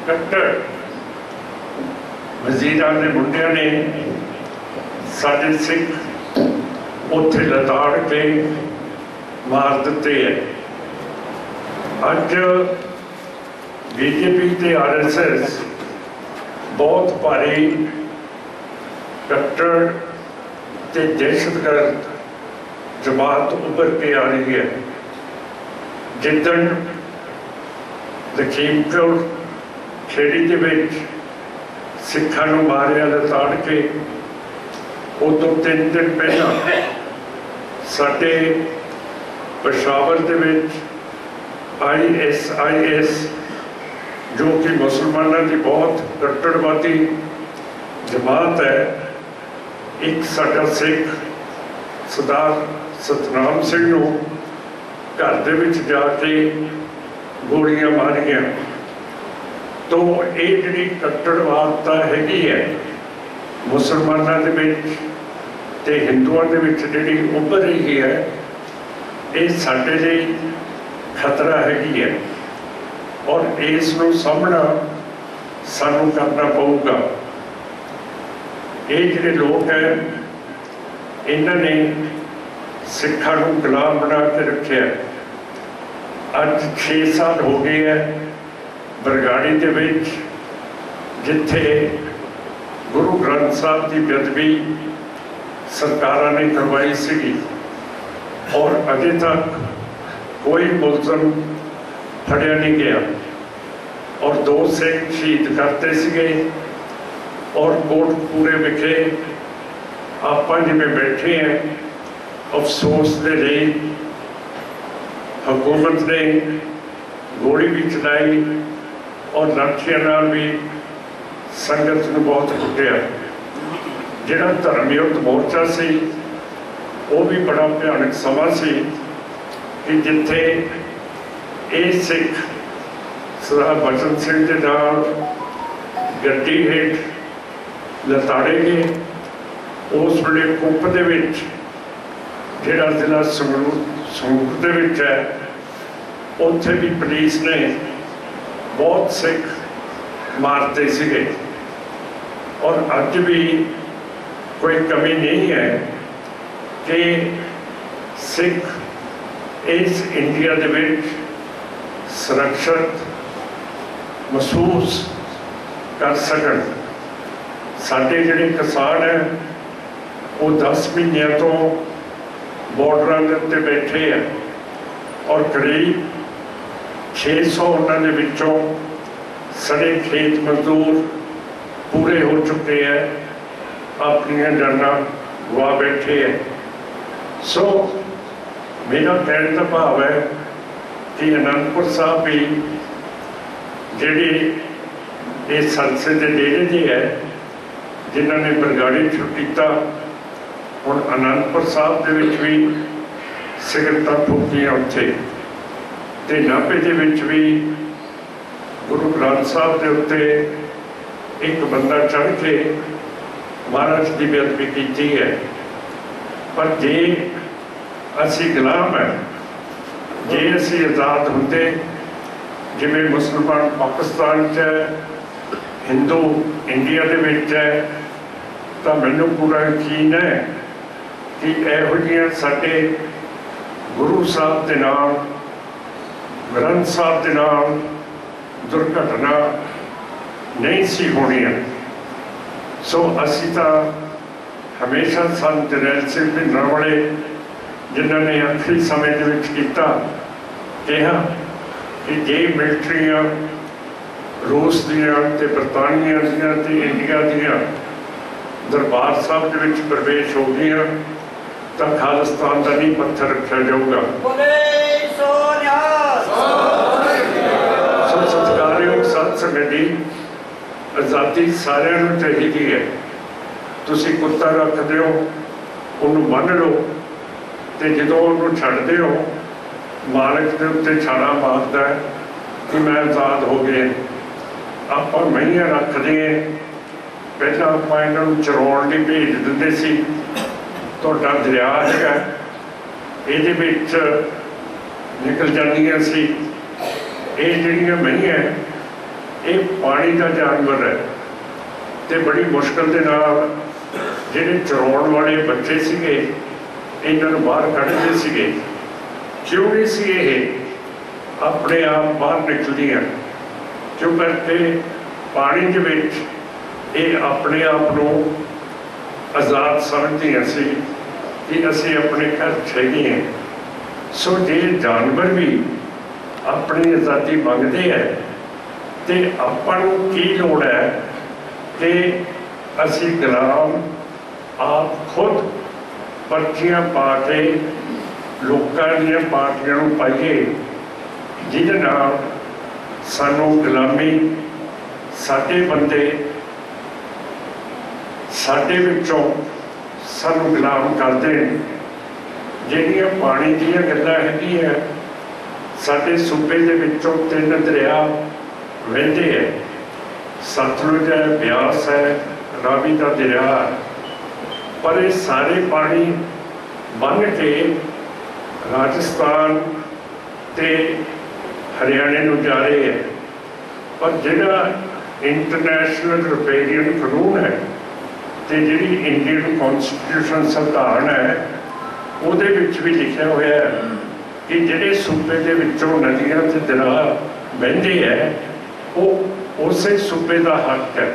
ਕੱਟੜ ਵਜ਼ੀਰਾਂ ਦੇ ਮੁੰਡਿਆਂ ਨੇ ਸਾਡੇ ਸਿੱਖ ਉੱਥੇ ਲਤਾੜ ਕੇ ਮਾਰ ਦਿੱਤੇ ਹੈ। ਅੱਜ ਬੀਜੇਪੀ ਤੇ RSS ਬਹੁਤ ਭਾਰੀ ਕੱਟੜ ਤੇ ਦਹਿਸ਼ਤਗਰਦ ਜਮਾਤ ਉੱਭਰ ਕੇ ਆ ਰਹੀ ਹੈ। ਜਿੱਦਣ ਲਖੀਮਪੁਰ ਖੇੜੀ ਦੇ ਵਿੱਚ ਸਿੱਖਾਂ ਨੂੰ ਮਾਰਿਆ ਲਤਾੜ ਕੇ ਉਦੋਂ 3 ਦਿਨ ਪਹਿਲਾਂ ਸਾਡੇ ਪੇਸ਼ਾਵਰ ਦੇ ਵਿੱਚ ISIS ਜੋ ਕਿ ਮੁਸਲਮਾਨਾਂ ਦੀ ਬਹੁਤ ਕੱਟੜਵਾਦੀ ਜਮਾਤ ਹੈ, ਇੱਕ ਸਾਡਾ ਸਿੱਖ ਸਰਦਾਰ ਸਤਨਾਮ ਸਿੰਘ ਨੂੰ ਘਰ ਦੇ ਵਿੱਚ ਜਾ ਕੇ ਗੋਲੀਆਂ ਮਾਰੀਆਂ। ਤੋਂ ਇਹ ਜਿਹੜੀ ਕੱਟੜਵਾਦਤਾ ਹੈਗੀ ਹੈ ਮੁਸਲਮਾਨਾਂ ਦੇ ਵਿੱਚ ਤੇ ਹਿੰਦੂਆਂ ਦੇ ਵਿੱਚ ਜਿਹੜੀ ਉੱਭਰ ਰਹੀ ਹੈ, ਇਹ ਸਾਡੇ ਲਈ ਖਤਰਾ ਹੈਗੀ ਹੈ ਔਰ ਇਸ ਨੂੰ ਸਾਹਮਣਾ ਸਾਨੂੰ ਕਰਨਾ ਪਊਗਾ। ਇਹ ਜਿਹੜੇ ਲੋਕ ਹੈ ਇਹਨਾਂ ਨੇ ਸਿੱਖਾਂ ਨੂੰ ਗੁਲਾਮ ਬਣਾ ਕੇ ਰੱਖਿਆ। ਅੱਜ 6 ਸਾਲ ਹੋ ਗਏ ਹੈ ਬਰਗਾੜੀ ਦੇ ਵਿੱਚ ਜਿੱਥੇ ਗੁਰੂ ਗ੍ਰੰਥ ਸਾਹਿਬ ਦੀ ਬੇਅਦਬੀ ਸਰਕਾਰਾਂ ਨੇ ਕਰਵਾਈ ਸੀਗੀ ਔਰ ਅਜੇ ਤੱਕ ਕੋਈ ਮੁਲਜ਼ਮ ਫੜਿਆ ਨਹੀਂ ਗਿਆ ਔਰ 2 ਸਿੱਖ ਸ਼ਹੀਦ ਕਰਤੇ ਸੀਗੇ और कोटकपूरे विखे ਆਪਾਂ ਜਿਵੇਂ ਬੈਠੇ हैं अफसोस ਦੇ ਲਈ हुकूमत ने गोली भी चलाई और लाठियां नाल भी संगत ਨੂੰ बहुत कुटिया। ਜਿਹੜਾ धर्म युद्ध मोर्चा सी वो भी बड़ा भयानक समा सी कि जिथे ये सिख सरदार बचन सिंह के नाल गड्डी हेठ लताड़े गए। उस वेले कुप दे विच जिहड़ा जिला संगरूर दे विच है उत्थे भी पुलिस ने बहुत सिख मारते सीगे और अज भी कोई कमी नहीं है कि सिख इस इंडिया दे विच सुरक्षित महसूस कर सकन। साडे जिहड़े किसान है वो 10 महीनों तो बॉर्डर के उत्ते बैठे हैं और करीब 600 उन्होंने विचों सड़े खेत मजदूर पूरे हो चुके हैं, अपनी जाना गवा बैठे हैं। सो मेरा कहने का भाव है कि आनंदपुर साहब भी जिहड़ी ये संसद के डेरे जी है जिन्होंने बरगाड़ी शुरू किया, हुण आनंदपुर साहब दे विच भी सिगरटां फूकियां उत्थे ते नाभे दे विच भी गुरु ग्रंथ साहब के उत्ते एक बंदा चढ़ के महाराज की बेअदबी की है। पर जे असी गुलाम है, जे असी आज़ाद होंदे जिवें मुसलमान पाकिस्तान च है, हिंदू इंडिया दे विच है, तो मैनूं पूरा यकीन है कि इहो जिहियां साडे गुरु साहब दे नाल ग्रंथ साहब दे नाल दुर्घटना नहीं सी होनी। सो असी तो हमेशा संत जरनैल सिंह भिंडरांवाले जिन्होंने आखिरी समय के विच कीता कहा कि जे मिलिटरियां रूस दियां ते बरतानिया दियां ते इंडिया दियां दरबार साहब के विच प्रवेश हो गई तो खालिस्तान का नहीं पत्थर रखा जाऊगा। सत्कारयोग साध संगत जी, आज़ादी सारिਆਂ ਨੂੰ चाहिए है। तुसी कुत्ता रखते हो उन्होंने बन लो तो जो उन्होंने छड्डते हो मालिक के उत्ते छाड़ा मारता है कि मैं आज़ाद हो गए। आप महियां रखते हैं, पहला आप इन्हों चराउण लई भेज दिंदे सी। तुहाडा दरिया है ये निकल जांदियां सी। ये जिहड़ियां महियां ये पानी का जानवर है तो बड़ी मुश्किल के नाल जिहड़े चराउण वाले बच्चे सीगे इन्हां नूं बाहर कढदे सीगे। क्यों नहीं सी ये अपने आप बाहर निकलदियां? क्यों करके पानी दे विच ये अपने आप को आज़ाद समझदियां सी कि असीं अपने घर हैगे हैं। सो जे जानवर भी अपनी आज़ादी मंगते हैं तो आपां नूं की लोड़ है कि असीं गुलाम आप खुद पर्चियां पा के लोकां दीयां पार्टियां नूं पाइए जिहदे नाल सानूं गुलामी साडे बंदे साडे विचों सानूं गुलाम करदे ने। जिहड़ियां पानी दीयां गल्लां हैगियां साडे सूबे दे विचों 3 दरिया वहदे है, सतलुज है, ब्यास है, रावी का दरिया है। पर ये सारे पानी बन के राजस्थान ते हरियाणे नूं जा रहे हैं। पर जिहड़ा इंटरनेशनल रिपेरियन कानून है तो जिहड़ी इंडियन कॉन्स्टिट्यूशन संविधान है उहदे विच भी लिखिया होया है कि जिहड़े सूबे दे विचों नदियां ते दरिया बहंदे है वो उसे सूबे का हक है।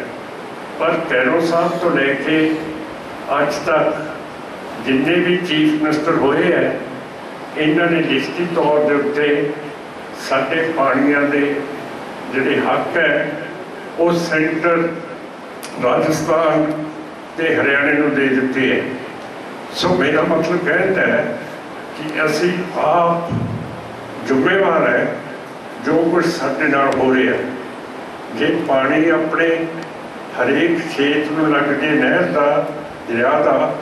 पर कैरो साहब तो लेके अज तक जिन्ने भी चीफ मिनिस्टर होए हैं इन्होंने लिखती तौर के उत्ते साडे पानियां दे जिहड़े हक है वो सेंटर ਰਾਜਸਥਾਨ ਤੇ ਹਰਿਆਣੇ ਨੂੰ ਦੇ ਦਿੱਤੀ ਹੈ। ਸੋ ਮੇਰਾ ਮਤਲਬ ਕਹਿੰਦਾ ਹੈ ਕਿ ਅਸੀਂ ਆਪ ਜ਼ਿੰਮੇਵਾਰ ਹੈ ਜੋ ਕੁਝ ਸਾਡੇ ਨਾਲ ਹੋ ਰਿਹਾ। ਜੇ ਪਾਣੀ ਆਪਣੇ ਹਰੇਕ ਖੇਤ ਨੂੰ ਲੱਗ ਜੇ ਨਹਿਰ ਦਾ, ਦਰਿਆ ਦਾ,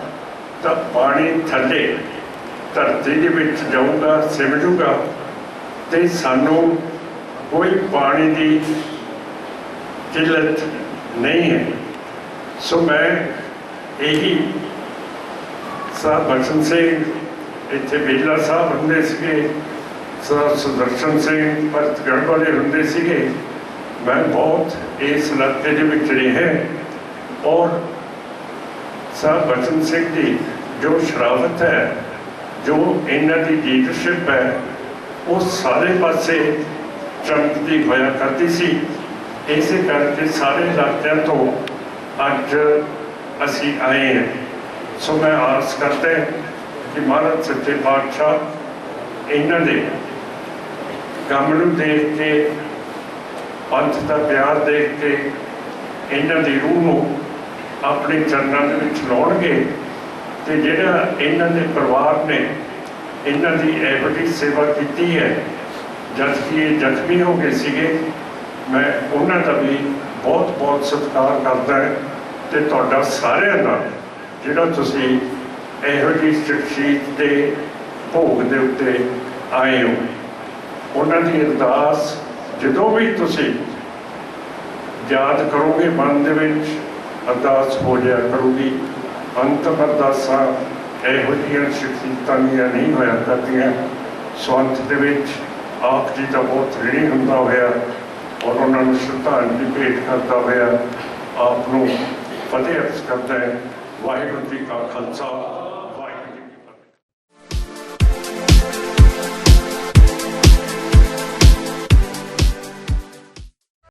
ਤਾਂ ਪਾਣੀ ਥੱਲੇ ਧਰਤੀ ਦੇ ਵਿੱਚ ਜਾਊਗਾ, ਸਿਮ ਜੂਗਾ ਤੇ ਸਾਨੂੰ ਕੋਈ ਪਾਣੀ ਦੀ ਕਿੱਲਤ ਨਹੀਂ ਹੈ। ਸੋ ਮੈਂ ਇਹੀ ਸਾਹਿਬ ਬਚਨ ਸਿੰਘ ਇੱਥੇ ਬੇਲਾ ਸਾਹਿਬ ਹੁੰਦੇ ਸੀਗੇ, ਸਰ ਸੁਦਰਸ਼ਨ ਸਿੰਘ ਭਰਤਗੜ੍ਹ ਵਾਲੇ ਹੁੰਦੇ ਸੀਗੇ। ਮੈਂ ਬਹੁਤ ਇਸ ਇਲਾਕੇ ਦੇ ਵਿੱਚ ਰਿਹਾ ਔਰ ਸਾਹਿਬ ਬਚਨ ਸਿੰਘ ਦੀ ਜੋ ਸ਼ਰਾਫਤ ਹੈ, ਜੋ ਇਹਨਾਂ ਦੀ ਲੀਡਰਸ਼ਿਪ ਹੈ, ਉਹ ਸਾਰੇ ਪਾਸੇ ਚਮਕਦੀ ਹੋਇਆ ਕਰਦੀ ਸੀ। ਇਸੇ ਕਰਕੇ ਸਾਰੇ ਇਲਾਕਿਆਂ ਤੋਂ ਅੱਜ ਅਸੀਂ ਆਏ ਹਾਂ। ਸੋ ਮੈਂ ਆਸ ਕਰਦਾ ਕਿ ਮਹਾਰਾਜ ਸੱਚੇ ਪਾਤਸ਼ਾਹ ਇਹਨਾਂ ਦੇ ਕੰਮ ਨੂੰ ਦੇਖ ਕੇ, ਪੰਥ ਦਾ ਪਿਆਰ ਦੇਖ ਕੇ ਇਹਨਾਂ ਦੀ ਰੂਹ ਨੂੰ ਆਪਣੇ ਚਰਨਾਂ ਦੇ ਵਿੱਚ ਲਾਉਣਗੇ ਤੇ ਜਿਹੜਾ ਇਹਨਾਂ ਦੇ ਪਰਿਵਾਰ ਨੇ ਇਹਨਾਂ ਦੀ ਇਹੋ ਜਿਹੀ ਸੇਵਾ ਕੀਤੀ ਹੈ, ਜਦ ਕਿ ਇਹ ਜ਼ਖਮੀ ਹੋ ਗਏ ਸੀਗੇ, ਮੈਂ ਉਹਨਾਂ ਦਾ ਵੀ ਬਹੁਤ ਬਹੁਤ ਸਤਿਕਾਰ ਕਰਦਾ ਤੇ ਤੁਹਾਡਾ ਸਾਰਿਆਂ ਦਾ ਜਿਹੜਾ ਤੁਸੀਂ ਇਹੋ ਜਿਹੀ ਸ਼ਖਸੀਅਤ ਦੇ ਭੋਗ ਦੇ ਉੱਤੇ ਆਏ ਹੋ, ਉਹਨਾਂ ਦੀ ਅਰਦਾਸ ਜਦੋਂ ਵੀ ਤੁਸੀਂ ਯਾਦ ਕਰੋਗੇ ਮਨ ਦੇ ਵਿੱਚ ਅਰਦਾਸ ਹੋ ਜਾਇਆ ਕਰੂਗੀ। ਅੰਤਮ ਅਰਦਾਸਾਂ ਇਹੋ ਜਿਹੀਆਂ ਸ਼ਖਸੀਅਤਾਂ ਦੀਆਂ ਨਹੀਂ ਹੋਇਆ ਕਰਦੀਆਂ। ਸੋ ਅੰਤ ਦੇ ਵਿੱਚ ਆਪ ਜੀ ਦਾ ਬਹੁਤ ਰਿਣੀ ਹੁੰਦਾ ਹੋਇਆ ਔਰ ਉਹਨਾਂ ਨੂੰ ਸ਼ਰਧਾਂਜਲੀ ਭੇਟ ਕਰਦਾ ਹੋਇਆ ਆਪ ਨੂੰ ਫਤਿਹ ਅਰਜ਼ ਕਰਦਾ ਹੈ। ਵਾਹਿਗੁਰੂ ਜੀ ਕਾ ਖਾਲਸਾ।